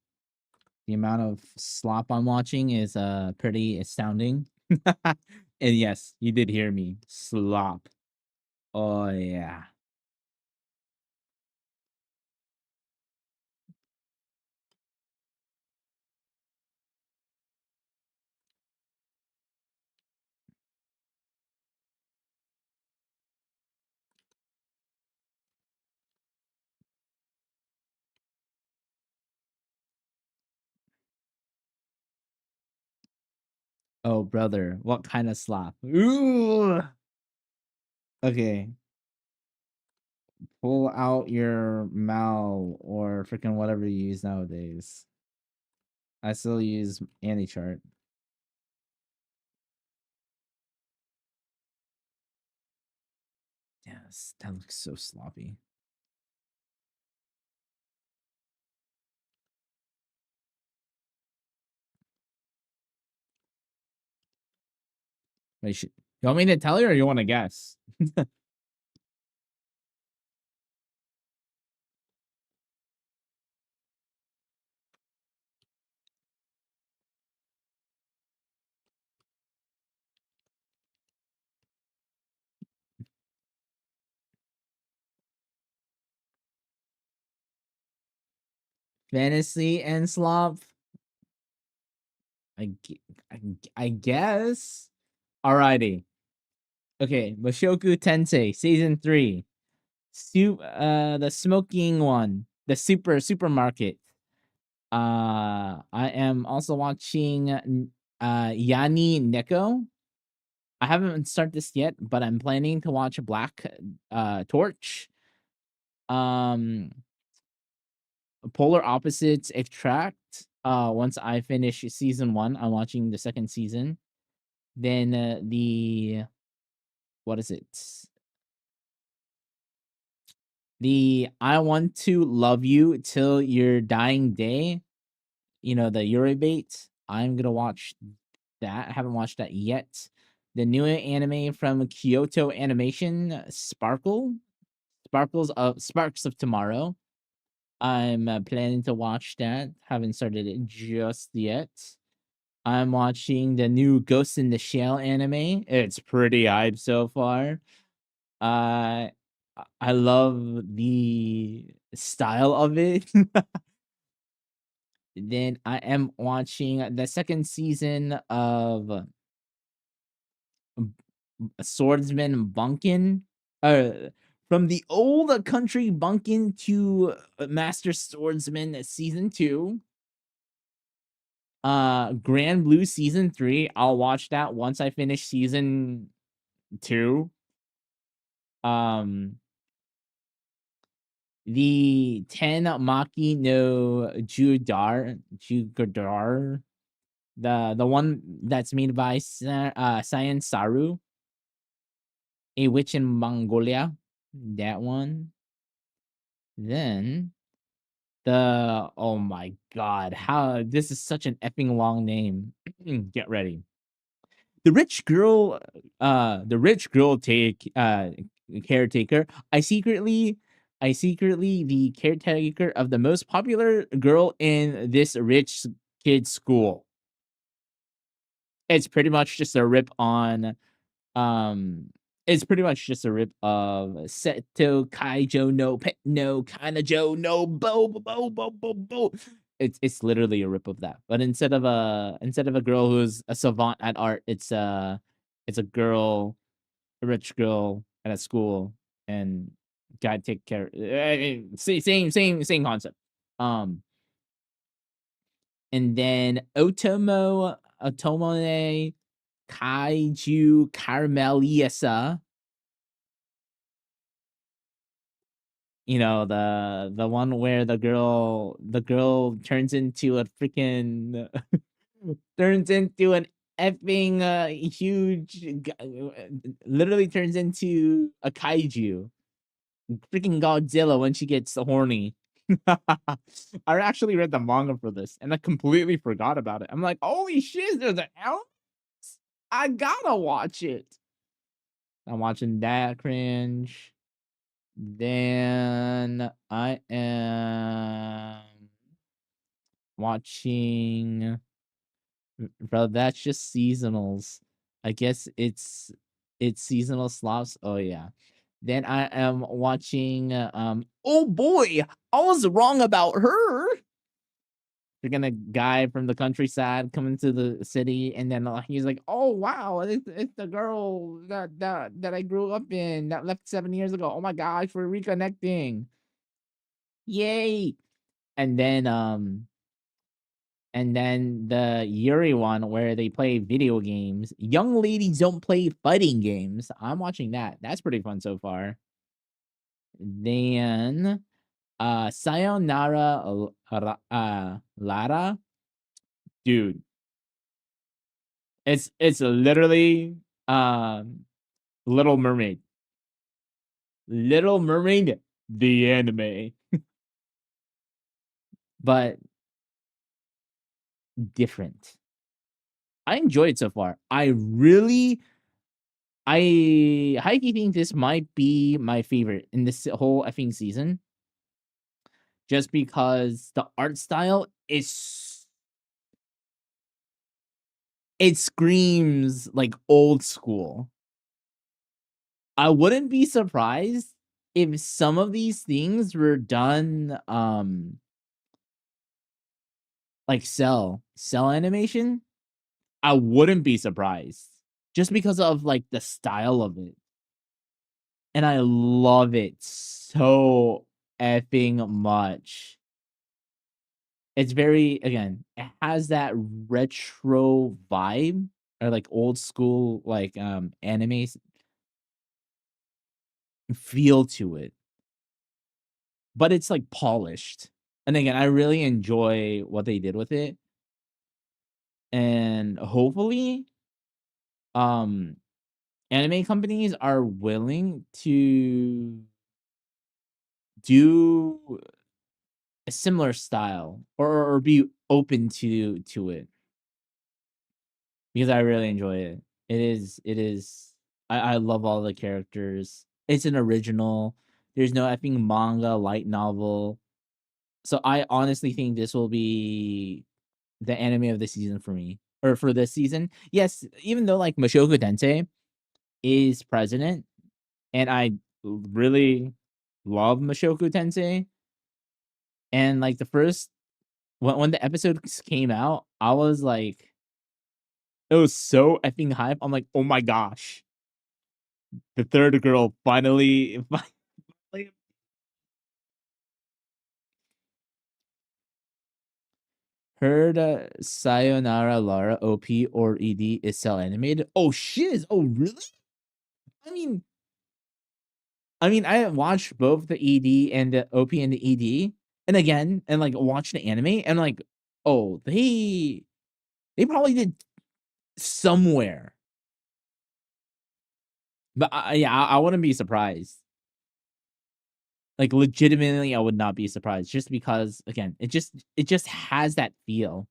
The amount of slop I'm watching is pretty astounding. And yes, you did hear me. Slop. Oh yeah. Oh, brother, what kind of slop? Ooh. Okay. Pull out your Mal or freaking whatever you use nowadays. I still use AnyChart. Yes, that looks so sloppy. Wait, you want me to tell you or you want to guess? Fantasy and slop? I, I guess. Alrighty. Okay, Mushoku Tensei Season 3. The smoking one. The supermarket. I am also watching Yani Neko. I haven't started this yet, but I'm planning to watch Black Torch. Polar Opposites Extract. Once I finish season 1, I'm watching the second season. Then what is it? The I Want to Love You Till Your Dying Day. You know, the Eurobait. I'm gonna watch that. I haven't watched that yet. The new anime from Kyoto Animation, Sparks of Tomorrow. I'm planning to watch that. Haven't started it just yet. I'm watching the new Ghost in the Shell anime. It's pretty hype so far. I love the style of it. Then I am watching the second season of Swordsman Bunkin. From the old country Bunkin to Master Swordsman season 2. Grand Blue season 3. I'll watch that once I finish season 2. The 10 Maki no Jugadar, the one that's made by Science Saru, a witch in Mongolia, that one. Then oh my god, how this is such an effing long name. Get ready. The rich girl take caretaker. I secretly the caretaker of the most popular girl in this rich kid's school. It's pretty much just a rip on it's pretty much just a rip of Seto Kaijo no Pet no Kanajo no Bo. It's literally a rip of that. But instead of a girl who's a savant at art, it's a girl, a rich girl at a school, and gotta take care. Same concept. And then Otomone Kaiju Carameliasa. You know, the one where the girl turns into a freaking turns into an effing huge literally turns into a kaiju. Freaking Godzilla when she gets horny. I actually read the manga for this and I completely forgot about it. I'm like, holy shit, there's an element? I gotta watch it. I'm watching that cringe. Then I am watching. Bro, that's just seasonals. I guess it's seasonal slots. Oh yeah. Then I am watching. Oh boy, I was wrong about her. They're gonna guy from the countryside coming to the city, and then he's like, "Oh wow, it's the girl that I grew up in that left 7 years ago. Oh my gosh, we're reconnecting, yay!" And then And then the Yuri one where they play video games. Young ladies don't play fighting games. I'm watching that. That's pretty fun so far. Then Sayonara Lara. Dude. It's literally Little Mermaid. Little Mermaid, the anime. But different. I enjoy it so far. I highly think this might be my favorite in this whole effing season. Just because the art style is it screams like old school. I wouldn't be surprised if some of these things were done like cell animation. I wouldn't be surprised just because of like the style of it. And I love it so effing much. It's very, again, it has that retro vibe or like old school like anime feel to it. But it's like polished. And again, I really enjoy what they did with it. And hopefully um anime companies are willing to do a similar style or be open to it because I really enjoy it. It is I love all the characters. It's an original. There's no effing manga, light novel. So I honestly think this will be the anime of the season for me. Or for this season. Yes, even though like Mushoku Tensei is president, and I really love Mushoku Tensei. And like the first when the episodes came out, I was like, it was so effing hype. I'm like, oh my gosh, the third girl finally. Heard Sayonara Lara OP or ED is cell animated. Oh shiz! Oh really? I mean, I watched both the ED and the OP and the ED, and again, and like watched the anime, and like, oh, they probably did somewhere. But yeah, I wouldn't be surprised. Like legitimately, I would not be surprised just because again, it just has that feel.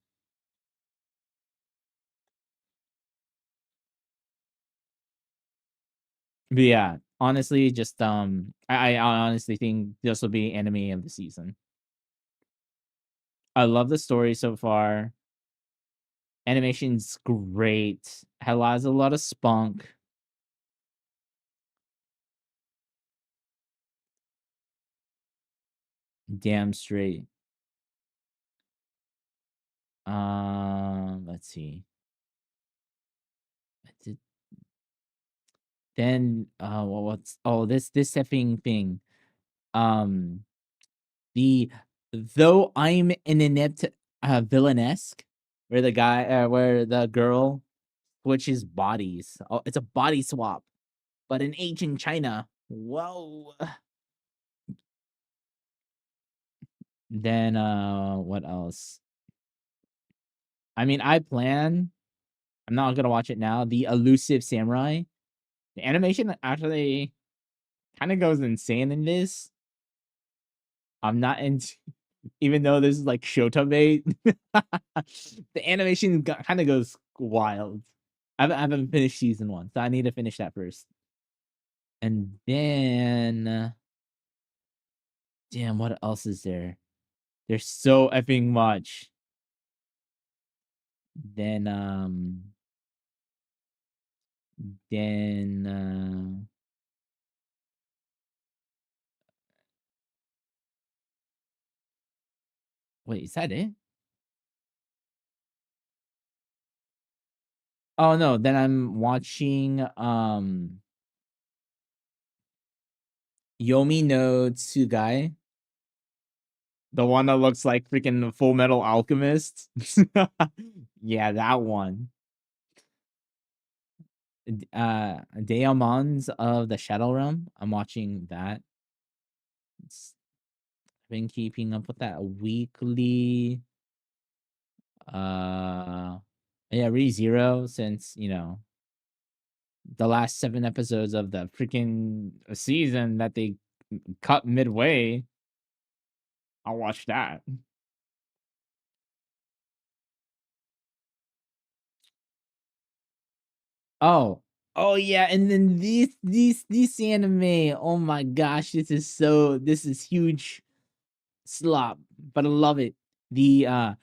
But yeah, honestly, just I honestly think this will be anime of the season. I love the story so far. Animation's great. Has a lot of spunk. Damn straight. Let's see. Then what's this effing thing? Um the though I'm an inept villainesque, where the girl switches bodies. Oh, it's a body swap, but in ancient China. Whoa. Then what else? I'm not gonna watch it now. The Elusive Samurai. The animation actually kind of goes insane in this. I'm not into even though this is like Shota bait. The animation kind of goes wild. I haven't finished season 1, so I need to finish that first. And then damn, what else is there? There's so effing much. Then then wait, is that it? Oh no, then I'm watching Yomi no Tsugai. The one that looks like freaking Full Metal Alchemist. Yeah, that one. Daemons of the Shadow Realm. I'm watching that. I've been keeping up with that weekly. Yeah, ReZero since the last 7 episodes of the freaking season that they cut midway. I'll watch that. Oh yeah, and then these anime. Oh my gosh, this is huge slop, but I love it. The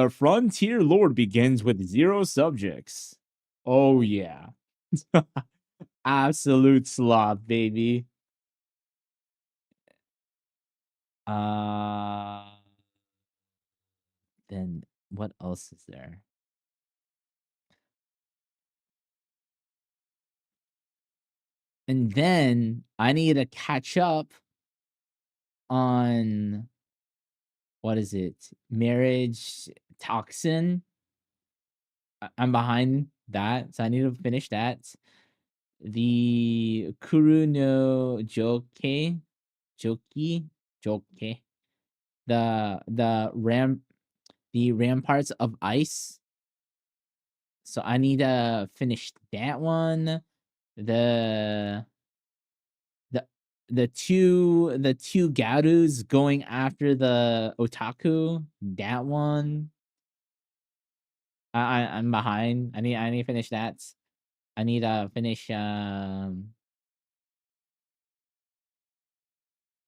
Frontier Lord begins with 0 subjects. Oh yeah. Absolute slop, baby. Uh then what else is there? And then I need to catch up on what is it? Marriage Toxin. I'm behind that, so I need to finish that. The Kuru no Joki, the Ramparts of Ice. So I need to finish that one. The the the two Garus going after the Otaku. That one. I'm behind. I need to finish that. I need to finish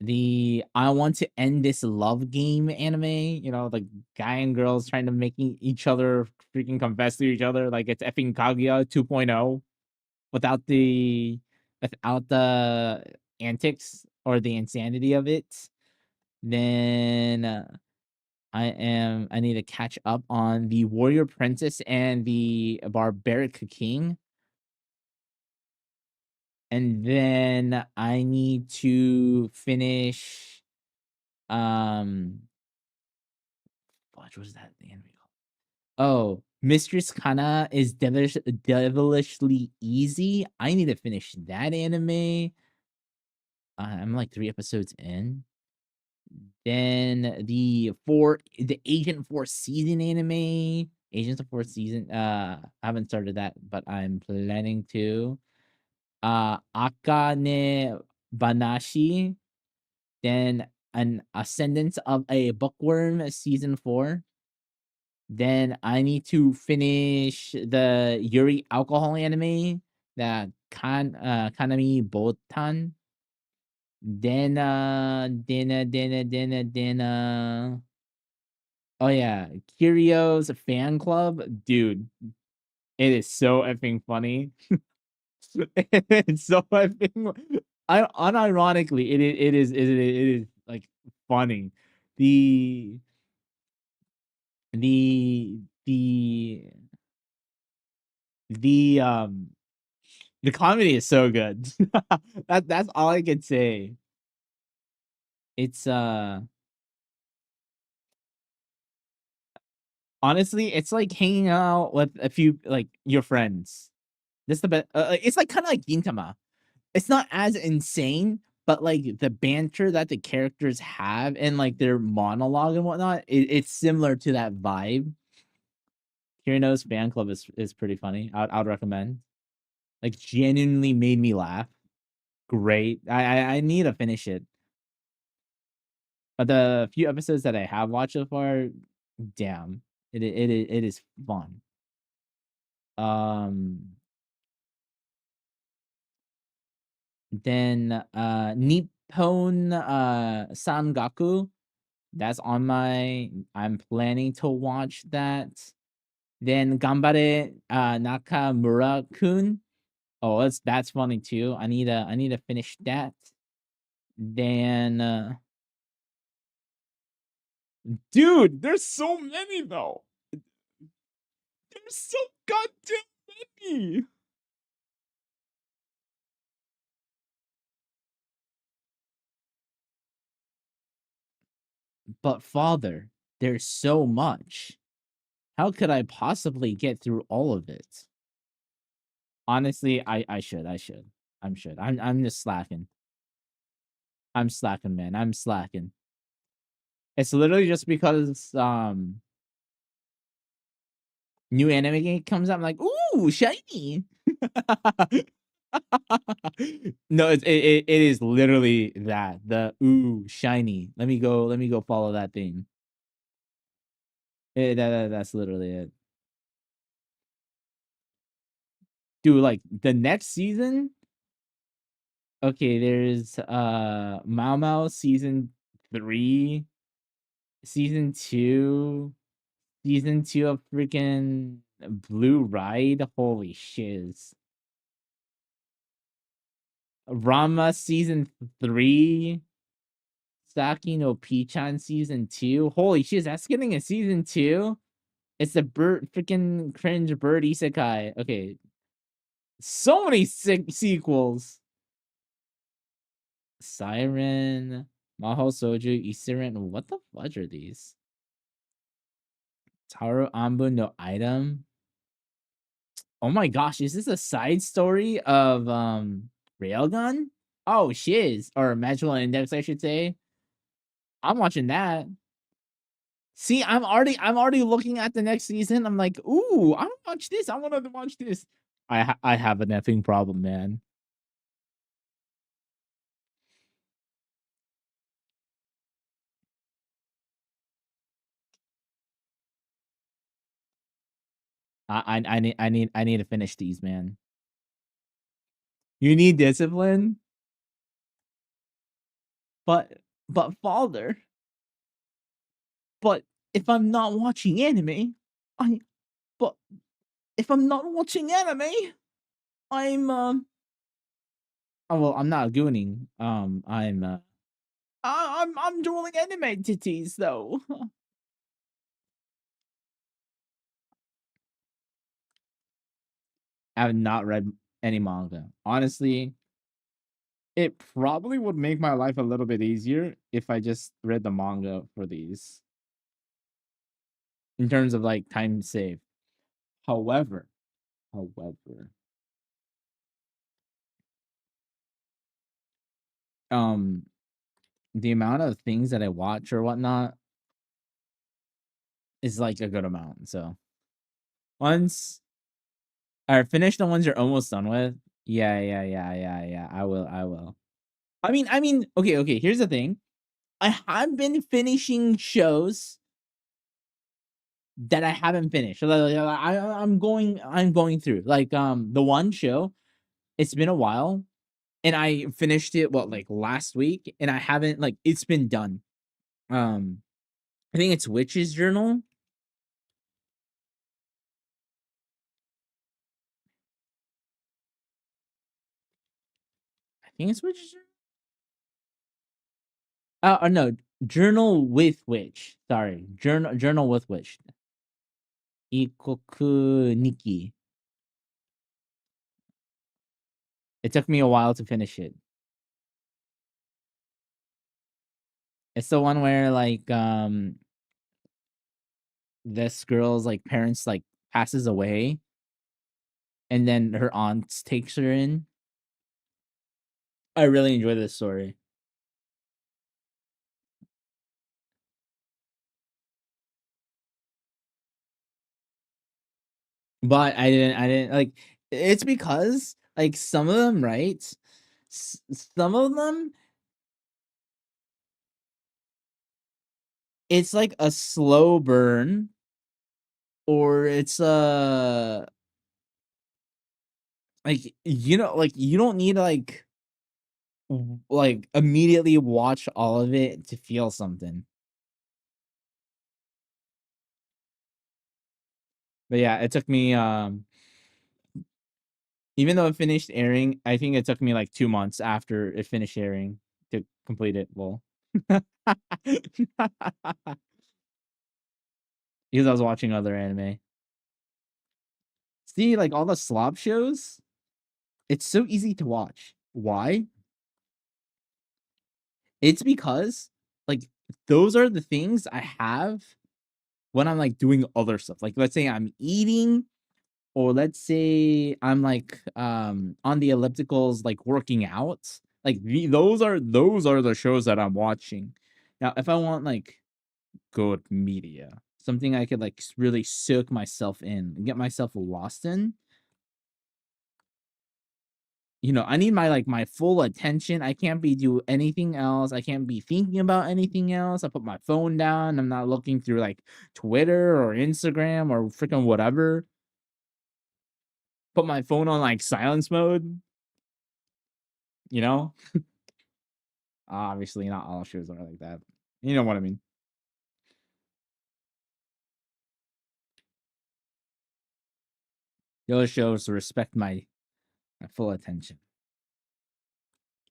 the I want to end this love game anime, the guy and girls trying to making each other freaking confess to each other like it's effing Kaguya 2.0 without the without the antics or the insanity of it. Then I need to catch up on the Warrior Princess and the Barbaric King. And then I need to finish what was that the anime called? Oh, Mistress Kana is devilishly easy. I need to finish that anime. I'm like 3 episodes in. Then the Agent 4 season anime. Agents of 4 season. I haven't started that, but I'm planning to. Akane Banashi. Then an Ascendance of a Bookworm season 4. Then I need to finish the Yuri alcohol anime, the Kanami Botan. Then oh yeah, Kirio's fan club, dude. It is so effing funny. It's so effing. I unironically, it is like funny. The the the the the comedy is so good. That's all I could say. It's honestly, it's like hanging out with a few like your friends. That's the best. It's like kind of like Gintama. It's not as insane, but like the banter that the characters have and like their monologue and whatnot, it's similar to that vibe. Kirino's fan club is pretty funny. I'd recommend. Like genuinely made me laugh. Great. I need to finish it. But the few episodes that I have watched so far, damn, it is fun. Um, then Nippon Sangaku, that's on my. I'm planning to watch that. Then Gambare Nakamura Kun. Oh, that's funny too. I need to finish that. Then dude, there's so many though. There's so goddamn many. But father, there's so much. How could I possibly get through all of it? Honestly, I should. I'm just slacking. I'm slacking, man. I'm slacking. It's literally just because new anime game comes out. I'm like, ooh, shiny. No, it is literally that. The ooh, shiny. Let me go follow that thing. That's literally it. Dude, like the next season. Okay, there's Mao Mao season 3, season 2, season 2 of freaking Blue Ride. Holy shiz. Rama season 3, Saki no Pichan season 2. Holy shiz, that's getting a season 2. It's the bird freaking cringe bird isekai. Okay. So many sick sequels. Siren, Maho Soju, Isiren. What the fudge are these? Taru Ambu no item. Oh my gosh, is this a side story of Railgun? Oh shiz. Or Magical Index, I should say. I'm watching that. See, I'm already looking at the next season. I'm like, ooh, I want to watch this. I want to watch this. I have an effing problem, man. I need to finish these, man. You need discipline, but father. But if I'm not watching anime, I but if I'm not watching anime, I'm oh well, I'm not gooning. I'm dueling anime entities though. I have not read any manga. Honestly, it probably would make my life a little bit easier if I just read the manga for these. In terms of like time saved. However, um the amount of things that I watch or whatnot is like a good amount. So once I finish the ones you're almost done with, yeah. I will. I mean, okay. Here's the thing. I have been finishing shows that I haven't finished. So I'm going through like the one show. It's been a while, and I finished it like last week, and I haven't like it's been done. I think it's Witch's Journal. I think it's Witch's Journal. No, Journal with Witch. Sorry, Journal with Witch. Ikoku Nikki. It took me a while to finish it. It's the one where like this girl's like parents like passes away, and then her aunt takes her in. I really enjoy this story. But I didn't like it's because like some of them, right? Some of them it's like a slow burn, or it's like like you don't need to like immediately watch all of it to feel something. But yeah, it took me even though it finished airing, I think it took me like 2 months after it finished airing to complete it. Well, because I was watching other anime. See, like all the slop shows, it's so easy to watch. Why? It's because like those are the things I have when I'm like doing other stuff. Like let's say I'm eating, or let's say I'm like on the ellipticals, like working out. Like those are the shows that I'm watching. Now, if I want like good media, something I could like really soak myself in and get myself lost in, I need my full attention. I can't be do anything else. I can't be thinking about anything else. I put my phone down. I'm not looking through like Twitter or Instagram or freaking whatever. Put my phone on like silence mode. You know, obviously not all shows are like that. You know what I mean? The other shows respect my full attention.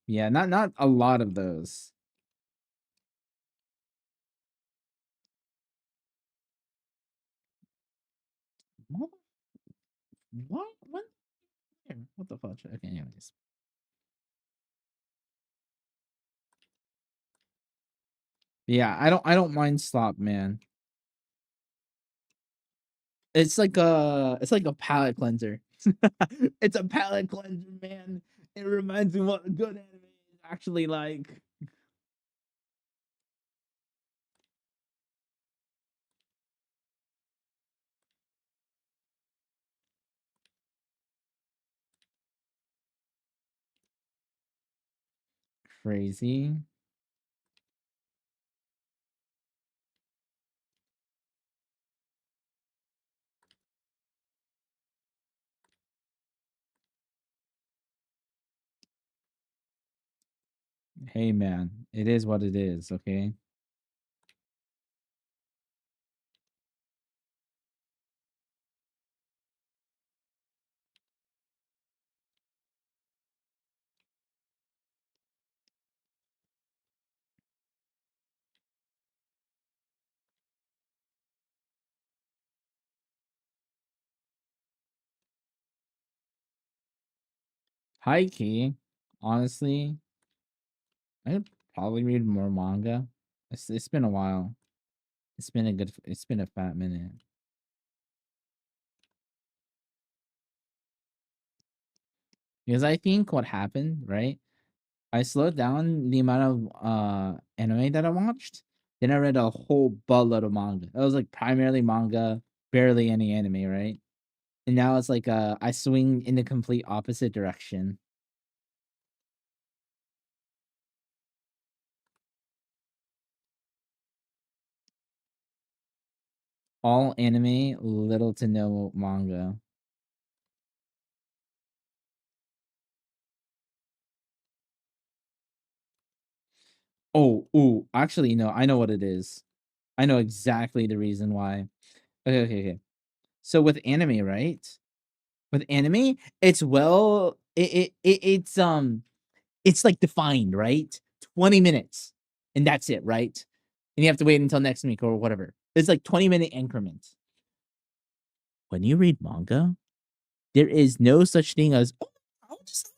Yeah, not a lot of those. What? What? What the fuck? Okay, anyways. Yeah, I don't mind slop, man. It's like a palate cleanser. It's a palate cleanser, man. It reminds me what a good anime is actually like. Crazy. Hey man, it is what it is, okay? High key, honestly, I'd probably read more manga. It's been a while. It's been a fat minute. Because I think what happened, right? I slowed down the amount of anime that I watched. Then I read a whole buttload of manga. It was like primarily manga, barely any anime, right? And now it's like I swing in the complete opposite direction. All anime, little to no manga. Oh, ooh, actually, no, I know what it is. I know exactly the reason why. Okay. So with anime, right? With anime, it's it's like defined, right? 20 minutes. And that's it, right? And you have to wait until next week or whatever. It's like 20-minute increments. When you read manga, there is no such thing as, oh, I'll just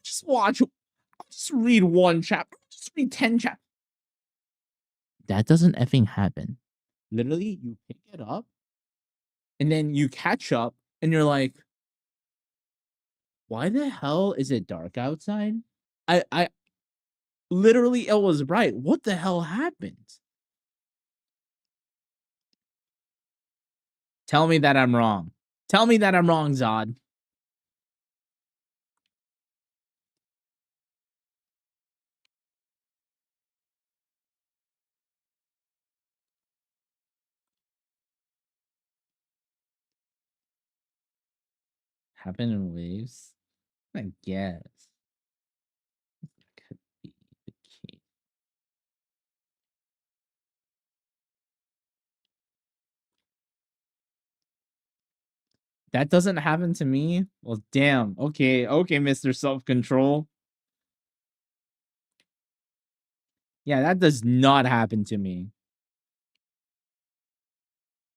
read one chapter, I'll just read 10 chapters. That doesn't effing happen. Literally, you pick it up and then you catch up and you're like, why the hell is it dark outside? I literally, it was right. What the hell happened? Tell me that I'm wrong. Tell me that I'm wrong, Zod. Happen in waves? I guess. Could be the case. That doesn't happen to me? Well, damn. Okay, Mr. Self-Control. Yeah, that does not happen to me.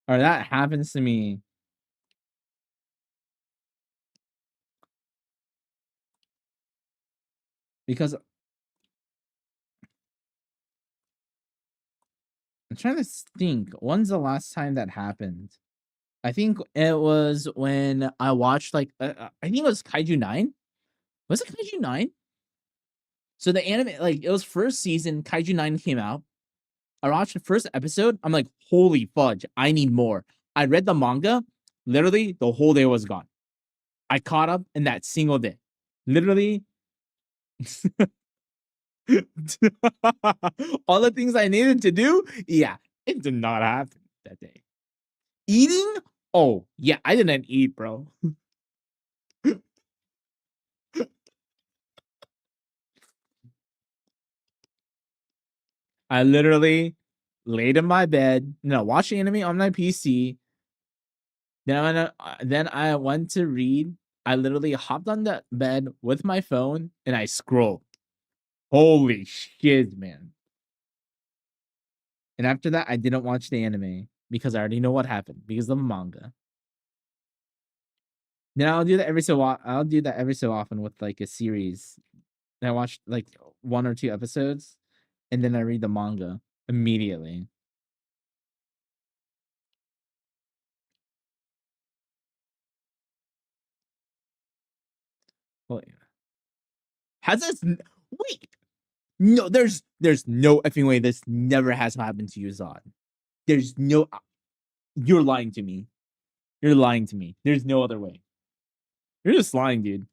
Or that happens to me. Because I'm trying to think. When's the last time that happened? I think it was when I watched like I think it was Kaiju 9. Was it Kaiju 9? So the anime, like it was first season, Kaiju 9 came out. I watched the first episode. I'm like, holy fudge, I need more. I read the manga. Literally, the whole day was gone. I caught up in that single day. Literally, all the things I needed to do. Yeah, it did not happen that day. Eating? Oh, yeah, I didn't eat, bro. I literally laid in my bed, watched anime on my PC. Then I went to read. I literally hopped on the bed with my phone and I scrolled. Holy shit, man. And after that, I didn't watch the anime because I already know what happened because of the manga. Then I'll do that every so often with like a series. And I watch like 1 or 2 episodes and then I read the manga immediately. Well, yeah. Has this wait? No, there's no effing way this never has happened to you, Zod. There's no. You're lying to me. You're lying to me. There's no other way. You're just lying, dude.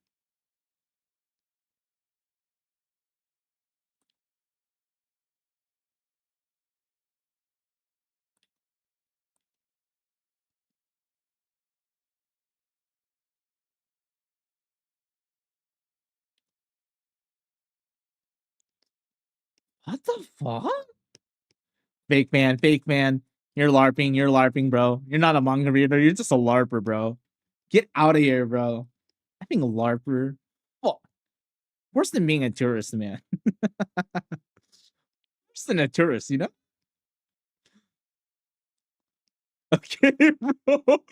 What the fuck? Fake man, fake man. You're LARPing, bro. You're not a manga reader. You're just a LARPer, bro. Get out of here, bro. I think a LARPer. Well, worse than being a tourist, man. Worse than a tourist, you know? Okay, bro.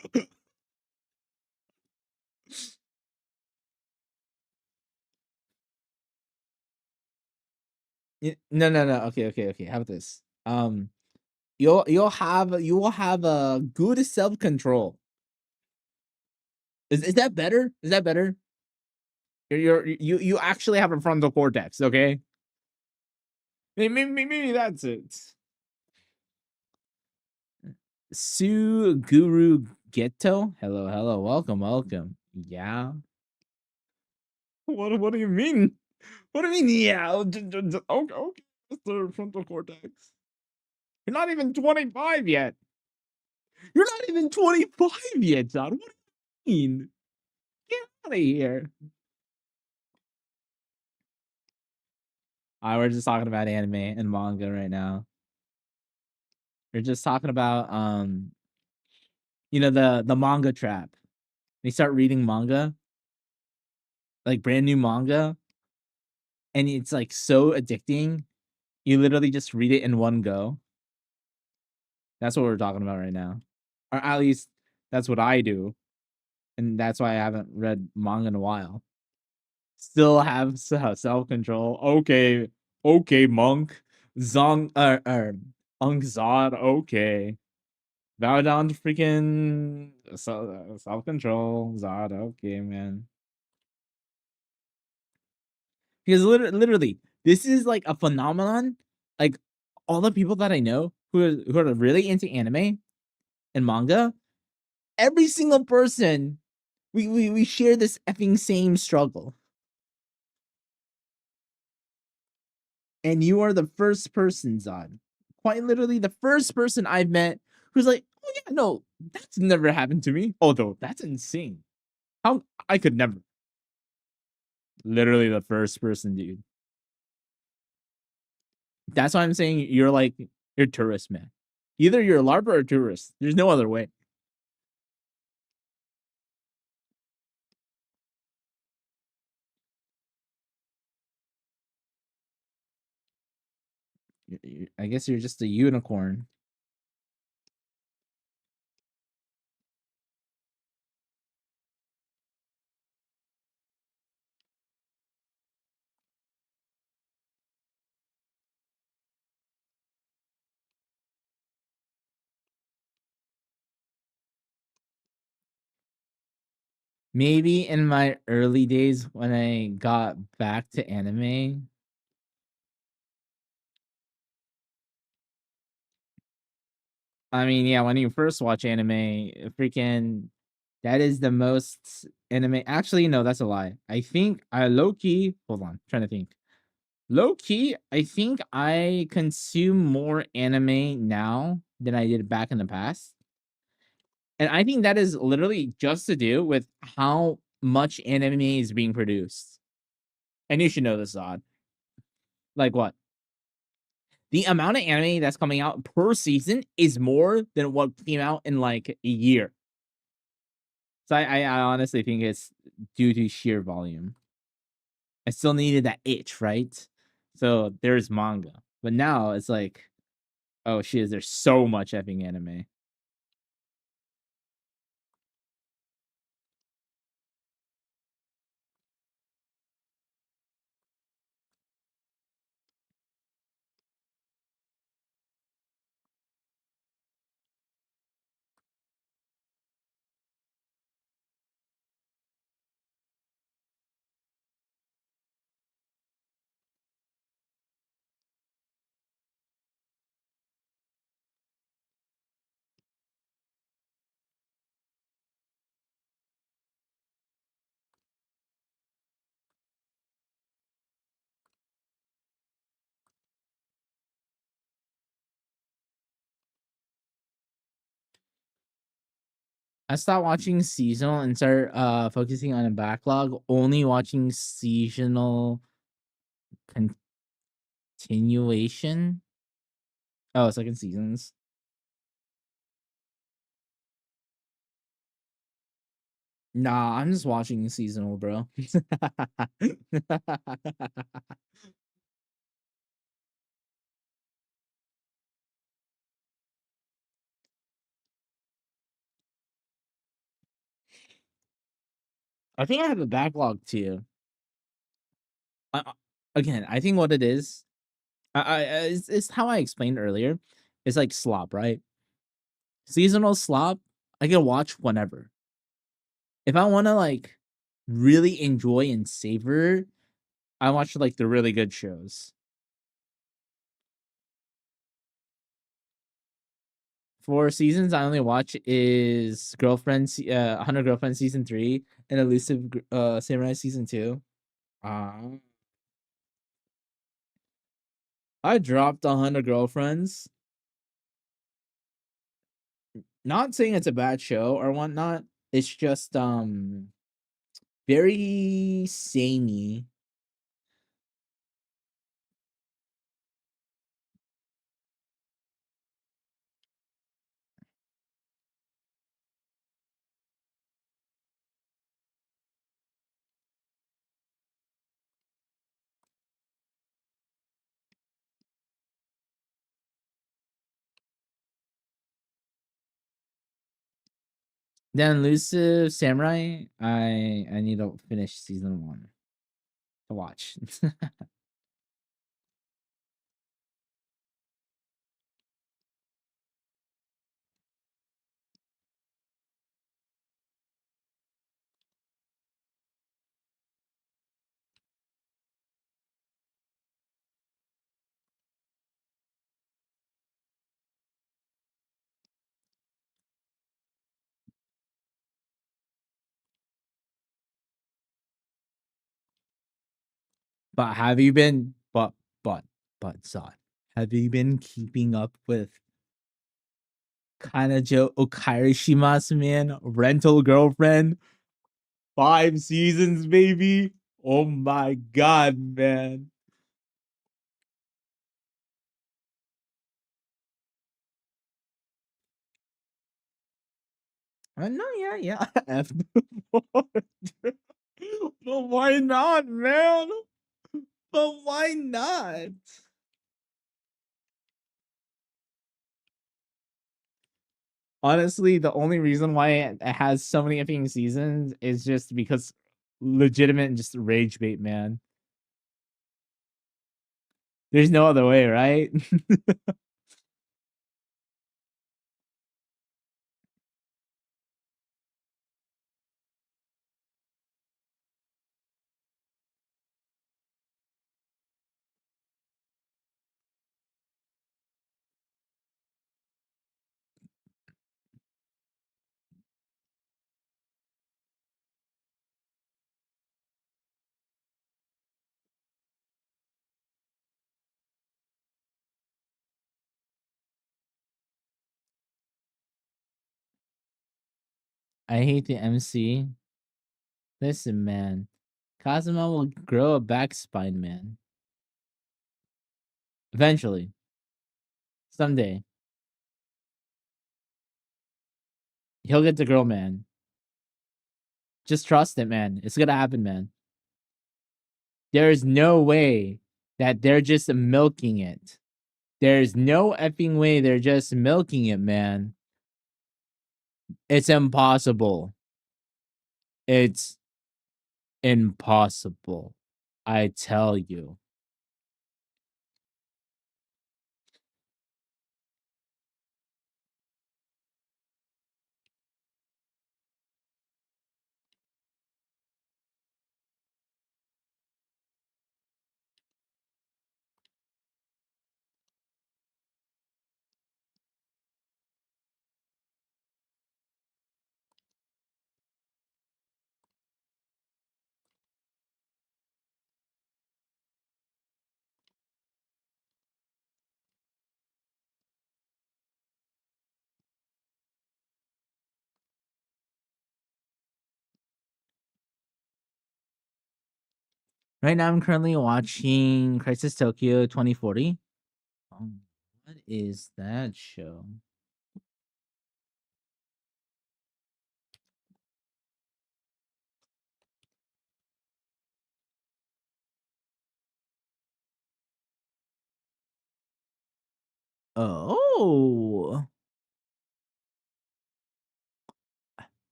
No, no, no. Okay. How about this? You will have a good self control. Is that better? Is that better? You actually have a frontal cortex, okay? Maybe that's it. Su Guru Ghetto. Hello, welcome. Yeah. What do you mean? What do you mean? Yeah. Okay. It's the frontal cortex. You're not even 25 yet. You're not even 25 yet, John. What do you mean? Get out of here. We're just talking about anime and manga right now. We're just talking about the manga trap. They start reading manga, like brand new manga, and it's like so addicting. You literally just read it in one go. That's what we're talking about right now. Or at least that's what I do. And that's why I haven't read manga in a while. Still have self-control. Okay, monk. Zong Zod, okay. Bow down to freaking self-control. Zod, okay, man. Because literally, this is like a phenomenon. Like all the people that I know who are really into anime and manga, every single person, we share this effing same struggle. And you are the first person, Zod. Quite literally the first person I've met who's like, oh yeah, no, that's never happened to me. Although that's insane. How I could never. Literally the first person, dude. That's why I'm saying you're tourist, man. Either you're a LARPer or a tourist. There's no other way. I guess you're just a unicorn. Maybe in my early days when I got back to anime. I mean, yeah, when you first watch anime, freaking that is the most anime. Actually, no, that's a lie. I think I low key. Hold on, trying to think. Low key, I think I consume more anime now than I did back in the past. And I think that is literally just to do with how much anime is being produced. And you should know this, Zod. Like what? The amount of anime that's coming out per season is more than what came out in like a year. So I honestly think it's due to sheer volume. I still needed that itch, right? So there's manga. But now it's like, oh shit, there's so much effing anime. I stopped watching seasonal and started focusing on a backlog, only watching seasonal continuation. Oh, second seasons. Nah, I'm just watching seasonal, bro. I think I have a backlog too. Again, I think what it is, it's how I explained earlier. It's like slop, right? Seasonal slop, I can watch whenever. If I want to like really enjoy and savor, I watch like the really good shows. For seasons, I only watch is Girlfriends, 100 Girlfriends season 3 and Elusive Samurai season 2. Uh, I dropped 100 Girlfriends. Not saying it's a bad show or whatnot. It's just very samey. Then Elusive Samurai, I need to finish season 1 to watch. But have you been but Zod, have you been keeping up with Kanajo Okarishimasu, man? Rental Girlfriend? 5 seasons, baby. Oh my god, man. No, yeah. F but why not, man? But why not? Honestly, the only reason why it has so many effing seasons is just because legitimate and just rage bait, man. There's no other way, right? I hate the MC. Listen, man. Cosmo will grow a back spine, man. Eventually. Someday. He'll get the girl, man. Just trust it, man. It's gonna happen, man. There is no way that they're just milking it. There's no effing way they're just milking it, man. It's impossible. It's impossible. I tell you. Right now, I'm currently watching Crisis Tokyo 2040. What is that show? Oh.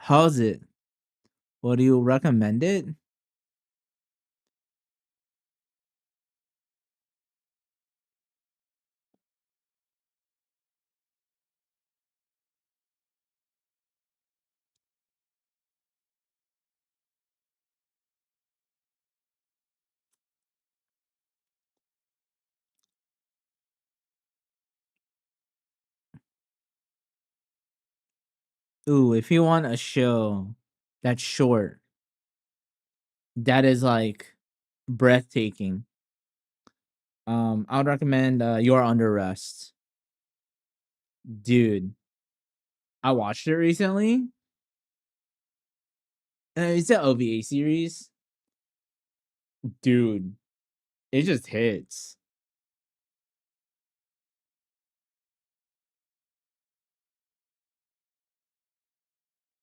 How's it? What do you recommend it? Ooh, if you want a show that's short, that is like breathtaking. I would recommend You're Under Arrest. Dude, I watched it recently. It's an OVA series. Dude, it just hits.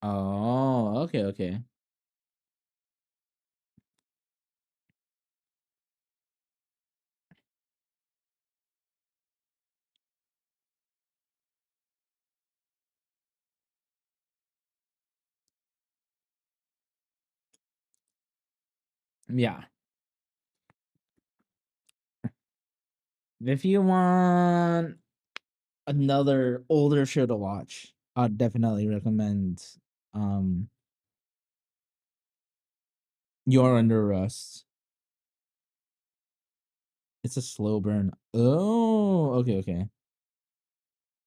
Oh, okay, okay. Yeah. If you want another older show to watch, I'd definitely recommend um You're Under Arrest. It's a slow burn. Oh, okay, okay.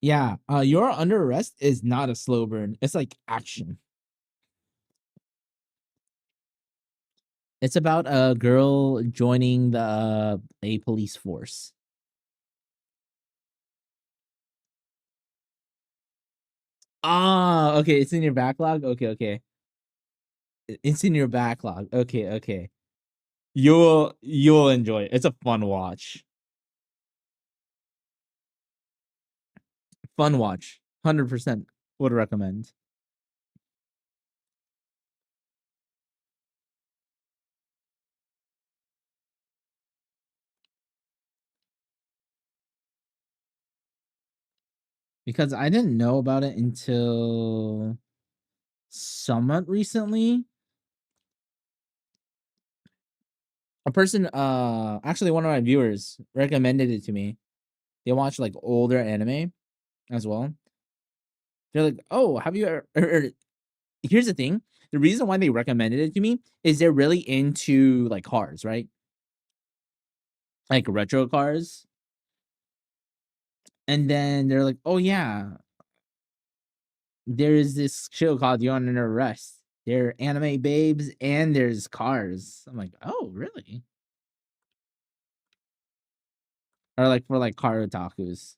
Yeah, You're Under Arrest is not a slow burn. It's like action. It's about a girl joining the a police force. Ah, okay, it's in your backlog. Okay, okay. It's in your backlog. Okay, okay. You'll enjoy it. It's a fun watch. Fun watch. 100% would recommend. Because I didn't know about it until somewhat recently. A person, actually one of my viewers recommended it to me. They watch like older anime as well. They're like, "Oh, have you ever?" Here's the thing: the reason why they recommended it to me is they're really into like cars, right? Like retro cars. And then they're like, "Oh yeah, there is this show called You Under Arrest. There are anime babes and there's cars." I'm like, "Oh, really?" Or like for like car otakus.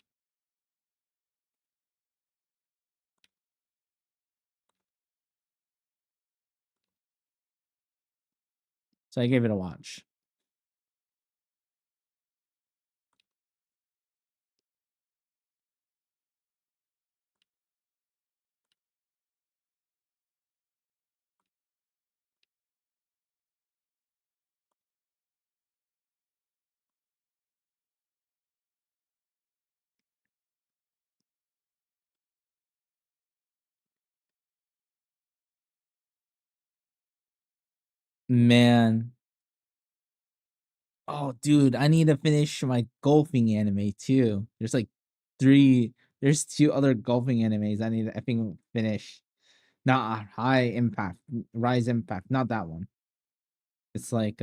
So I gave it a watch. Man. Oh, dude, I need to finish my golfing anime too. There's like there's 2 other golfing animes I need to effing finish. Not High Impact, Rise Impact, not that one. It's like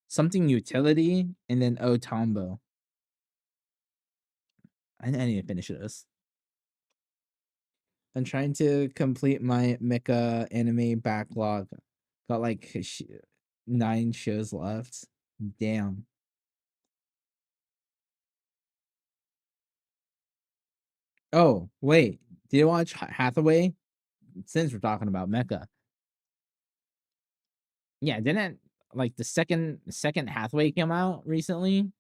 something utility and then Otombo. I need to finish this. I'm trying to complete my mecha anime backlog. Got like 9 shows left. Damn. Oh, wait. Did you watch Hathaway? Since we're talking about mecha. Yeah, didn't like the second Hathaway come out recently?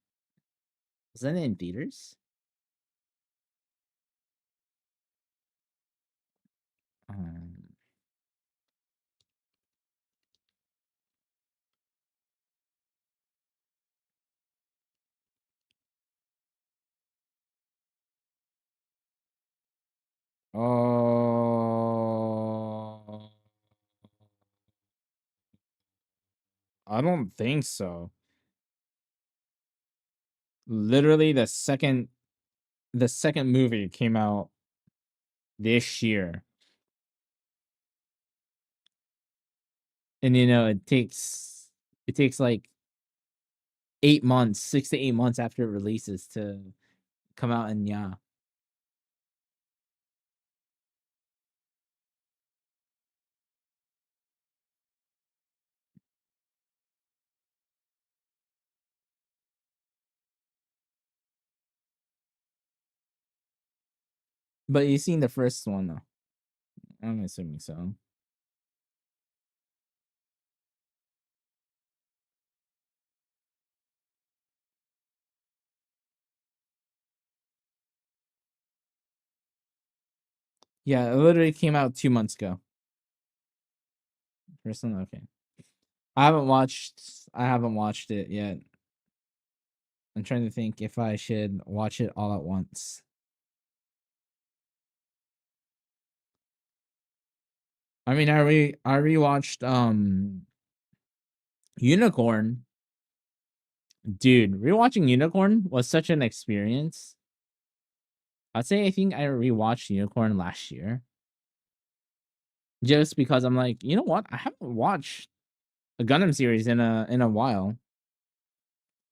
Was that in theaters? Um, oh, I don't think so. Literally, the second movie came out this year, and it takes like 8 months, 6 to 8 months after it releases to come out, and yeah. But you seen the first one though? I'm assuming so. Yeah, it literally came out 2 months ago. First one, okay. I haven't watched it yet. I'm trying to think if I should watch it all at once. I mean, I rewatched Unicorn. Dude, rewatching Unicorn was such an experience. I'd say I think I rewatched Unicorn last year. Just because I'm like, you know what? I haven't watched a Gundam series in a while.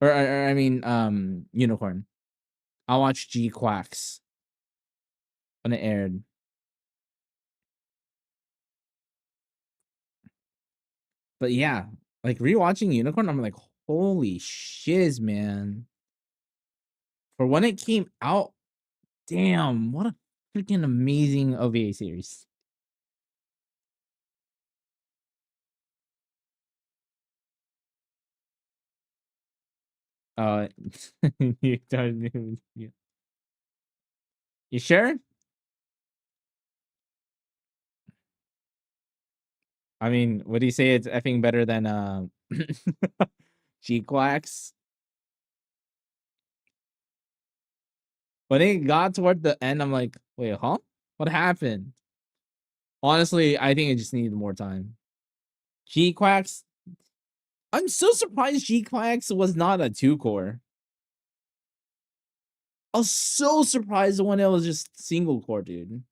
Or I mean, Unicorn. I watched G Quacks when it aired. But yeah, like rewatching Unicorn, I'm like, holy shiz, man. For when it came out, damn, what a freaking amazing OVA series. Uh, you don't. You sure? I mean, would you say it's effing better than G Quacks? When it got toward the end, I'm like, wait, huh? What happened? Honestly, I think it just needed more time. G Quacks. I'm so surprised G Quacks was not a 2-core. I was so surprised when it was just single core, dude.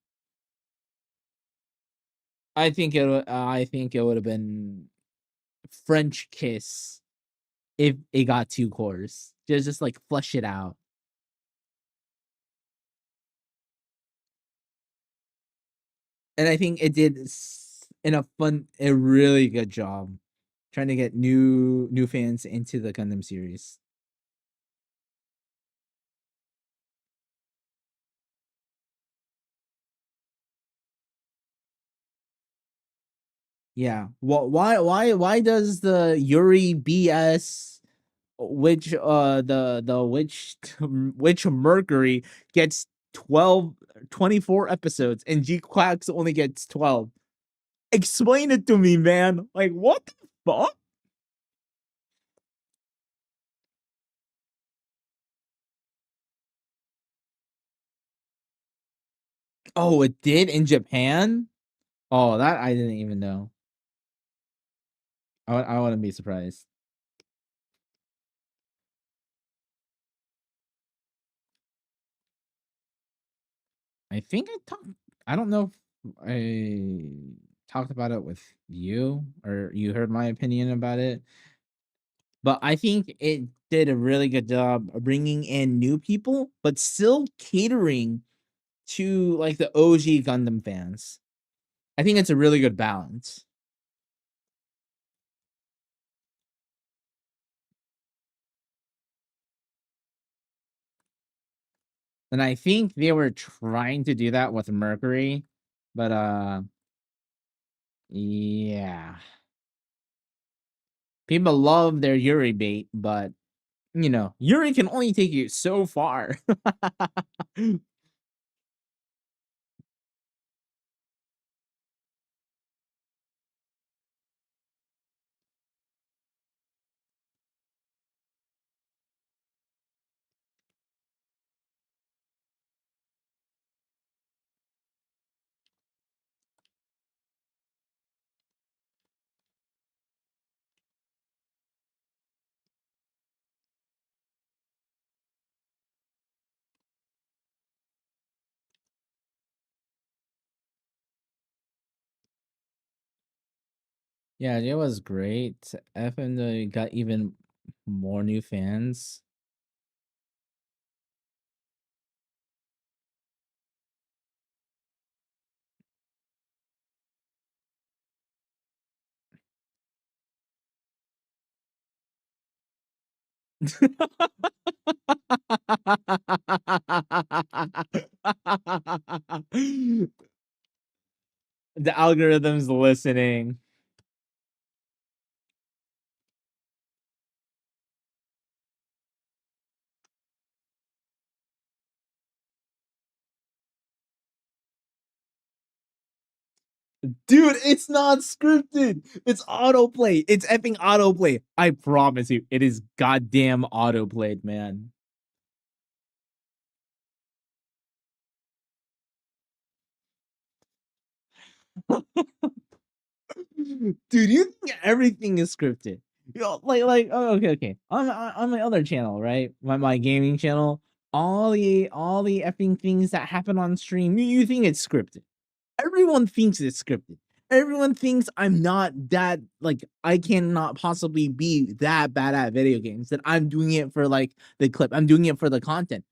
I think it would have been French kiss if it got 2 cores. Just like flush it out. And I think it did a really good job trying to get new fans into the Gundam series. Yeah. Why does the Yuri BS which Mercury gets 24 episodes and G Quacks only gets 12? Explain it to me, man. Like, what the fuck? Oh, it did in Japan? Oh, that I didn't even know. I wouldn't be surprised. I think I don't know if I talked about it with you or you heard my opinion about it, but I think it did a really good job of bringing in new people, but still catering to like the OG Gundam fans. I think it's a really good balance. And I think they were trying to do that with Mercury, but yeah. People love their Yuri bait, but you know, Yuri can only take you so far. Yeah, it was great. FN got even more new fans. The algorithm's listening. Dude, it's not scripted. It's autoplay. It's effing autoplay. I promise you, it is goddamn autoplayed, man. Dude, you think everything is scripted? You know, oh, okay. On my other channel, right? My gaming channel, all the effing things that happen on stream, you think it's scripted. Everyone thinks it's scripted. Everyone thinks I'm not that like I cannot possibly be that bad at video games that I'm doing it for like the clip. I'm doing it for the content.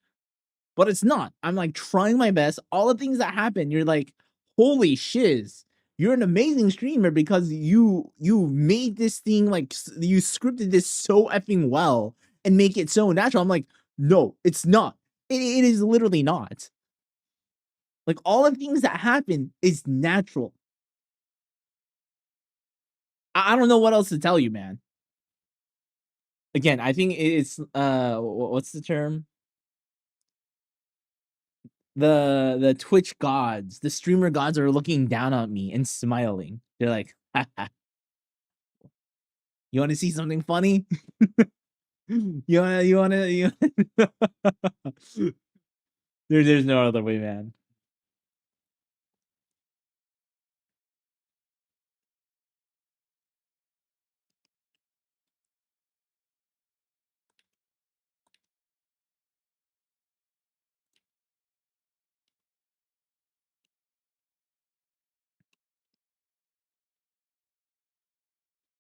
But it's not. I'm like trying my best. All the things that happen, you're like, holy shiz. You're an amazing streamer because you made this thing like you scripted this so effing well and make it so natural. I'm like, no, it's not. It is literally not. Like all the things that happen is natural. I don't know what else to tell you, man. Again, I think it's what's the term? The Twitch gods, the streamer gods are looking down on me and smiling. They're like, you want to see something funny? you there's no other way, man.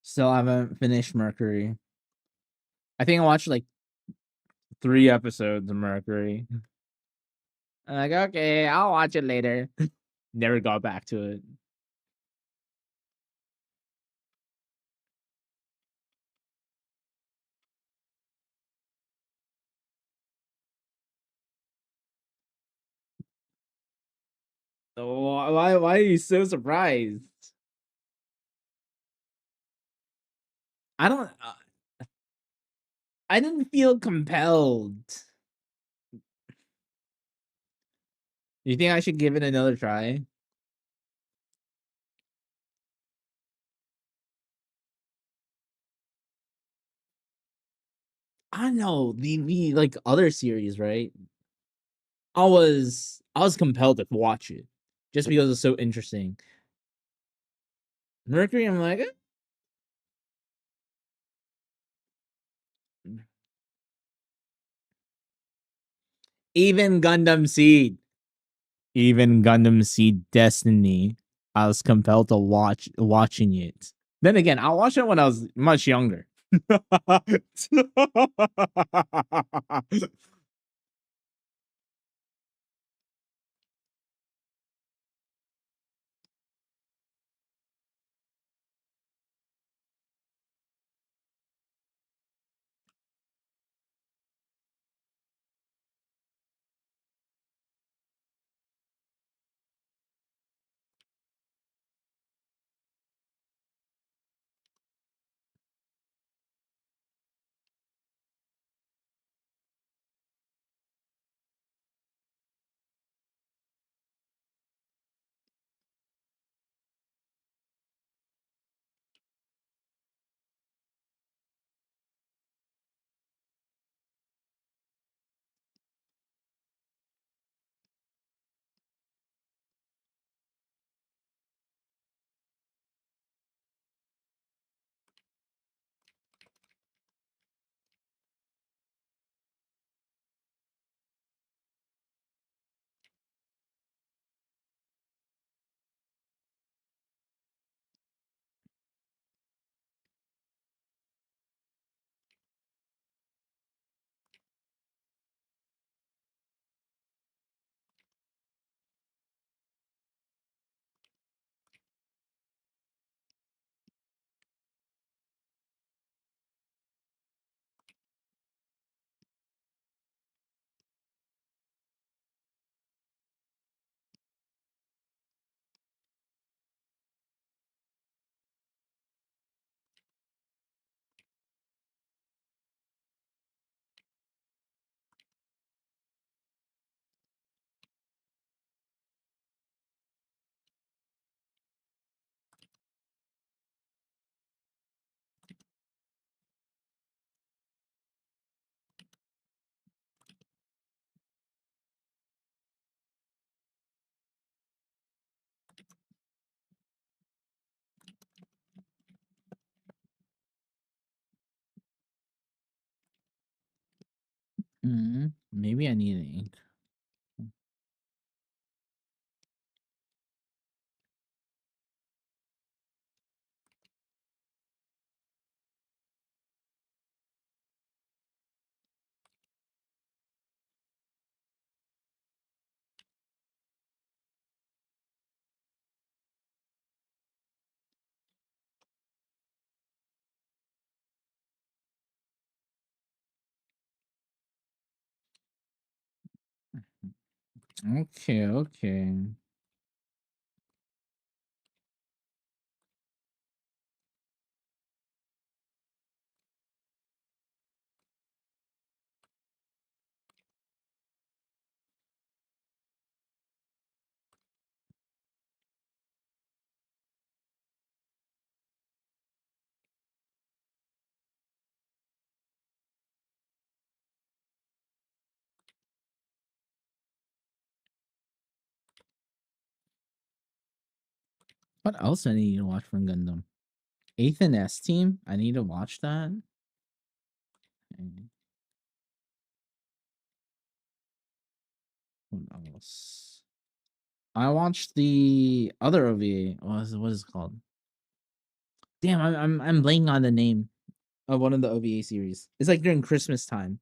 Still haven't finished Mercury. I think I watched like 3 episodes of Mercury. I'm like, okay, I'll watch it later. Never got back to it. So why are you so surprised? I don't. I didn't feel compelled. You think I should give it another try? I know the like other series, right? I was compelled to watch it just because it's so interesting. Mercury, I'm like, even Gundam Seed, even Gundam Seed Destiny, I was compelled to watching it. Then again, I watched it when I was much younger. Maybe I need ink. Okay, okay. What else I need to watch from Gundam? Eighth and S Team. I need to watch that. Okay. What else? I watched the other OVA. What is it called? Damn, I'm blanking on the name of one of the OVA series. It's like during Christmas time.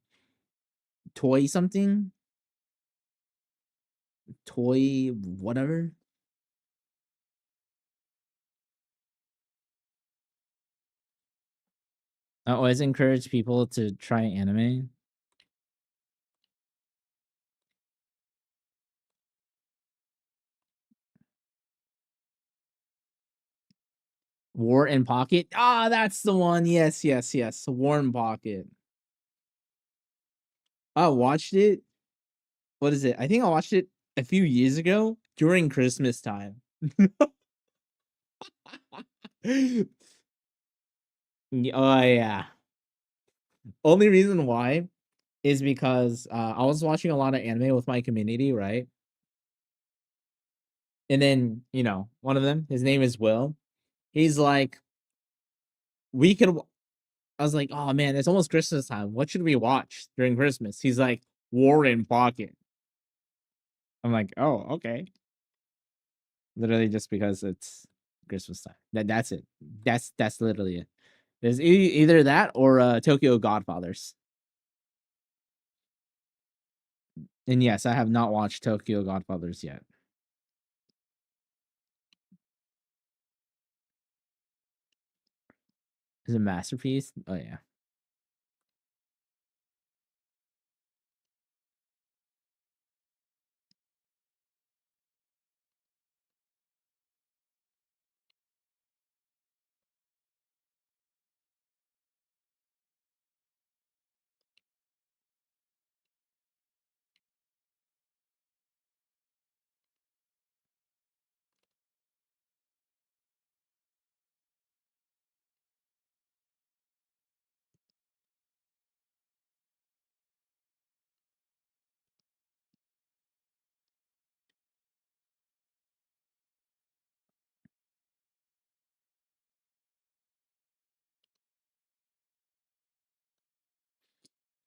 Toy something? Toy whatever? I always encourage people to try anime. War and Pocket. Ah, that's the one. Yes, yes, yes. War and Pocket. I watched it. What is it? I think I watched it a few years ago during Christmas time. Oh yeah. Only reason why is because I was watching a lot of anime with my community, right? And then, one of them, his name is Will. He's like, we could. I was like, oh man, it's almost Christmas time. What should we watch during Christmas? He's like, War in Pocket. I'm like, oh, okay. Literally just because it's Christmas time. That's it. That's literally it. There's either that or Tokyo Godfathers. And yes, I have not watched Tokyo Godfathers yet. Is it a masterpiece? Oh yeah.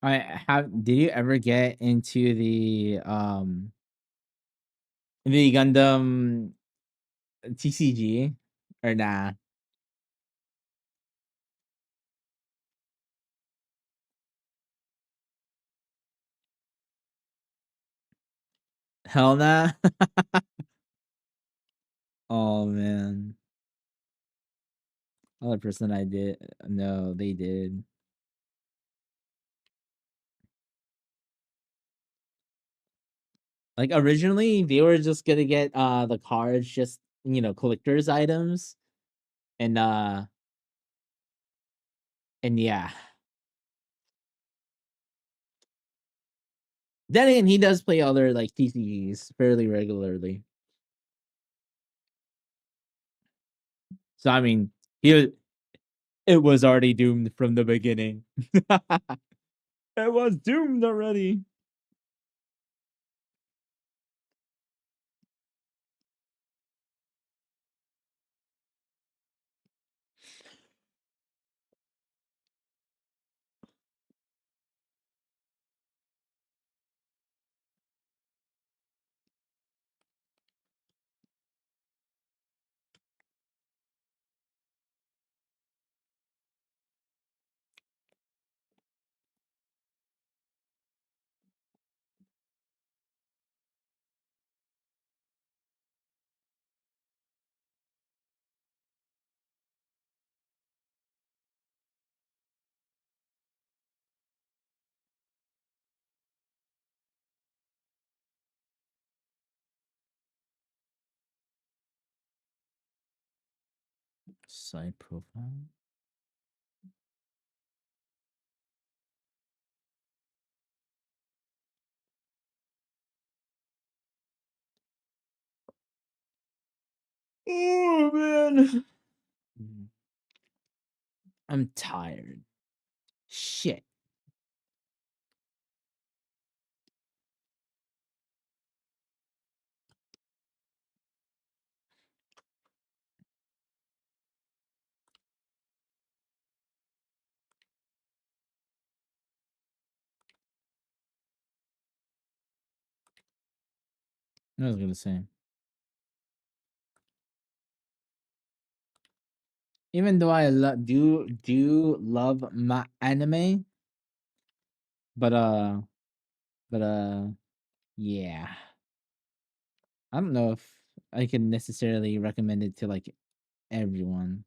I have. Did you ever get into the Gundam TCG or nah? Hell nah. Oh man. Other person I did. No, they did. Like originally they were just gonna get the cards just collector's items and and yeah. Then again, he does play other like TCGs fairly regularly. So I mean, it was already doomed from the beginning. It was doomed already. Side profile. Oh man. I'm tired. Shit. I was gonna say. Even though I do love my anime, but but yeah. I don't know if I can necessarily recommend it to like everyone.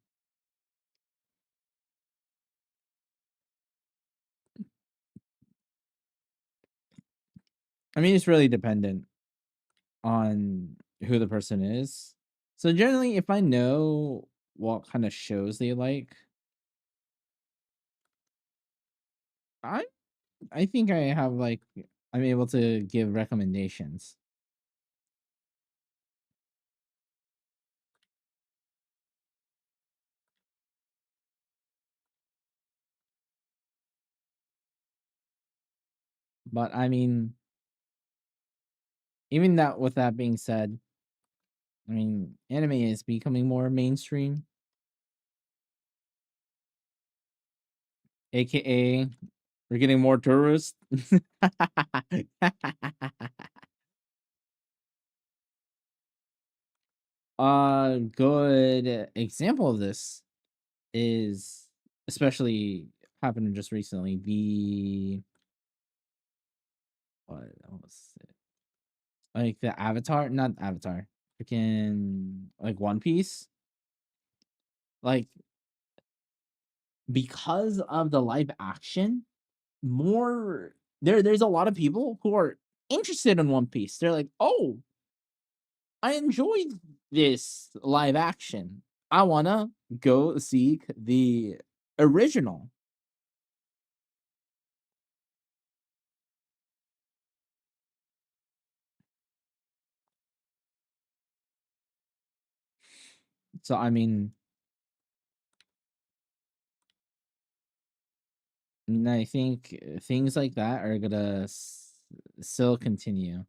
I mean, it's really dependent on who the person is. So generally, if I know what kind of shows they like. I I think I have like I'm able to give recommendations. But I mean, even that with that being said, I mean, anime is becoming more mainstream, aka we're getting more tourists. A good example of this is especially happened just recently. The what was it? Like the Avatar, not Avatar, freaking like One Piece. Like because of the live action, more there's a lot of people who are interested in One Piece. They're like, oh, I enjoyed this live action. I wanna go seek the original. So I mean, and I think things like that are gonna still continue.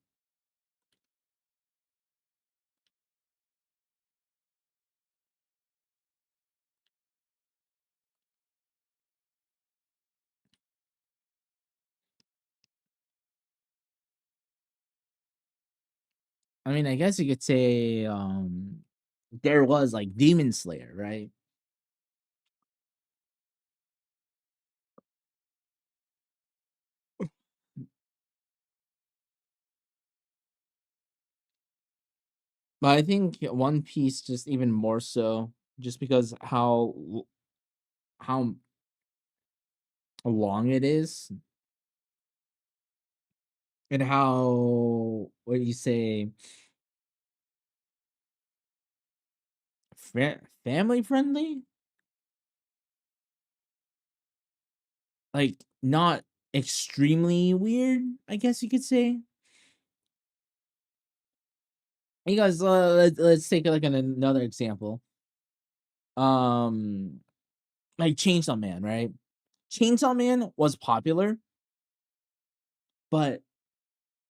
I mean, I guess you could say there was like Demon Slayer, right? But I think One Piece just even more so, just because how long it is and how what do you say family friendly, like not extremely weird, I guess you could say. You guys, let's take like another example. Um, like Chainsaw Man, right? Chainsaw Man was popular, but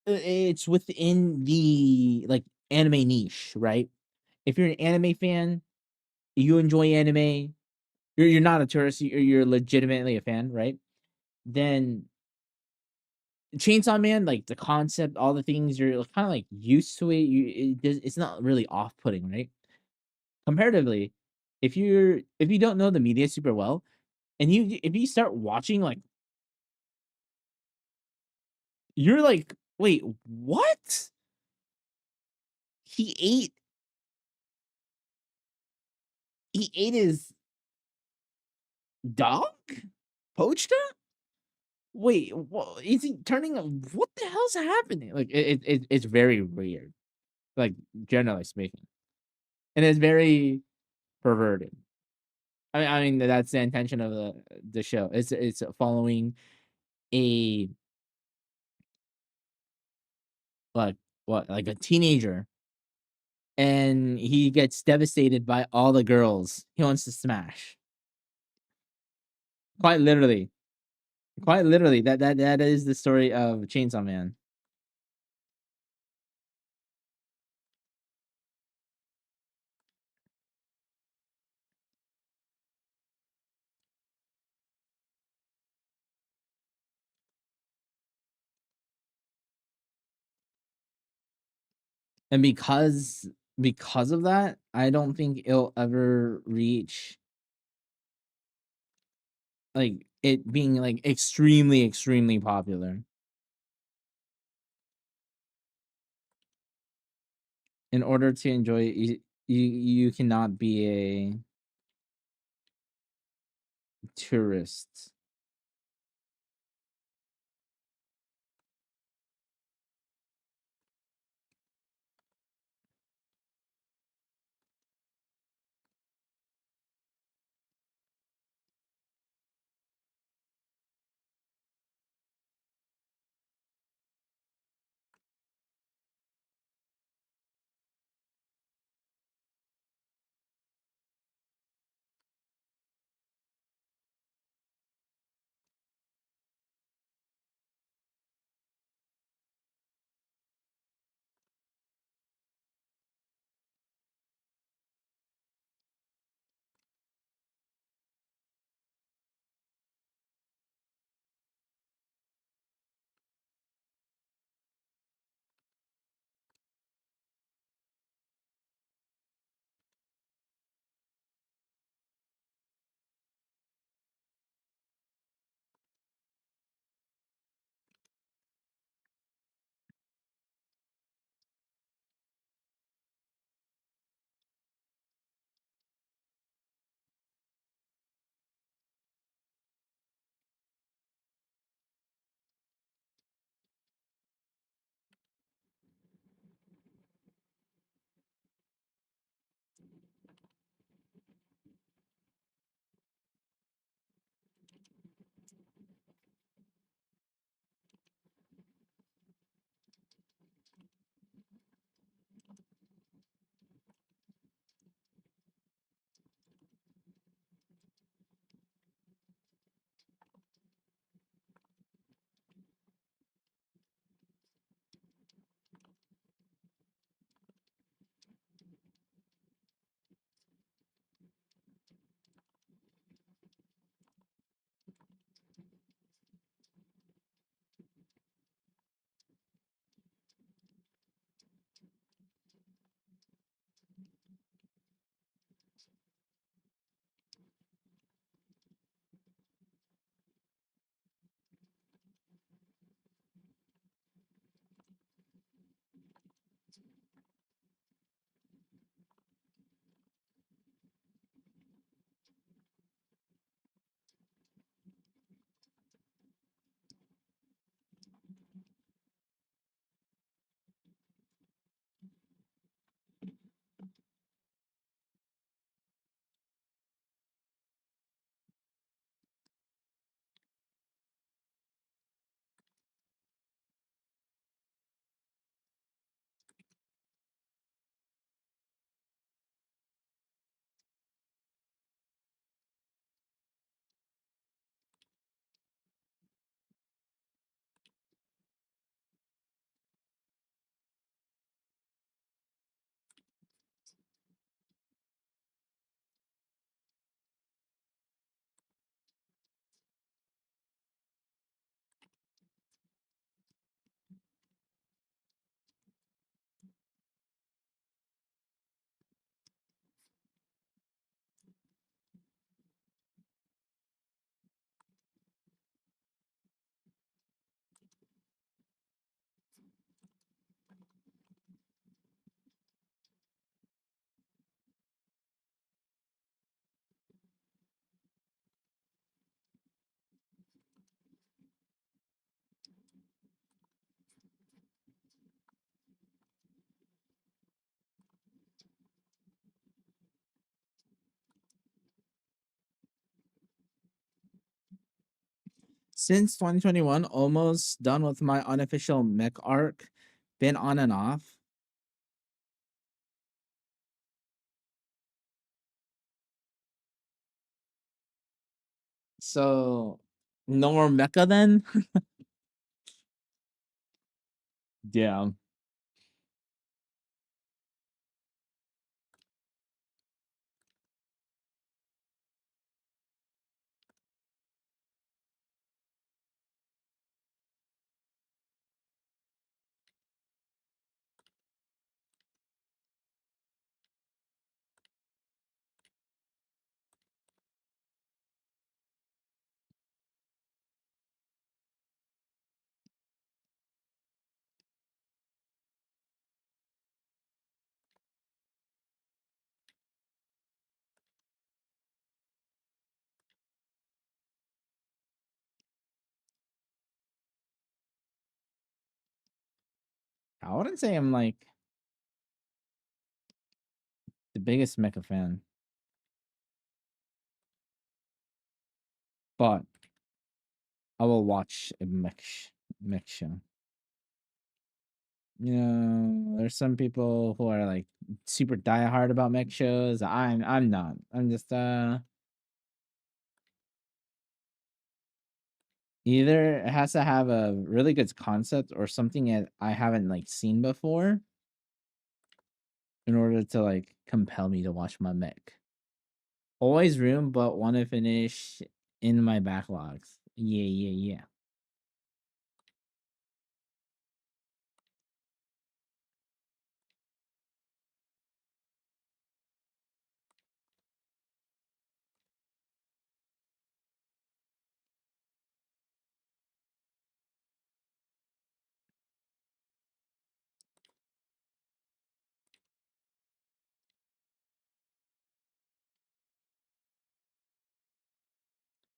it's within the like anime niche, right? If you're an anime fan, you enjoy anime, you're not a tourist, you're legitimately a fan, right? Then Chainsaw Man, like the concept, all the things you're kind of like used to it. It's not really off putting, right? Comparatively, if you don't know the media super well, and if you start watching like you're like, wait, what? He ate he ate his dog? Poached him? Wait, what is he turning? What the hell's happening? Like it's very weird, like generally speaking, and it's very perverted. I mean that's the intention of the show. It's following a like what like a teenager, and he gets devastated by all the girls he wants to smash. Quite literally, quite literally. That is the story of Chainsaw Man. And because of that, I don't think it'll ever reach like it being like extremely popular. In order to enjoy it, you cannot be a tourist. since 2021, almost done with my unofficial mech arc. Been on and off. So no more mecha then? Yeah. I wouldn't say I'm like the biggest mecha fan, but I will watch a mech show. You know, there's some people who are like super diehard about mech shows. I'm not. I'm just either it has to have a really good concept or something that I haven't like seen before in order to like compel me to watch my mech. Always room, but want to finish in my backlogs. Yeah.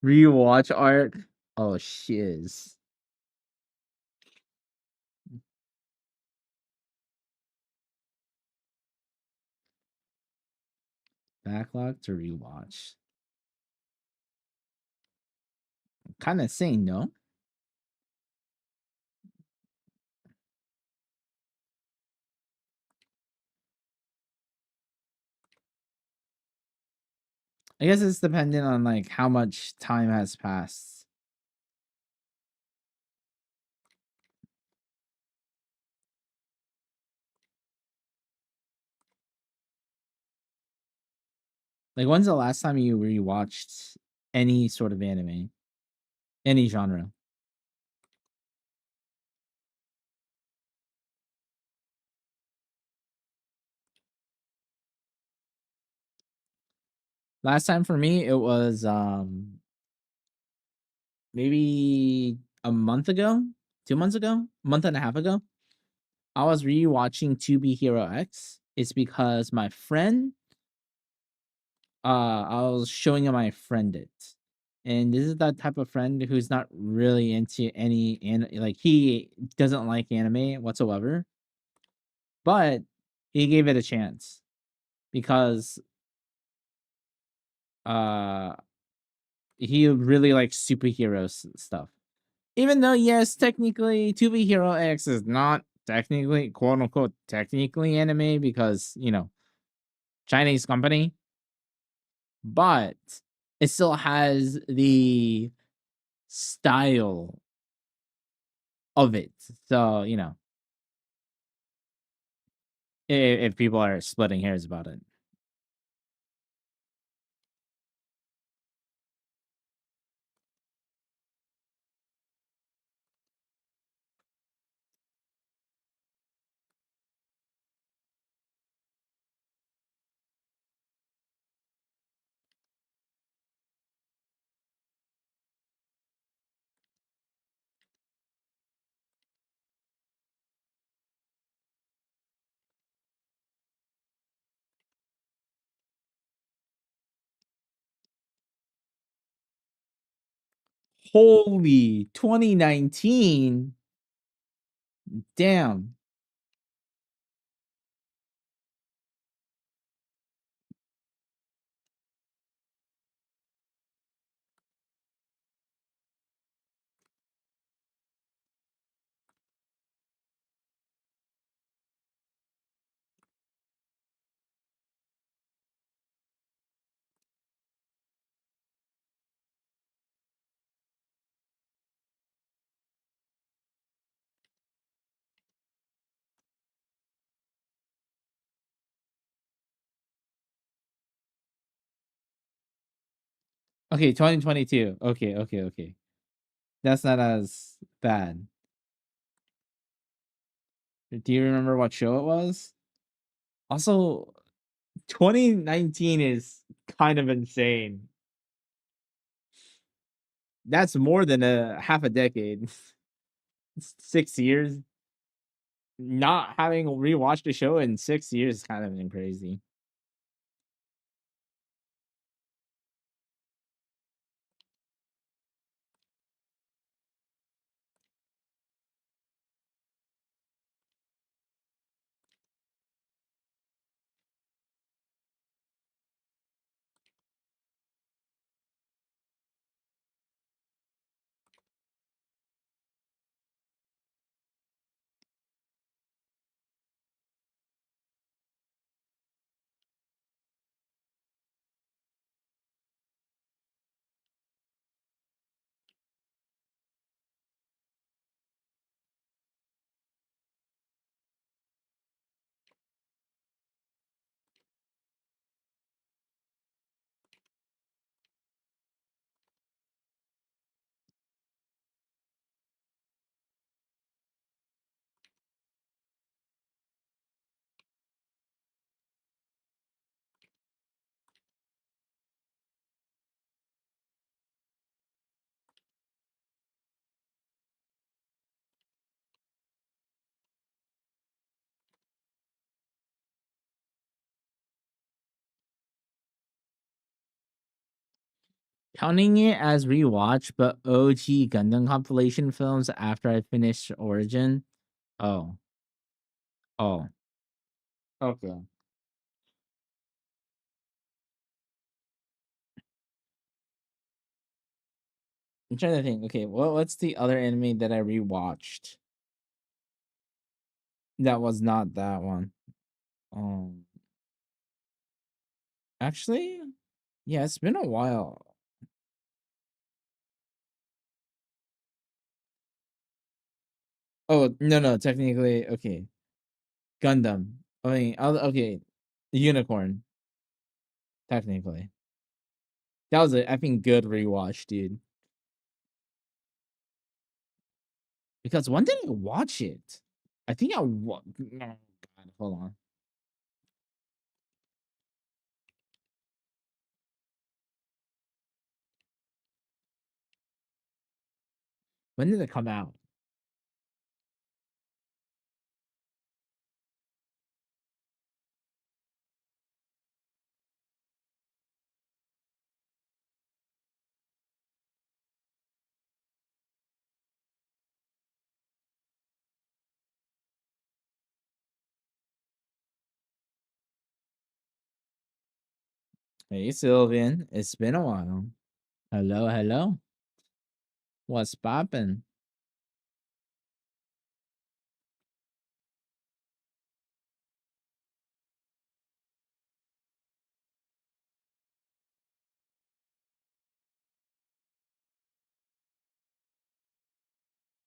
Rewatch art. Oh shiz. Backlog to rewatch. Kind of same, no? I guess it's dependent on like how much time has passed. Like, when's the last time you rewatched any sort of anime, any genre? Last time for me, it was maybe a month ago, 2 months ago, a month and a half ago. I was rewatching To Be Hero X. It's because my friend, I was showing him my friend it. And this is that type of friend who's not really into any like he doesn't like anime whatsoever. But he gave it a chance because uh he really likes superhero stuff. Even though yes, technically To Be Hero X is not technically quote unquote technically anime because, you know, Chinese company, but it still has the style of it. So, you know, if people are splitting hairs about it. Holy 2019. Damn. Okay, 2022. Okay. That's not as bad. Do you remember what show it was? Also, 2019 is kind of insane. That's more than a half a decade. 6 years. Not having rewatched the show in 6 years is kind of been crazy. Counting it as rewatch, but OG Gundam compilation films after I finished Origin. Oh. Okay. I'm trying to think. Okay, what's the other anime that I rewatched? That was not that one. Um, actually, yeah, it's been a while. Oh no, technically, okay. Gundam. I mean, okay, Unicorn. Technically, that was a effing good rewatch, dude. Because when did I watch it? I think I no, God, hold on. When did it come out? Hey, Sylvian, it's been a while. Hello. What's poppin'?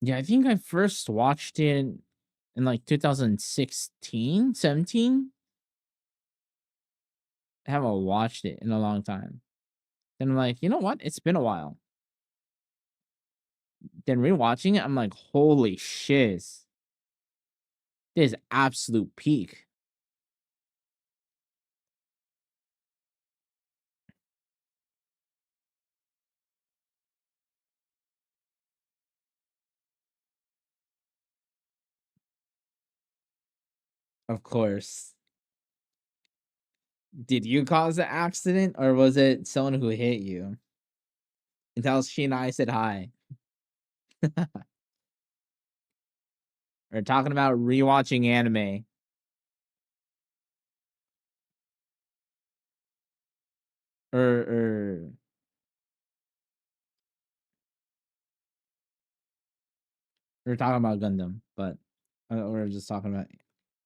Yeah, I think I first watched it in like 2016, 17. I haven't watched it in a long time. Then I'm like, you know what? It's been a while. Then rewatching it, I'm like, holy shiz. This is absolute peak. Of course. Did you cause the accident or was it someone who hit you? Until she and I said hi. We're talking about rewatching anime. Or we're talking about Gundam, but we're just talking about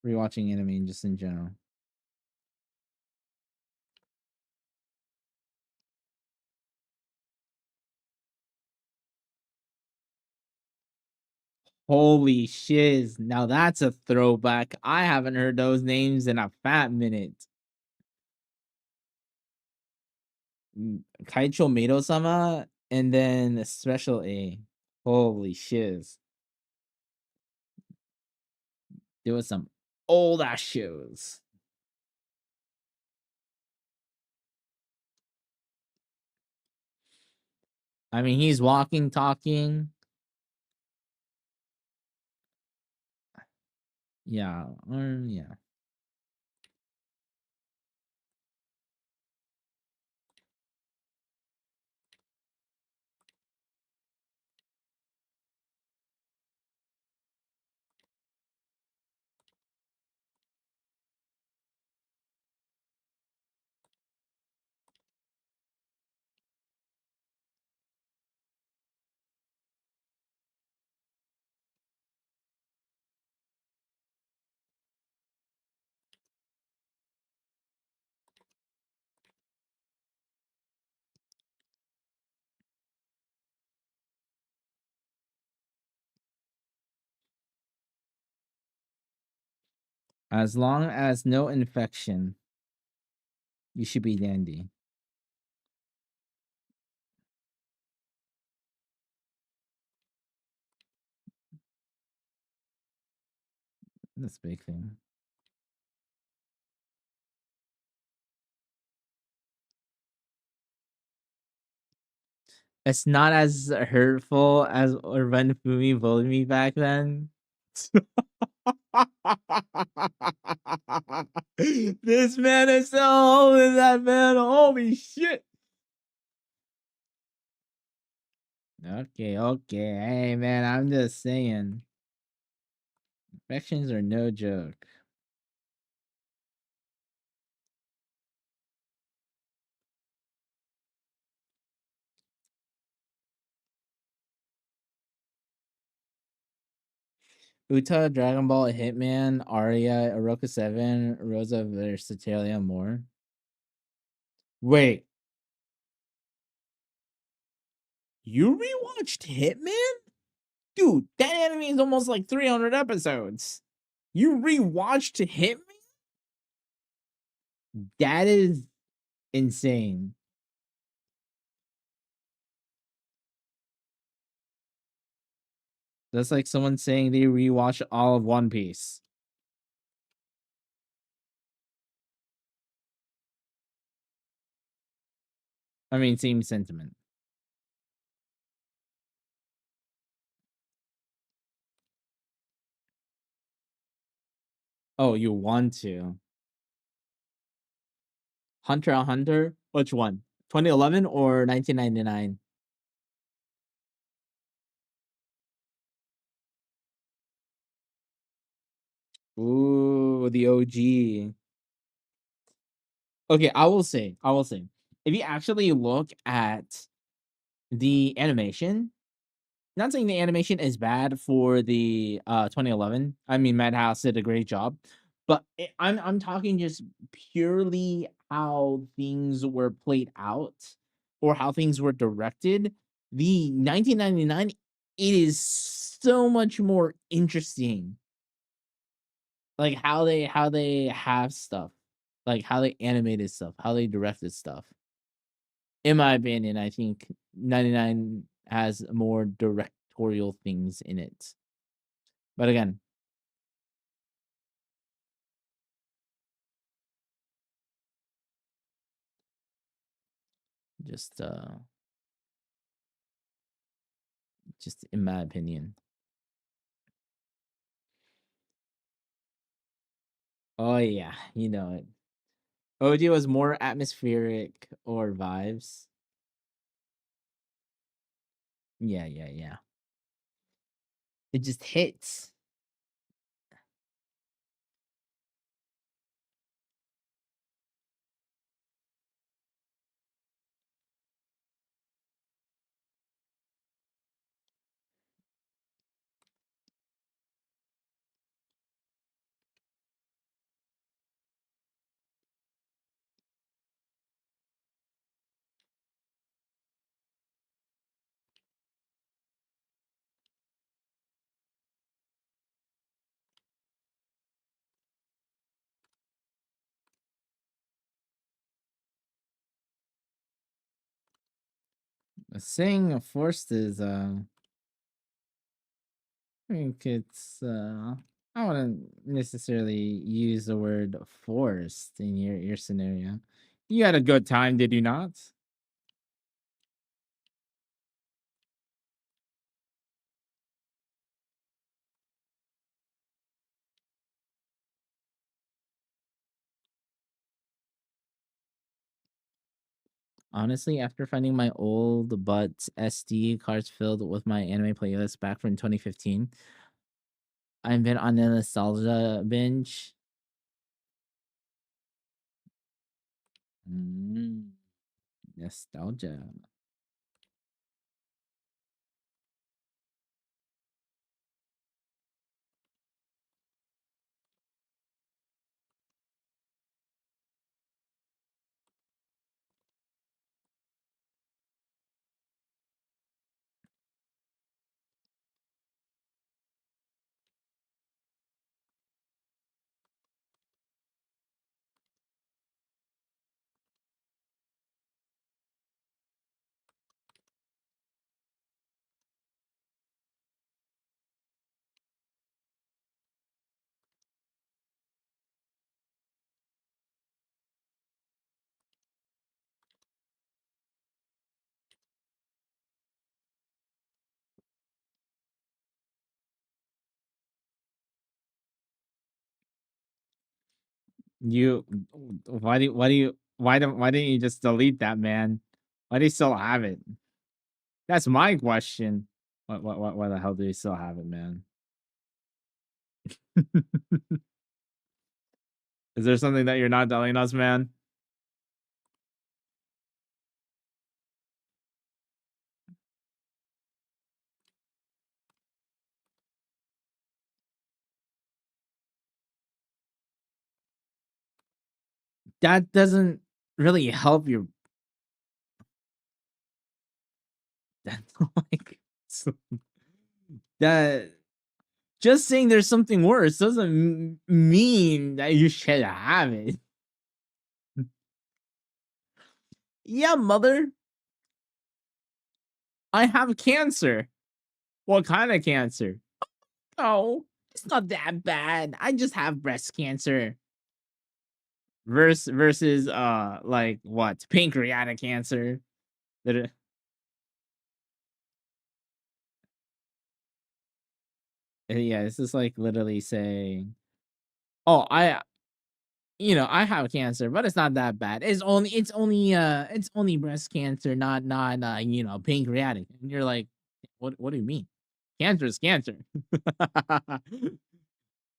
rewatching anime just in general. Holy shiz. Now that's a throwback. I haven't heard those names in a fat minute. Kaicho Mado-sama, and then Special A. Holy shiz. There was some old ass shows. I mean, he's walking, talking. Yeah, yeah. As long as no infection, you should be dandy. That's a big thing. It's not as hurtful as when Fumi bullied me back then. This man is so old in that man. Holy shit. Okay, okay. Hey man, I'm just saying. Infections are no joke. Uta, Dragon Ball, Hitman, Arya, Oroka 7, Rosa Versatalia, more. Wait. You rewatched Hitman? Dude, that anime is almost like 300 episodes. You rewatched Hitman? That is insane. That's like someone saying they rewatched all of One Piece. I mean, same sentiment. Oh, you want to? Hunter x Hunter? Which one? 2011 or 1999? Ooh, the OG. Okay, I will say, if you actually look at the animation, not saying the animation is bad for the 2011. I mean, Madhouse did a great job, but I'm talking just purely how things were played out or how things were directed. The 1999, it is so much more interesting, like how they have stuff, like how they animated stuff, how they directed stuff. In my opinion, I think 99 has more directorial things in it. But again, just in my opinion. Oh yeah, you know it. OG was more atmospheric or vibes. Yeah, yeah, yeah. It just hits. Saying forced is I think it's I wouldn't necessarily use the word forced in your scenario. You had a good time, did you not? Honestly, after finding my old but SD cards filled with my anime playlist back from 2015, I've been on a nostalgia binge. Mm, nostalgia. You why didn't you just delete that, man? Why do you still have it? That's my question. Why the hell do you still have it, man? Is there something that you're not telling us, man? That doesn't really help your that like that just saying there's something worse doesn't mean that you should have it. Yeah, mother. I have cancer. What kind of cancer? Oh, it's not that bad. I just have breast cancer. Versus like what? Pancreatic cancer. That yeah, it's just like literally saying, "Oh, I have cancer, but it's not that bad. It's only breast cancer, not pancreatic." And you're like, "What do you mean? Cancer is cancer." I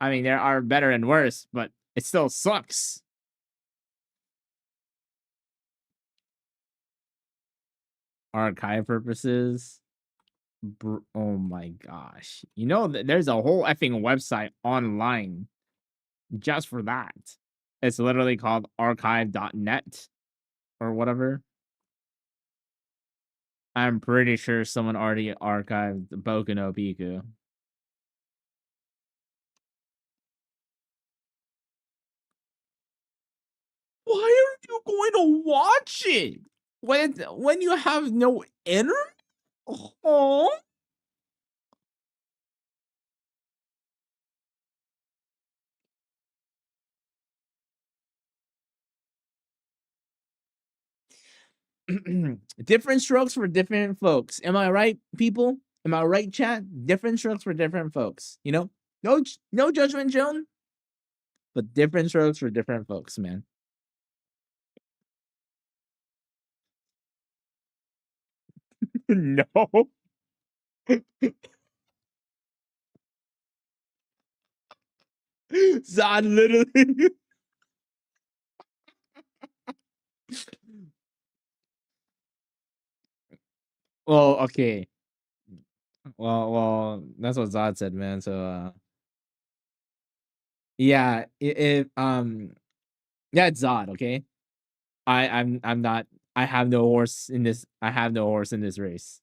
mean, there are better and worse, but it still sucks. Archive purposes. Oh my gosh. There's a whole effing website online just for that. It's literally called archive.net or whatever. I'm pretty sure someone already archived Boku no Pico. Why aren't you going to watch it when you have no internet? Oh. Different strokes for different folks. Am I right, people? Am I right, chat? Different strokes for different folks. No judgment, Joan, but different strokes for different folks, man. No. Zod literally. Well, okay. Well, that's what Zod said, man. So, yeah, yeah, it's Zod. Okay, I'm not. I have no horse in this. I have no horse in this race.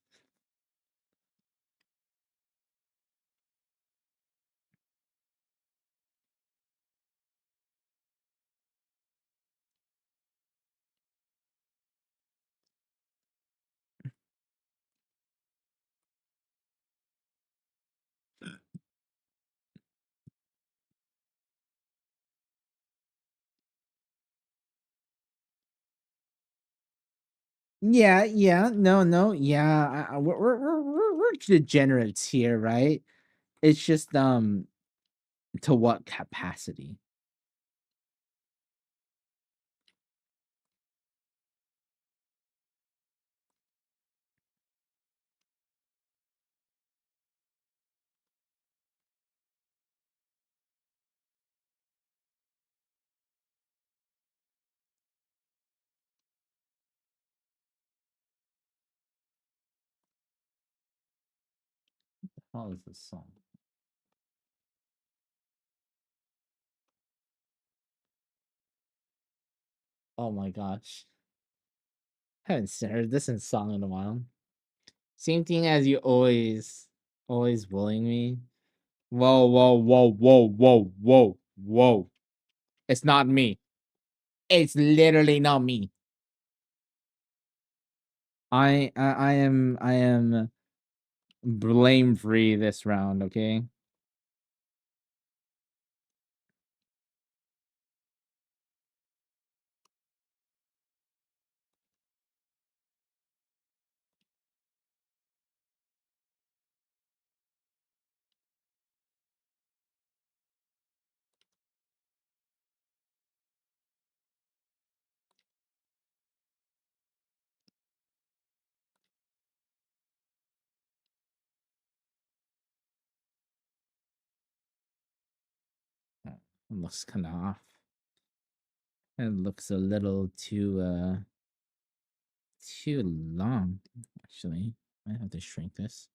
Yeah, no, yeah. We're degenerates here, right? It's just to what capacity? How is this song? Oh my gosh. Haven't heard this in song in a while. Same thing as you always bullying me. Whoa. It's not me. It's literally not me. I am blame free this round, okay? It looks kind of off. It looks a little too long, actually. I have to shrink this.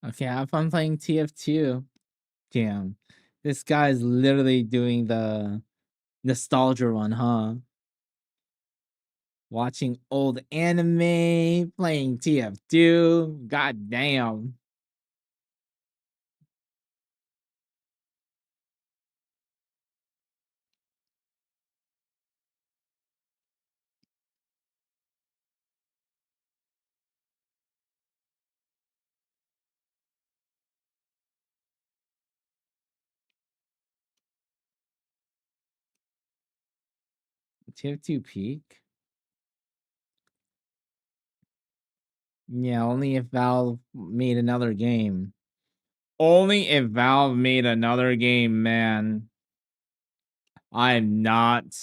Okay, have fun playing TF2. Damn. This guy's literally doing the nostalgia one, huh? Watching old anime, playing TF2. God damn. TF2 peak? Yeah, only if Valve made another game. Only if Valve made another game, man. I'm not.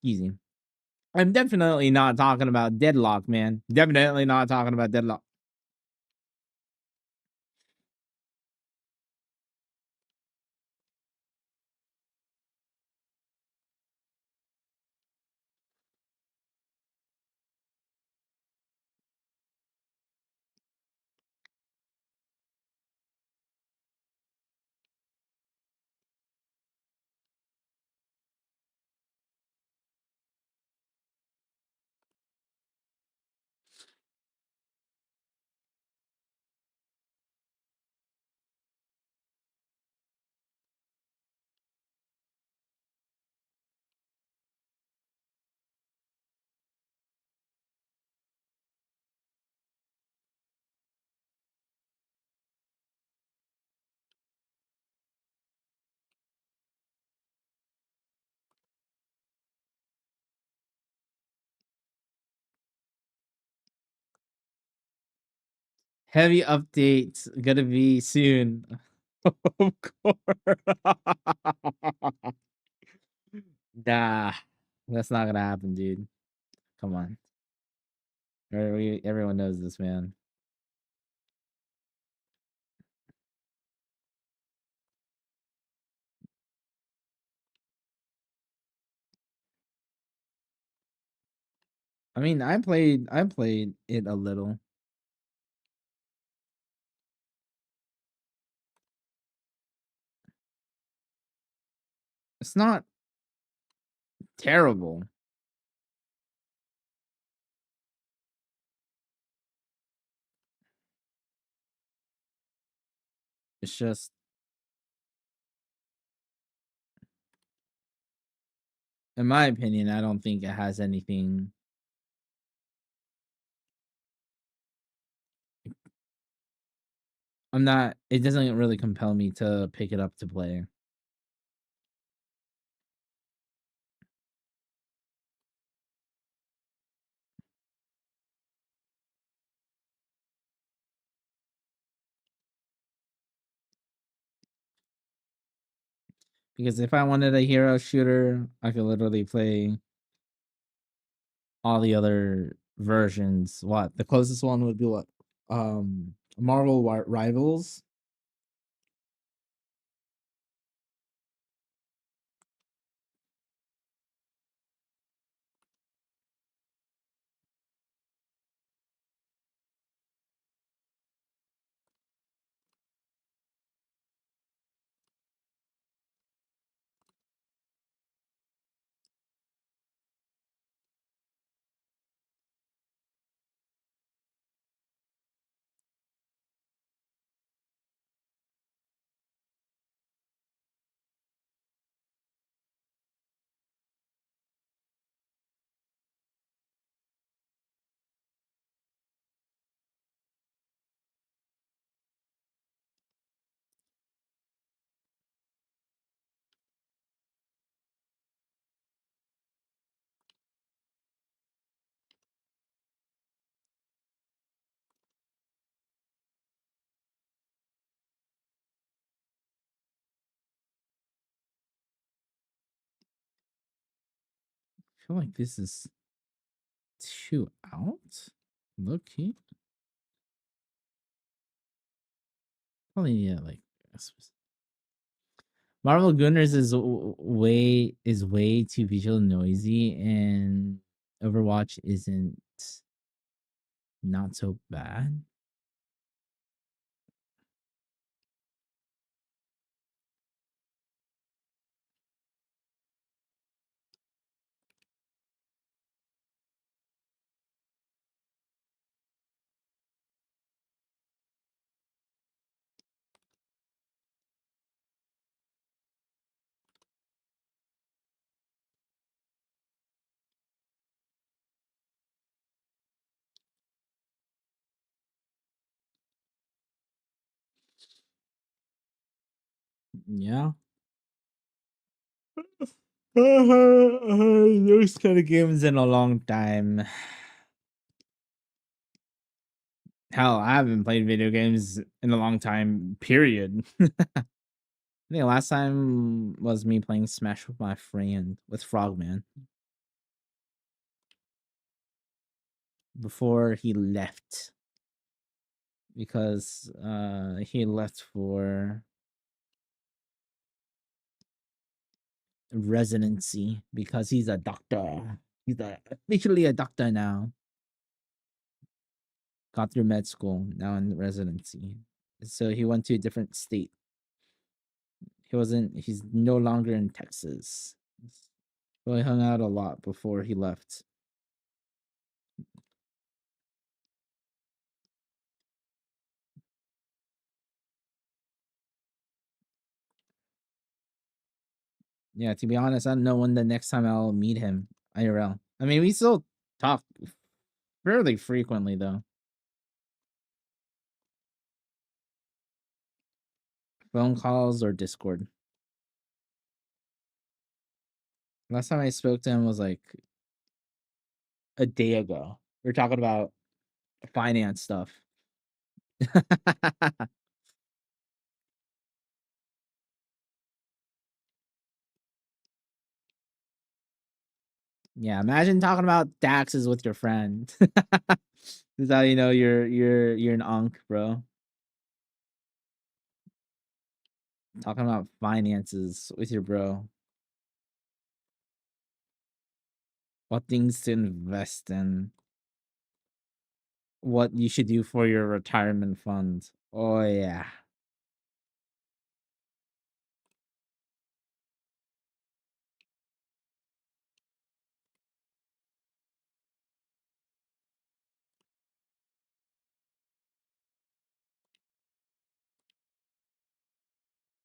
Easy. I'm definitely not talking about Deadlock, man. Definitely not talking about Deadlock. Heavy updates gonna be soon. Of course. Nah, that's not gonna happen, dude. Come on. Everyone knows this, man. I mean, I played it a little. It's not terrible. It's just, in my opinion, I don't think it has anything. I'm not. It doesn't really compel me to pick it up to play. Because if I wanted a hero shooter, I could literally play all the other versions. What the closest one would be? What Marvel Rivals. I feel like this is too out. Look here. Probably yeah, like Marvel Gunners is way too visual noisy, and Overwatch isn't not so bad. Yeah. Those kind of games in a long time. Hell, I haven't played video games in a long time, period. I think last time was me playing Smash with my friend, with Frogman. Before he left. Because he left for residency because he's a doctor. He's officially a doctor now. Got through med school, now in residency. So he went to a different state. He's no longer in Texas. So he hung out a lot before he left. Yeah, to be honest, I don't know when the next time I'll meet him IRL. I mean, we still talk fairly frequently though. Phone calls or Discord. Last time I spoke to him was like a day ago. We are talking about finance stuff. Yeah, imagine talking about taxes with your friend. This is how you know you're an unk, bro. Talking about finances with your bro. What things to invest in. What you should do for your retirement fund. Oh yeah.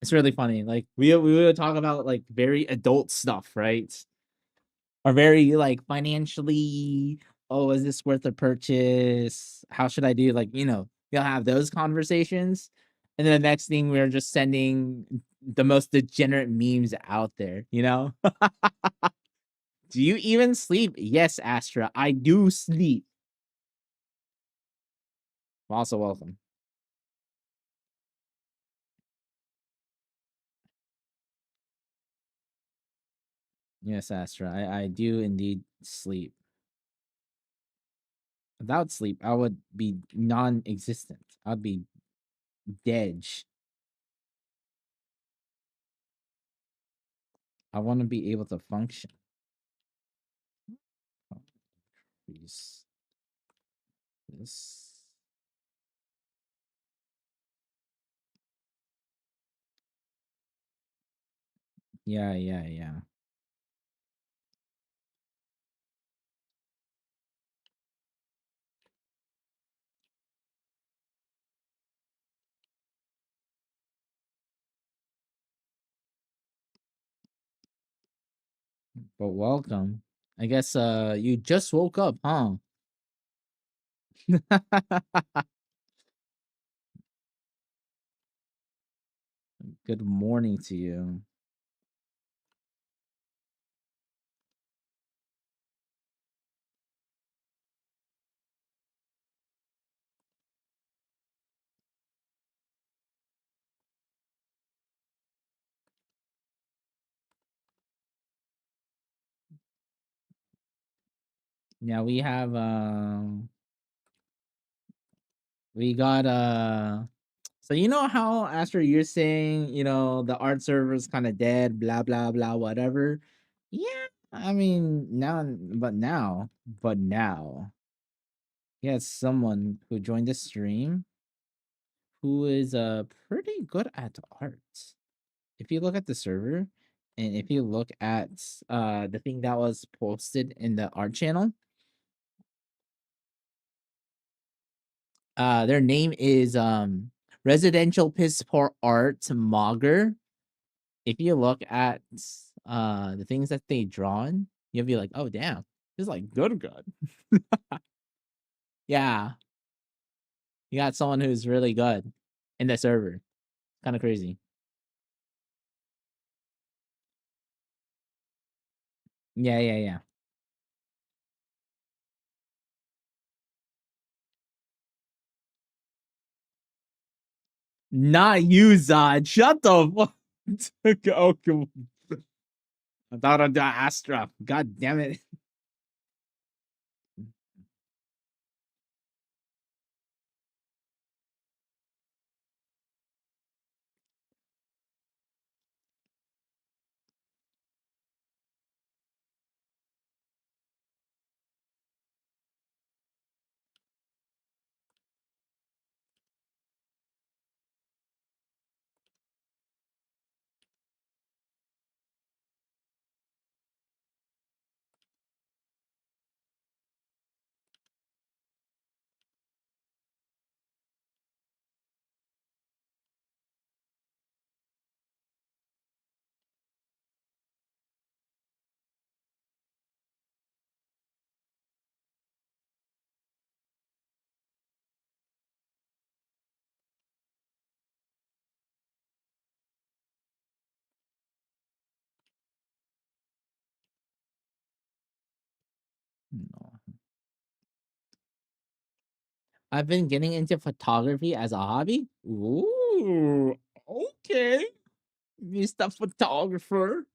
It's really funny. Like we would talk about like very adult stuff, right? Or very like financially, oh, is this worth a purchase? How should I do? Like, you'll have those conversations. And then the next thing we're just sending the most degenerate memes out there, Do you even sleep? Yes, Astra, I do sleep. Also welcome. Yes, Astra, I do indeed sleep. Without sleep, I would be non-existent. I'd be dead. I want to be able to function. Increase this. Yeah. But welcome. I guess you just woke up, huh? Good morning to you. Yeah, we have we got so you know how after you're saying, the art server is kind of dead, blah blah blah, whatever. Yeah, I mean now, he has someone who joined the stream who is pretty good at art. If you look at the server, and if you look at the thing that was posted in the art channel, their name is Residential Piss Poor Art Mogger. If you look at the things that they drawn, you'll be like, oh damn, it's like good. Yeah, you got someone who's really good in the server. Kind of crazy. Yeah. Not you, Zod. Shut the fuck. Okay. Without the Astra. God damn it. No. I've been getting into photography as a hobby. Ooh, okay. Mr. Photographer.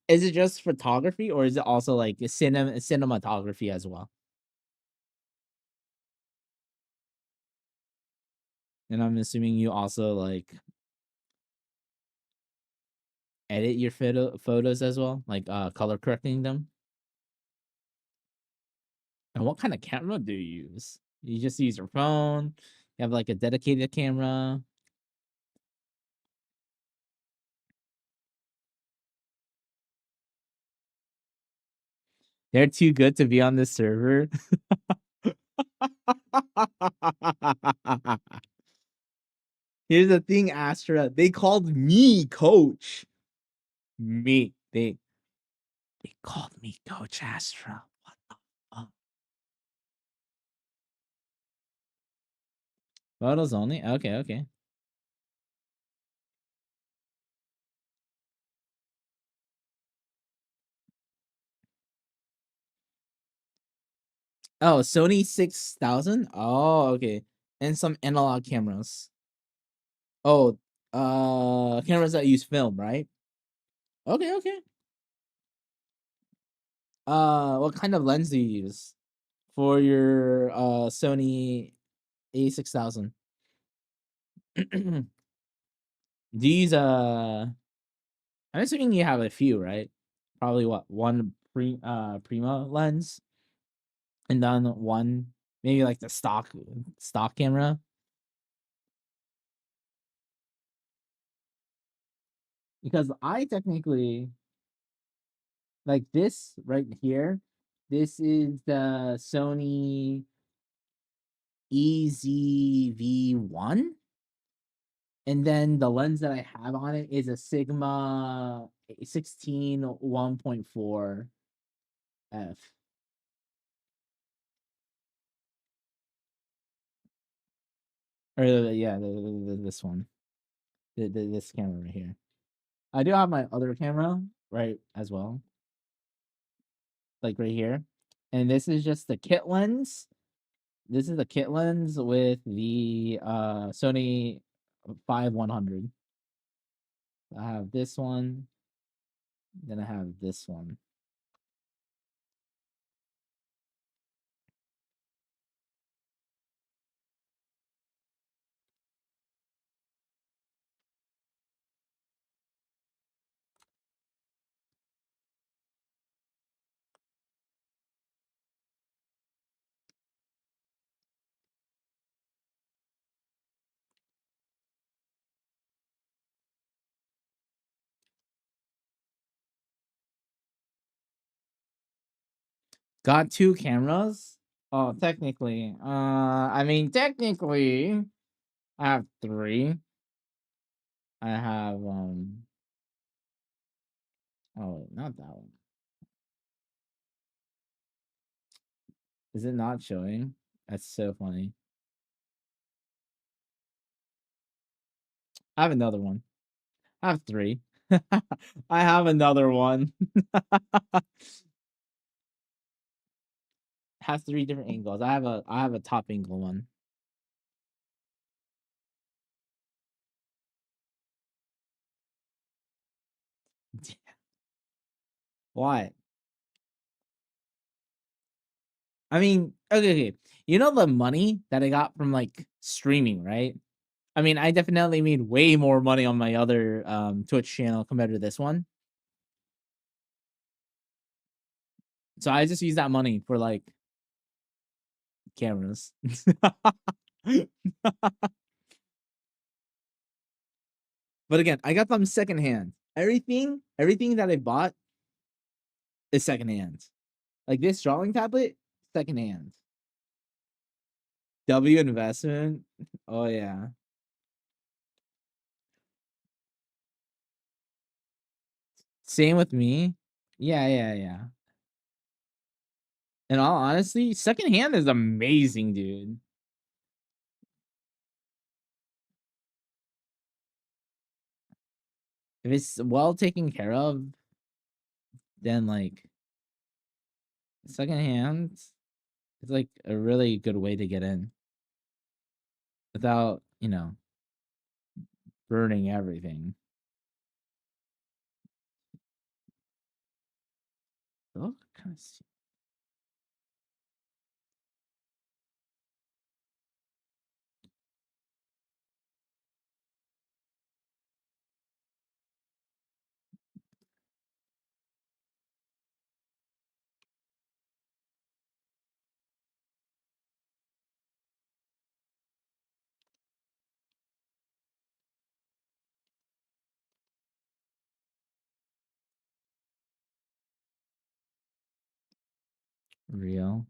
Is it just photography or is it also like cinematography as well? And I'm assuming you also like edit your photos as well, like color correcting them. And what kind of camera do you use? You just use your phone? You have like a dedicated camera? They're too good to be on this server. Here's the thing, Astra. They called me coach. Me. They called me Coach Astra. What the fuck? Photos only? Okay, okay. Oh, Sony 6000? Oh, okay. And some analog cameras. Oh, cameras that use film, right? Okay, okay. What kind of lens do you use for your Sony A6000? Do you use I'm assuming you have a few, right? Probably what, one Prima lens and then one maybe like the stock camera. Because I technically like this right here. This is the Sony EZV1. And then the lens that I have on it is a Sigma 16 1.4 F. Or yeah, this one. This camera right here. I do have my other camera right as well. Like right here. And this is just the kit lens. This is the kit lens with the Sony 5100. I have this one. Then I have this one. Got two cameras? Oh, technically. I mean technically I have three. I have oh, not that one. Is it not showing? That's so funny. I have another one. I have three. I have another one. Has three different angles. I have a top angle one. Why? I mean, okay, okay. You know the money that I got from like streaming, right? I mean, I definitely made way more money on my other Twitch channel compared to this one. So I just use that money for like cameras. But again, I got them secondhand. Everything that I bought is secondhand. Like this drawing tablet, secondhand. W investment. Oh yeah. Same with me. Yeah, yeah, yeah. In all honesty, secondhand is amazing, dude. If it's well taken care of, then like secondhand, it's like a really good way to get in without, burning everything. Oh, kind of. Real.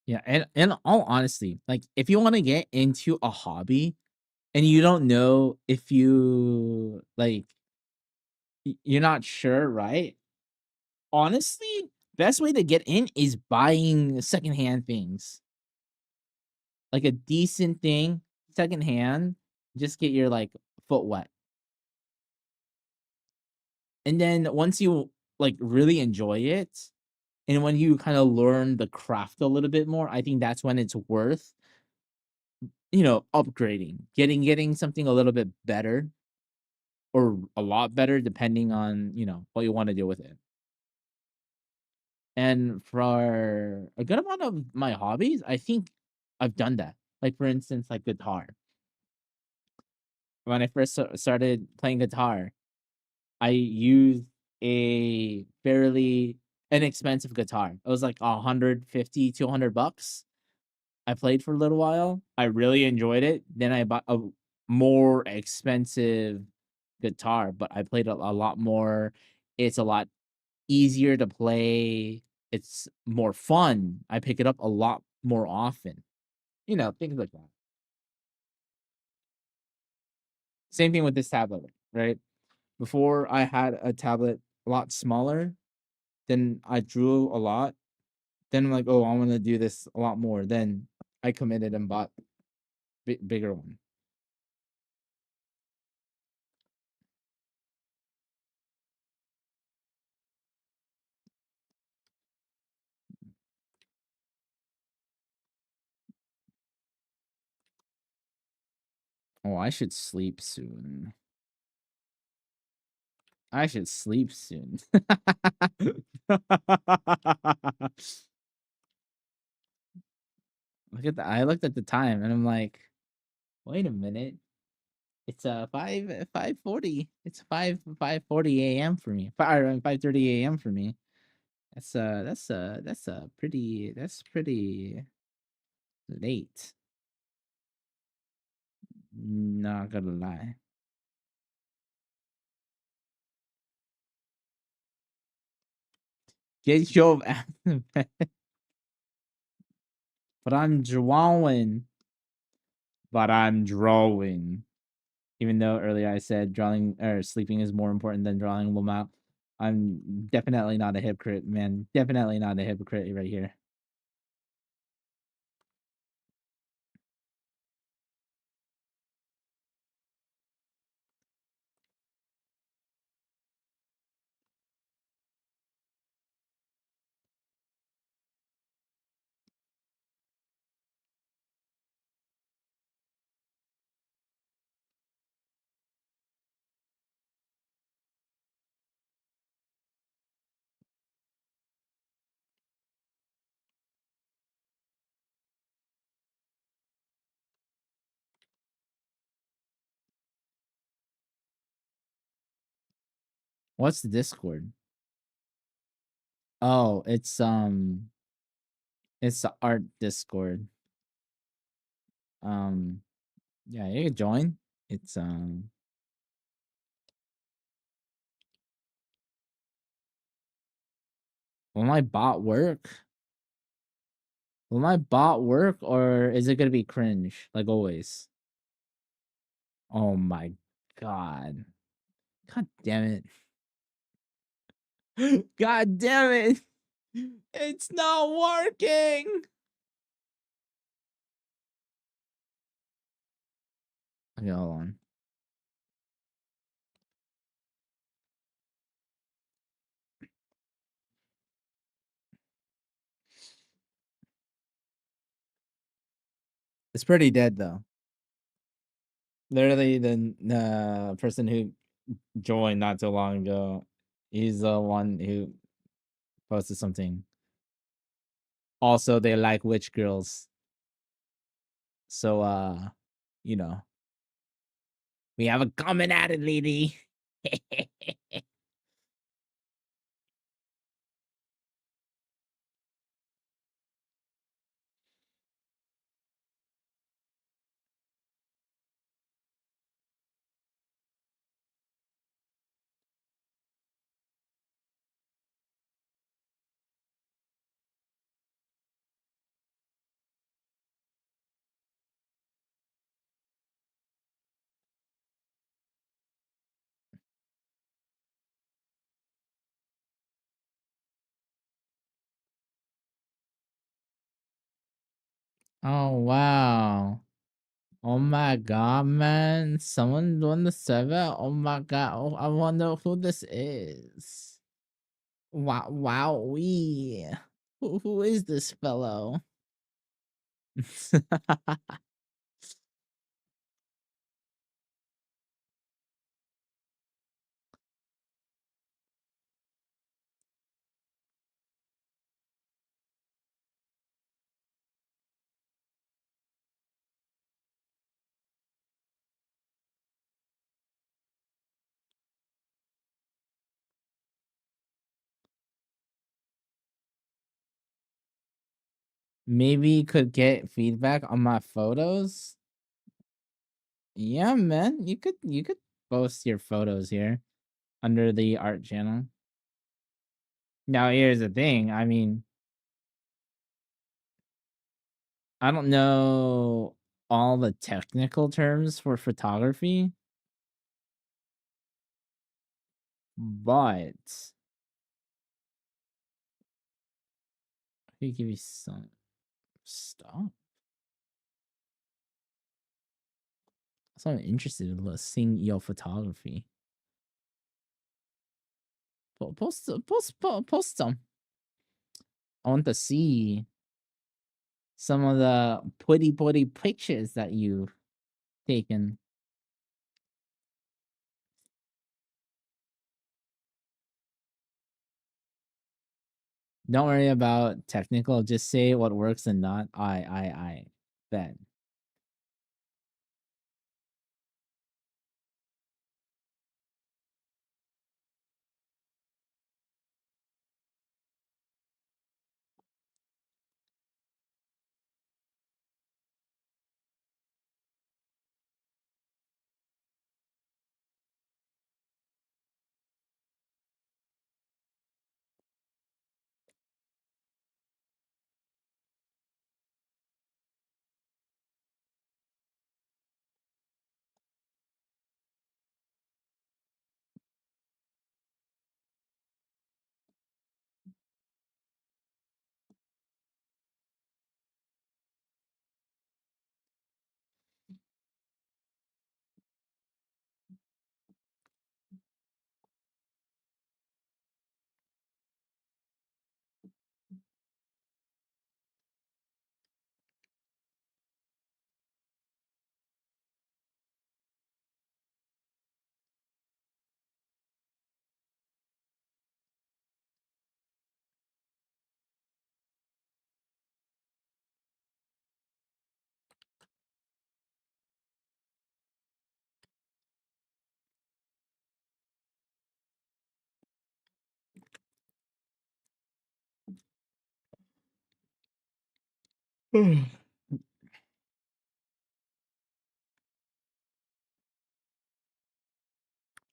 Yeah, and in all honesty, like if you want to get into a hobby and you don't know if you like you're not sure, right? Honestly, best way to get in is buying secondhand things. Like a decent thing, secondhand, just get your like foot wet. And then once you like really enjoy it, and when you kind of learn the craft a little bit more, I think that's when it's worth, upgrading, getting something a little bit better or a lot better depending on, what you want to do with it. And for a good amount of my hobbies, I think I've done that. Like for instance, like guitar. When I first started playing guitar, I used a fairly inexpensive guitar. It was like 150, $200. I played for a little while. I really enjoyed it. Then I bought a more expensive guitar, but I played a lot more. It's a lot easier to play. It's more fun. I pick it up a lot more often. Things like that. Same thing with this tablet, right? Before I had a tablet a lot smaller, then I drew a lot. Then I'm like, oh, I want to do this a lot more. Then I committed and bought bigger one. Oh, I should sleep soon. I should sleep soon. I looked at the time and I'm like, wait a minute. It's 5:40. It's 5:40 a.m. for me. 5:30 a.m. for me. That's pretty late. Not gonna lie. Get your but I'm drawing. But I'm drawing. Even though earlier I said drawing or sleeping is more important than drawing them out. I'm definitely not a hypocrite, man. Definitely not a hypocrite right here. What's the Discord? Oh, it's the art Discord. Um, yeah, you can join. It's will my bot work? Will my bot work or is it gonna be cringe like always? Oh my god. God damn it. God damn it. It's not working. Okay, hold on. It's pretty dead though. Literally, the person who joined not too long ago, he's the one who posted something. Also, they like witch girls. So, you know, we have a common added lady. Oh wow. Oh my god, man. Someone won the server. Oh my god. Oh, I wonder who this is. Wow, who is this fellow? Maybe could get feedback on my photos. Yeah, man. You could post your photos here under the art channel. Now here's the thing. I mean, I don't know all the technical terms for photography, but I could give you some stuff. So I'm interested in seeing your photography. Post some. I want to see some of the pretty pictures that you've taken. Don't worry about technical. Just say what works and not. I bet.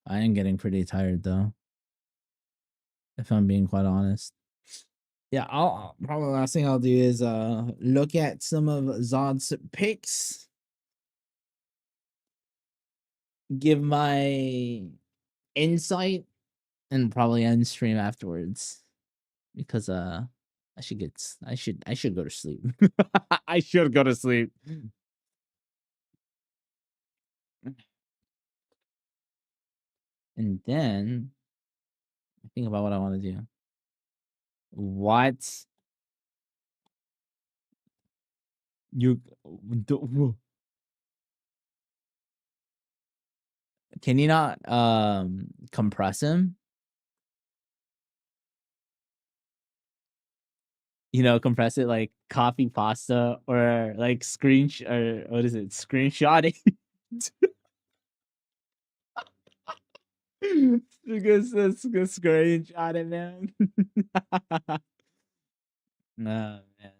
I am getting pretty tired though, if I'm being quite honest. Yeah, I'll probably the last thing I'll do is look at some of Zod's picks, give my insight, and probably end stream afterwards because I should go to sleep. I should go to sleep. And then think about what I want to do. What you can you not compress him? You know, compress it like copy pasta or like or what is it? Screenshotting. Because that's screenshot it, man. No, man.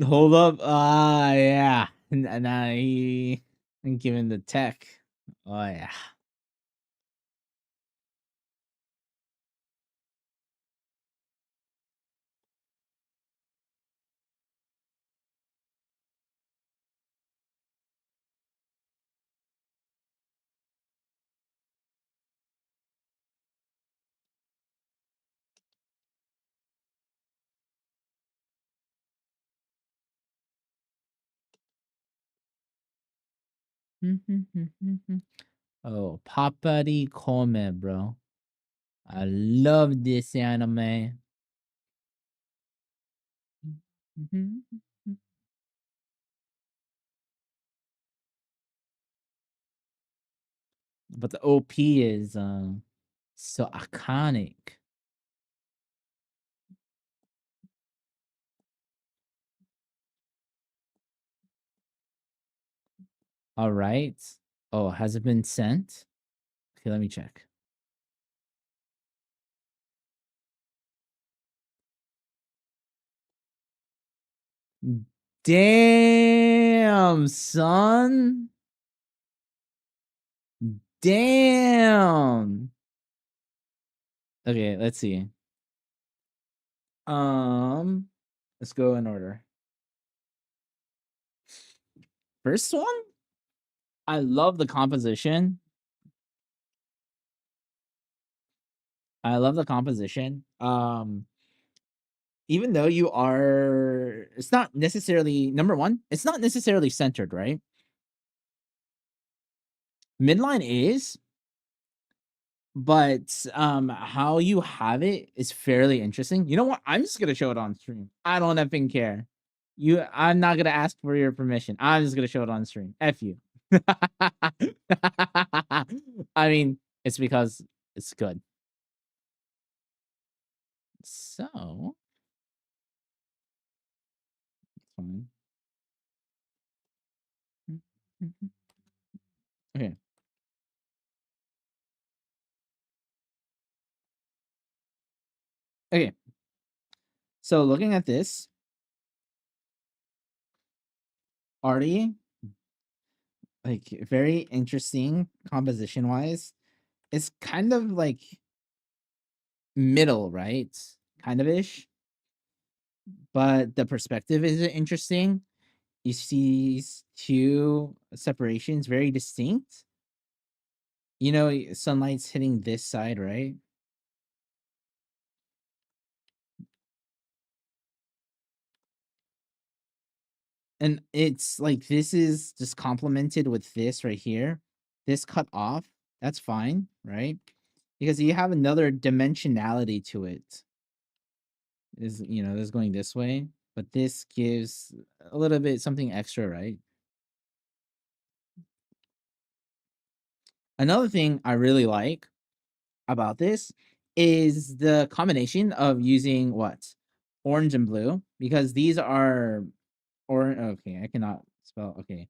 Hold up. Yeah. And now he given the tech. Oh yeah. Oh, Papari Kome, bro. I love this anime. But the OP is so iconic. All right. Oh, has it been sent? Okay, let me check. Damn, son. Damn. Okay, let's see. Let's go in order. First one, I love the composition. I love the composition. Even though you are, it's not necessarily number one. It's not necessarily centered, right? Midline is, but how you have it is fairly interesting. You know what? I'm just gonna show it on stream. I don't effing care. I'm not gonna ask for your permission. I'm just gonna show it on stream. F you. I mean, it's because it's good. So fine. Okay. Okay. So looking at this, Artie, like very interesting composition wise. It's kind of like middle, right? Kind of ish. But the perspective is interesting. You see two separations, very distinct. You know, sunlight's hitting this side, right? And it's like this is just complemented with this right here. This cut off, that's fine, right? Because you have another dimensionality to it. Is, you know, this going this way, but this gives a little bit something extra, right? Another thing I really like about this is the combination of using what? Orange and blue, because these are okay, I cannot spell, okay.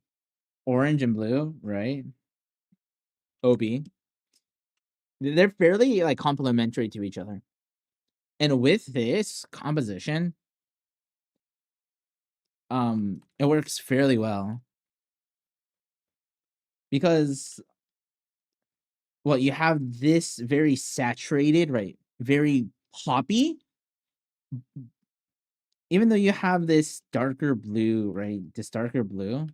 Orange and blue, right? OB. They're fairly like complementary to each other. And with this composition, it works fairly well. Because well, you have this very saturated, right? Very poppy. Even though you have this darker blue, right? This darker blue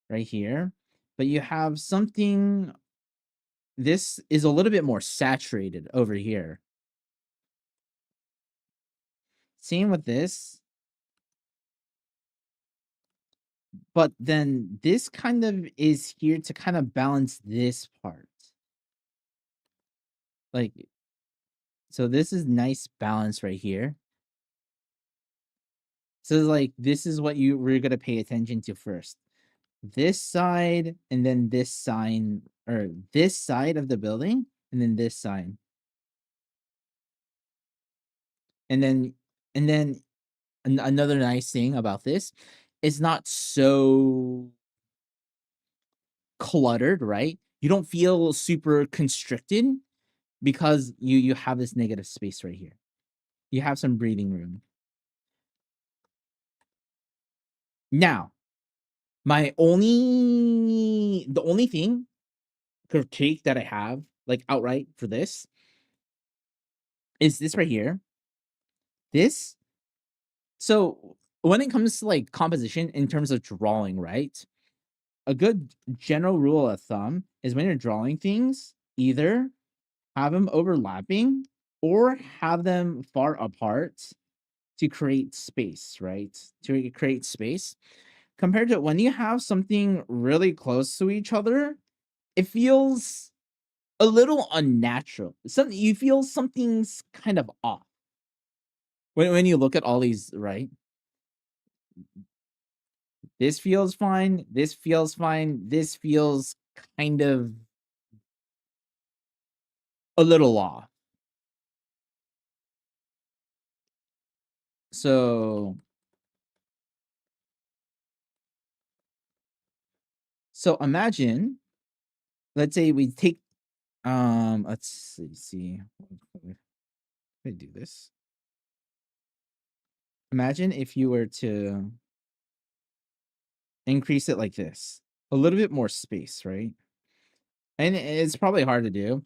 right here, but you have something, this is a little bit more saturated over here. Same with this. But then this kind of is here to kind of balance this part. Like, so this is nice balance right here. So like, this is what we're going to pay attention to first. This side, and then this sign, or this side of the building, and then this sign. And then another nice thing about this is not so cluttered, right? You don't feel super constricted because you have this negative space right here. You have some breathing room. Now, the only thing critique that I have, like outright for this, is this right here. This. So when it comes to like composition in terms of drawing, right? A good general rule of thumb is when you're drawing things, either have them overlapping or have them far apart to create space, right? To create space. compared to when you have something really close to each other, it feels a little unnatural. Something you feel something's kind of off. When you look at all these, right? This feels fine. This feels fine. This feels kind of a little off. So imagine, let's say we take let's see. Let me do this. Imagine if you were to increase it like this. A little bit more space, right? And it's probably hard to do.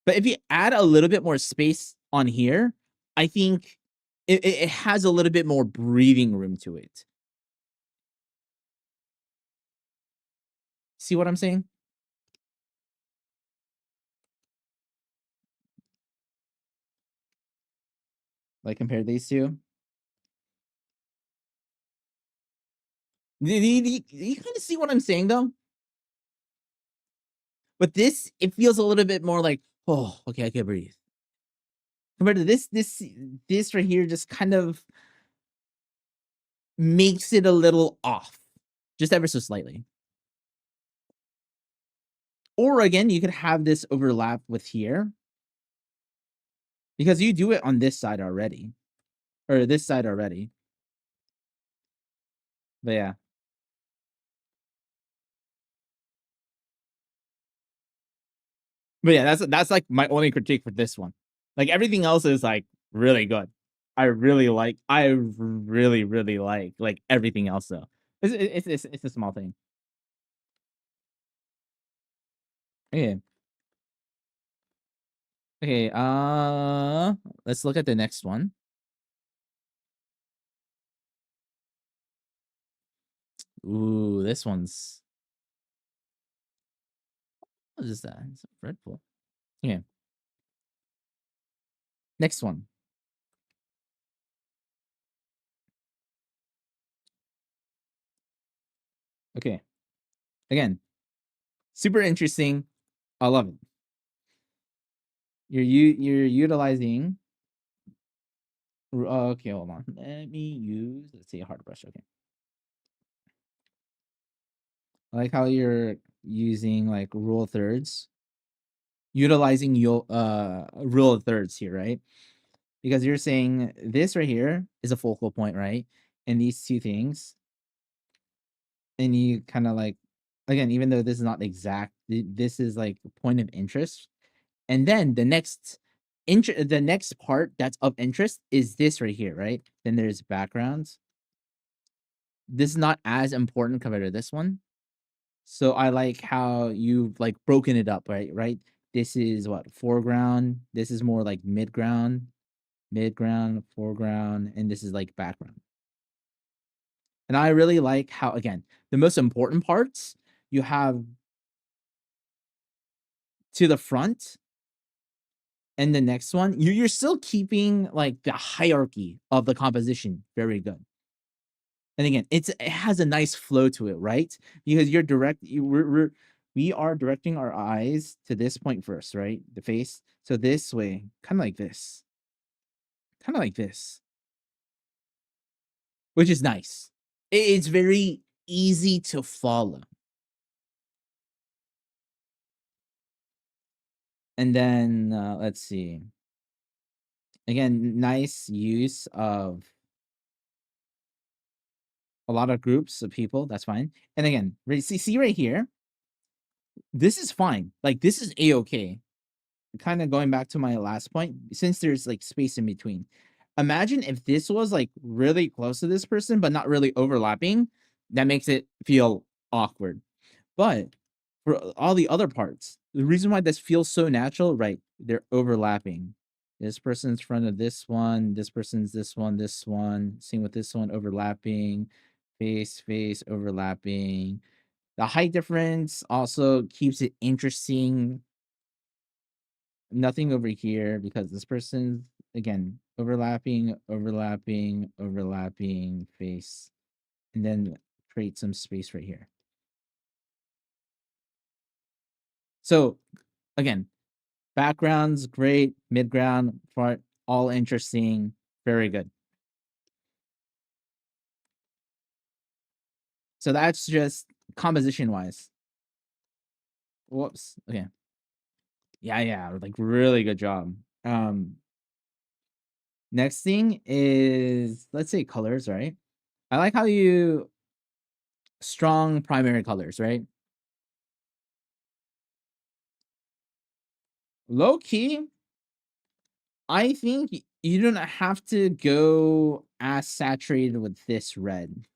But if you add a little bit more space on here, I think it has a little bit more breathing room to it. See what I'm saying? Like compare these two. You kind of see what I'm saying though? But this, it feels a little bit more like, oh, okay, I can breathe. Compared to this right here just kind of makes it a little off. Just ever so slightly. Or again, you could have this overlap with here. Because you do it on this side already. Or this side already. But yeah. But yeah, that's like my only critique for this one. Like everything else is like really good. I really like like everything else though. It's a small thing. Okay. Okay, let's look at the next one. Ooh, this one's, what is that? It's a Red Bull. Yeah. Next one. Okay. Again, super interesting. I love it. You're utilizing. Okay, hold on. Let me use. Let's see, a hard brush. Okay. I like how you're using like rule of thirds. Utilizing your rule of thirds here, right? Because you're saying this right here is a focal point, right? And these two things, and you kind of like, again, even though this is not exact, this is like a point of interest. And then the next part that's of interest is this right here, right? Then there's backgrounds. This is not as important compared to this one. So I like how you've like broken it up, right? Right. This is what, foreground. This is more like midground, foreground, and this is like background. And I really like how, again, the most important parts you have to the front, and the next one, you're still keeping like the hierarchy of the composition very good. And again, it has a nice flow to it, right? Because we are directing our eyes to this point first, right? The face. So this way, kind of like this. Kind of like this. Which is nice. It's very easy to follow. And then let's see. Again, nice use of a lot of groups of people. That's fine. And again, see right here. This is fine. Like this is a-okay. Kind of going back to my last point, since there's like space in between. Imagine if this was like really close to this person, but not really overlapping. That makes it feel awkward. But for all the other parts, the reason why this feels so natural, right? They're overlapping. This person's front of this one. This person's this one. Same with this one, overlapping. Face, overlapping. The height difference also keeps it interesting. Nothing over here because this person's, again, overlapping, face. And then create some space right here. So again, backgrounds, great. Midground, front, all interesting. Very good. So that's just composition wise. Whoops. Okay. Yeah, like really good job. Next thing is, let's say colors, right? I like how you strong primary colors, right? Low key, I think you don't have to go as saturated with this red.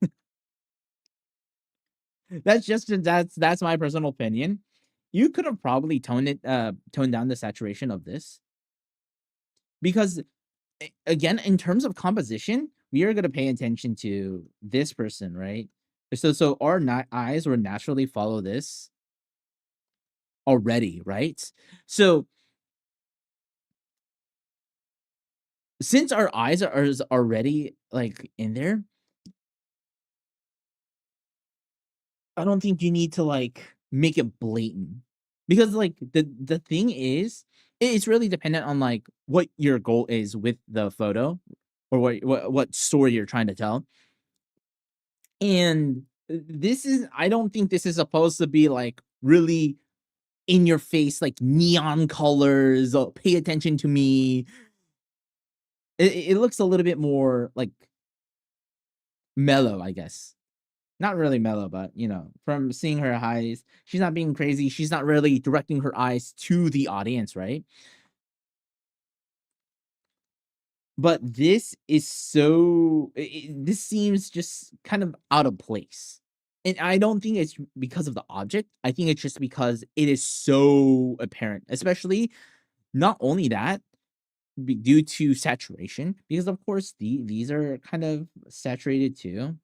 That's my personal opinion. You could have probably toned down the saturation of this, because again, in terms of composition, we are going to pay attention to this person, right? So our eyes will naturally follow this already, right? So since our eyes are already like in there, I don't think you need to like make it blatant, because like the thing is, it's really dependent on like what your goal is with the photo, or what story you're trying to tell. And this is, I don't think this is supposed to be like really in your face, like neon colors. Oh, pay attention to me. It looks a little bit more like mellow, I guess. Not really mellow, but you know, from seeing her eyes, she's not being crazy. She's not really directing her eyes to the audience, right? But this is so, this seems just kind of out of place. And I don't think it's because of the object. I think it's just because it is so apparent, especially not only that, due to saturation, because of course these are kind of saturated too.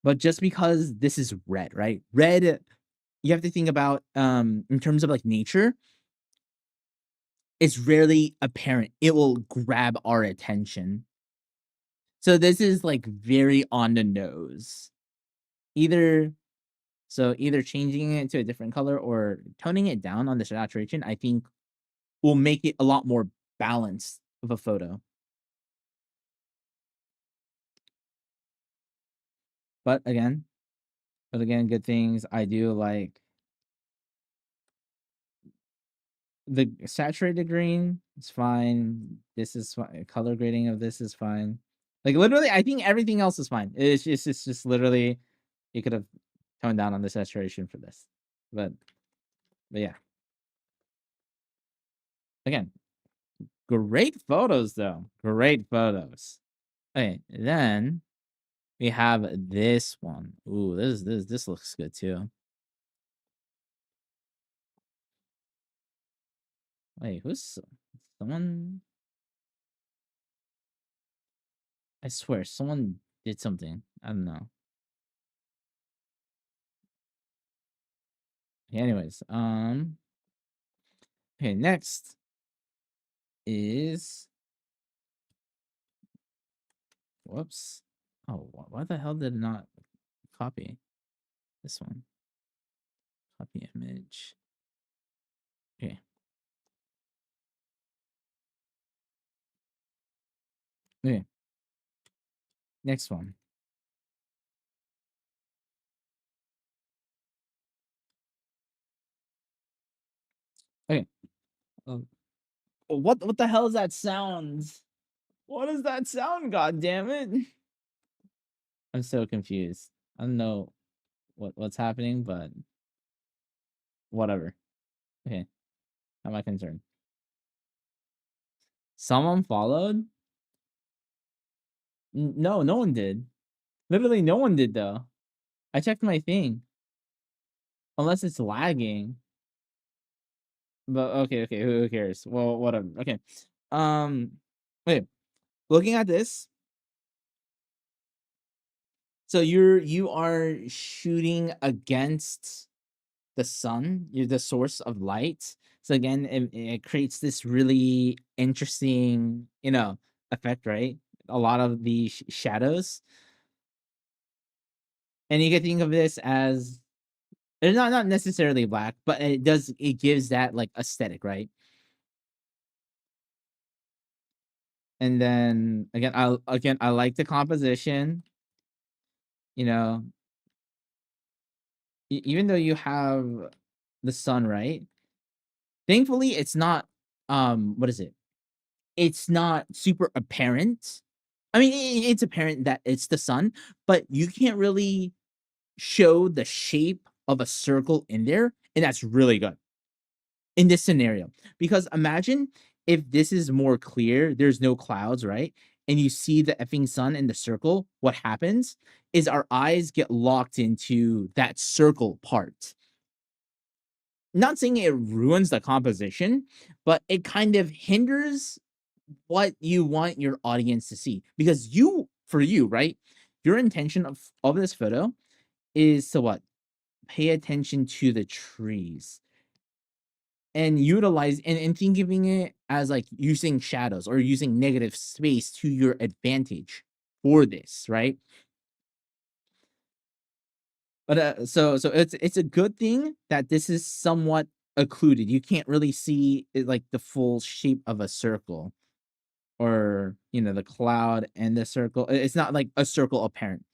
But just because this is red, right? Red, you have to think about in terms of like nature, it's rarely apparent. It will grab our attention. So this is like very on the nose. Either changing it to a different color or toning it down on the saturation, I think will make it a lot more balanced of a photo. But again, good things. I do like the saturated green. It's fine. This is fine. Color grading of this is fine. Like literally, I think everything else is fine. It's just literally, you could have toned down on the saturation for this. But yeah. Again, great photos though. Great photos. Okay, then we have this one. Ooh, this looks good too. Wait, who's someone? I swear, someone did something. I don't know. Anyways, okay, next is, whoops. Oh, why the hell did it not copy this one? Copy image. Okay. Okay. Next one. Okay. What the hell is that sound? What is that sound? God damn it! I'm so confused. I don't know what's happening, but whatever. Okay. How am I concerned? Someone followed? No, no one did. Literally, no one did though. I checked my thing. Unless it's lagging. But okay, who cares? Well, whatever. Okay. Okay. Looking at this, so you are shooting against the sun. You're the source of light. So again, it creates this really interesting, effect, right? A lot of the shadows. And you can think of this as it's not necessarily black, but it gives that like aesthetic, right? And then again, I like the composition. You know, even though you have the sun, right? Thankfully, it's not what is it? It's not super apparent. I mean, it's apparent that it's the sun, but you can't really show the shape of a circle in there, and that's really good in this scenario. Because imagine if this is more clear, there's no clouds, right? And you see the effing sun in the circle, what happens is our eyes get locked into that circle part. Not saying it ruins the composition, but it kind of hinders what you want your audience to see. Because for you, right? Your intention of this photo is to what? Pay attention to the trees and utilize and thinking it as like using shadows or using negative space to your advantage for this, right? But so it's a good thing that this is somewhat occluded. You can't really see it, like the full shape of a circle or the cloud and the circle. It's not like a circle apparent.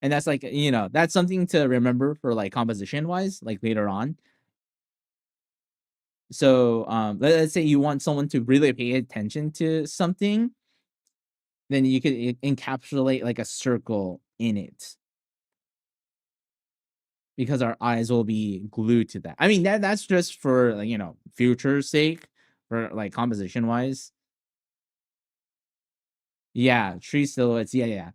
And that's like, that's something to remember for like composition wise, like later on. So let's say you want someone to really pay attention to something, then you could encapsulate like a circle in it because our eyes will be glued to that. I mean, that's just for like, future's sake, for like composition wise. Yeah, tree silhouettes. Yeah, yeah.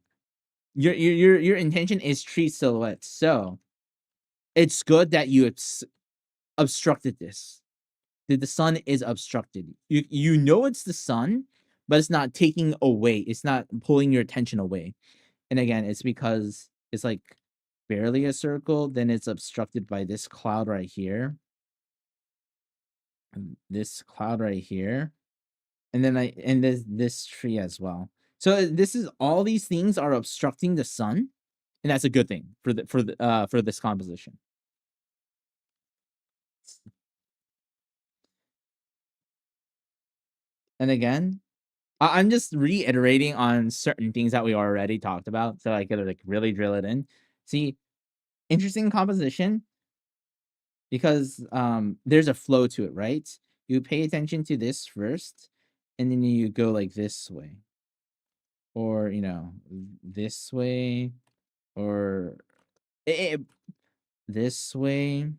Your intention is tree silhouettes. So it's good that you obstructed this. The sun is obstructed. You know it's the sun, but it's not taking away. It's not pulling your attention away. And again, it's because it's like barely a circle, then it's obstructed by this cloud right here. And this cloud right here. And then this tree as well. So this is all these things are obstructing the sun, and that's a good thing for this composition. And again, I'm just reiterating on certain things that we already talked about, so I could like really drill it in. See, interesting composition because there's a flow to it, right? You pay attention to this first, and then you go like this way, or this way, or this way,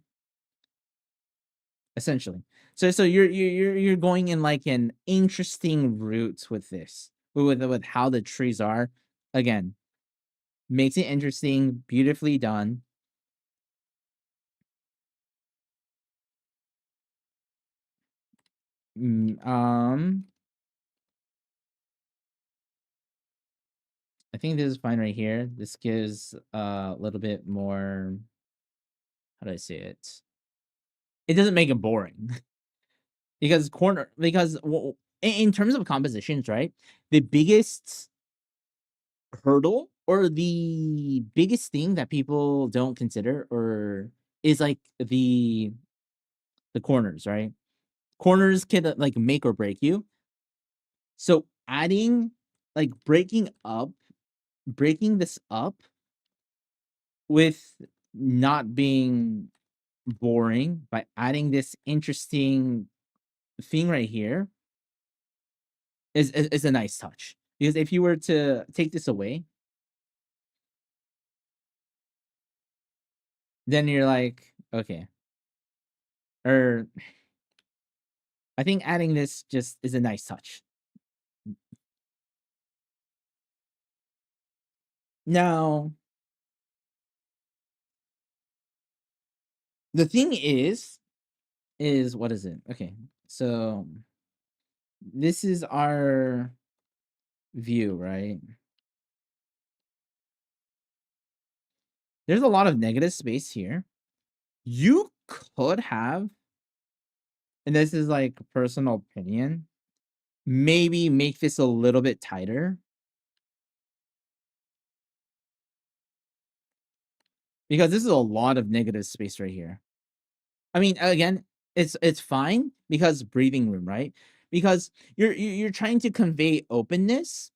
essentially. So you're going in like an interesting route with this, with how the trees are. Again, makes it interesting, beautifully done. I think this is fine right here. This gives a little bit more. How do I say it? It doesn't make it boring because in terms of compositions, right? The biggest hurdle or the biggest thing that people don't consider or is like the corners, right? Corners can like make or break you. So adding like breaking this up with not being boring by adding this interesting thing right here is a nice touch. Because if you were to take this away, then you're like, okay. Or I think adding this just is a nice touch. Now, the thing is what is it? Okay, so this is our view, right? There's a lot of negative space here. You could have, and this is like personal opinion, maybe make this a little bit tighter. because this is a lot of negative space right here. I mean, again, it's fine because breathing room, right? Because you're trying to convey openness,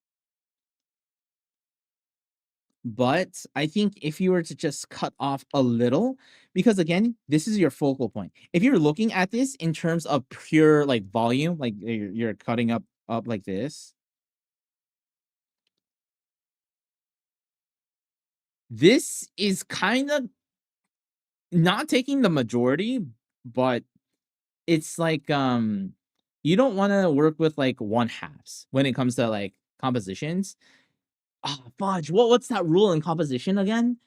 but I think if you were to just cut off a little, because again, this is your focal point. If you're looking at this in terms of pure like volume, like you're cutting up like this, this is kind of not taking the majority, but it's like you don't want to work with like one halves when it comes to like compositions. Ah, fudge. What's that rule in composition again?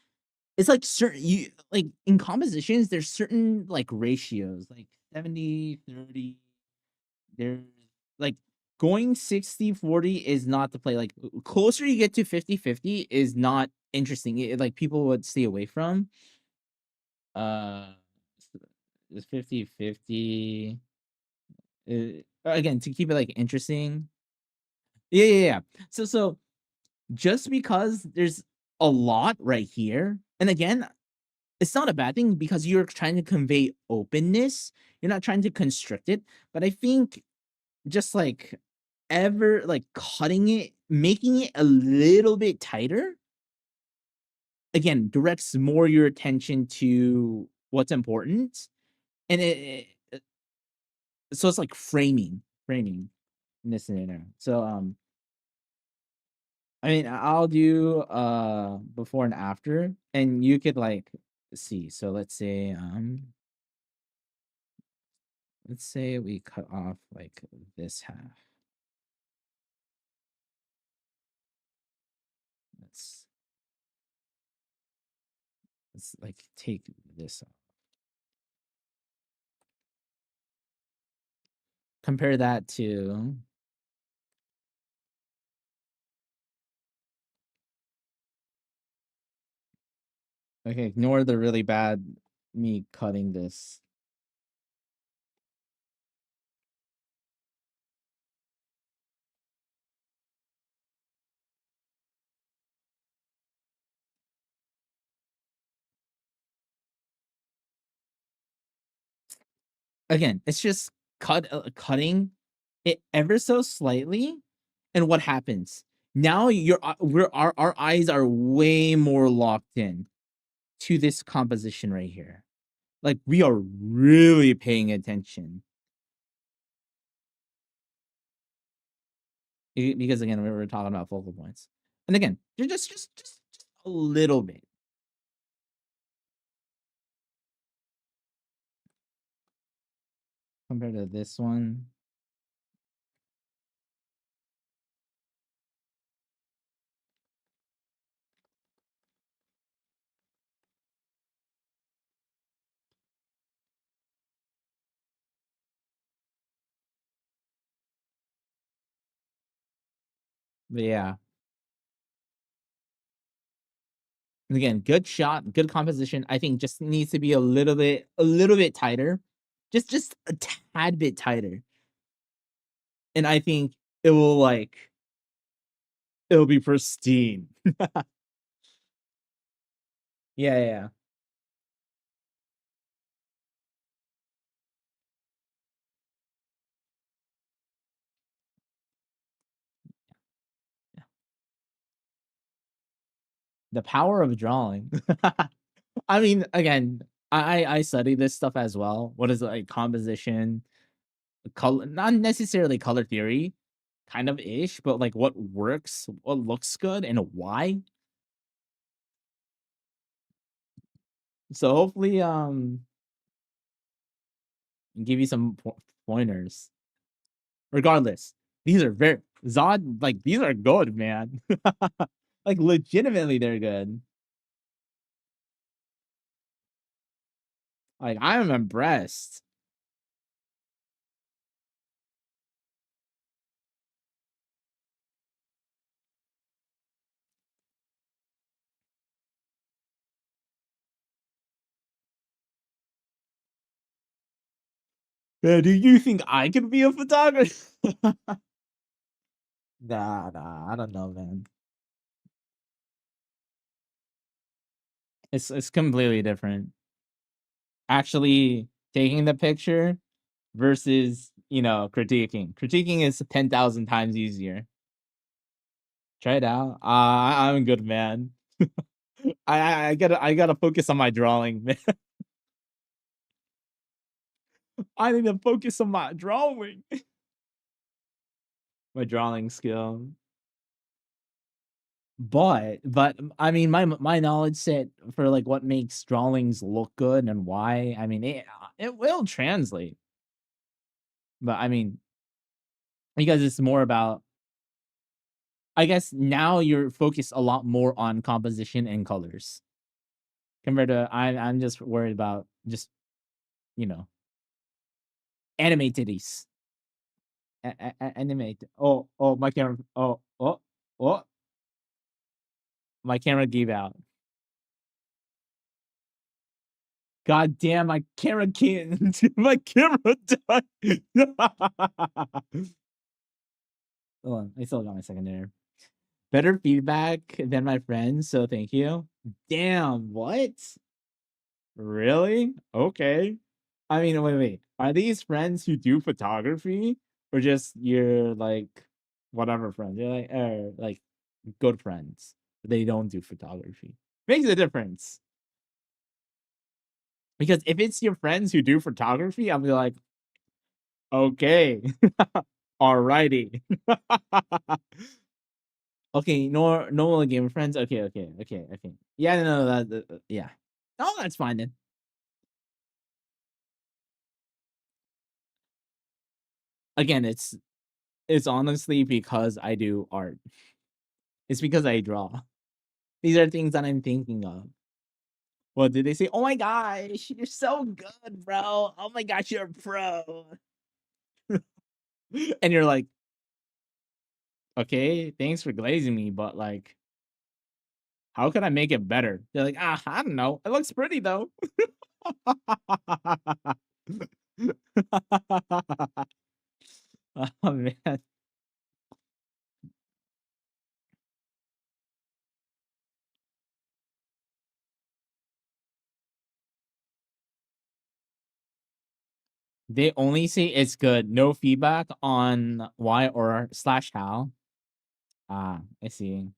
It's like certain you like in compositions, there's certain like ratios, like 70-30. There's like going 60-40 is not the play. Like closer you get to 50-50 is not interesting. Like people would stay away from. Uh it's 50-50. Again, to keep it like interesting. Yeah. So just because there's a lot right here, and again, it's not a bad thing because you're trying to convey openness. You're not trying to constrict it. But I think just like ever like cutting it, making it a little bit tighter, again, directs more your attention to what's important. And so it's like framing in this scenario. So I mean, I'll do before and after, and you could like see. So let's say we cut off like this half. Let's like take this off. Compare that to okay, ignore the really bad me cutting this. Again, it's just cutting it ever so slightly, and what happens? Now our eyes are way more locked in to this composition right here. Like we are really paying attention. Because again, we were talking about focal points. And again, you're just a little bit. Compared to this one. But yeah. And again, good shot, good composition. I think just needs to be a little bit tighter. Just a tad bit tighter. And I think it will it'll be pristine. Yeah. The power of drawing. I mean, again, I study this stuff as well. What is it, like composition, color, not necessarily color theory, kind of ish, but like what works, what looks good, and why. So hopefully, give you some pointers. Regardless, these are very Zod. Like these are good, man. Like legitimately, they're good. Like I'm impressed. Do you think I could be a photographer? Nah, I don't know, man. It's completely different. Actually taking the picture versus, you know, critiquing. Critiquing is 10,000 times easier. Try it out. I'm a good man. I gotta focus on my drawing, man. I need to focus on my drawing. My drawing skill. But I mean, my knowledge set for like what makes drawings look good and why, I mean, it will translate. But I mean, because it's more about, I guess now you're focused a lot more on composition and colors compared to I'm just worried about just, you know, anime titties. Animate. Oh, my camera. Oh, my camera gave out. God damn, my camera can't. My camera died. Hold on, I still got my secondary. Better feedback than my friends, so thank you. Damn, what? Really? Okay. I mean, wait. Are these friends who do photography or just your like whatever friends? You're like good friends. They don't do photography. Makes a difference. Because if it's your friends who do photography, I'll be like, okay. Alrighty. Okay, normal gamer friends. Okay. Yeah, no, yeah. Oh, that's fine then. Again, it's honestly because I do art. It's because I draw. These are things that I'm thinking of. What did they say? Oh my gosh, you're so good, bro. Oh my gosh, you're a pro. And you're like, okay, thanks for glazing me, but like, how can I make it better? They're like, I don't know. It looks pretty though. Oh man. They only say it's good. No feedback on why or slash how. Ah, I see.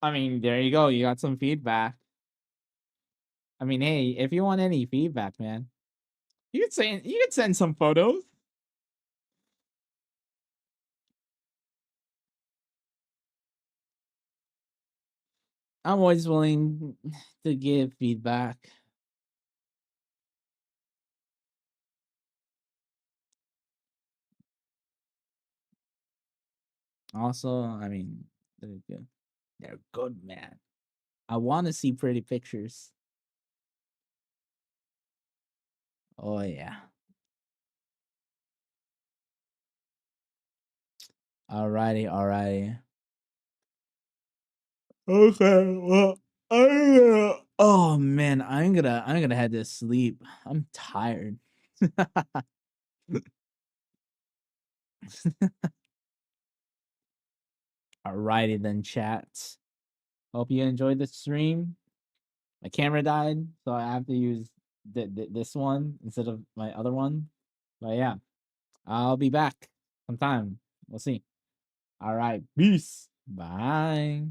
I mean, there you go. You got some feedback. I mean, hey, if you want any feedback, man, you could send some photos. I'm always willing to give feedback. Also, I mean, they're good. They're good, man. I want to see pretty pictures. Oh yeah. Alrighty. Okay, well, oh man, I'm gonna head to sleep. I'm tired. Alrighty then, chat. Hope you enjoyed the stream. My camera died, so I have to use this one instead of my other one. But yeah, I'll be back sometime. We'll see. All right, peace. Bye.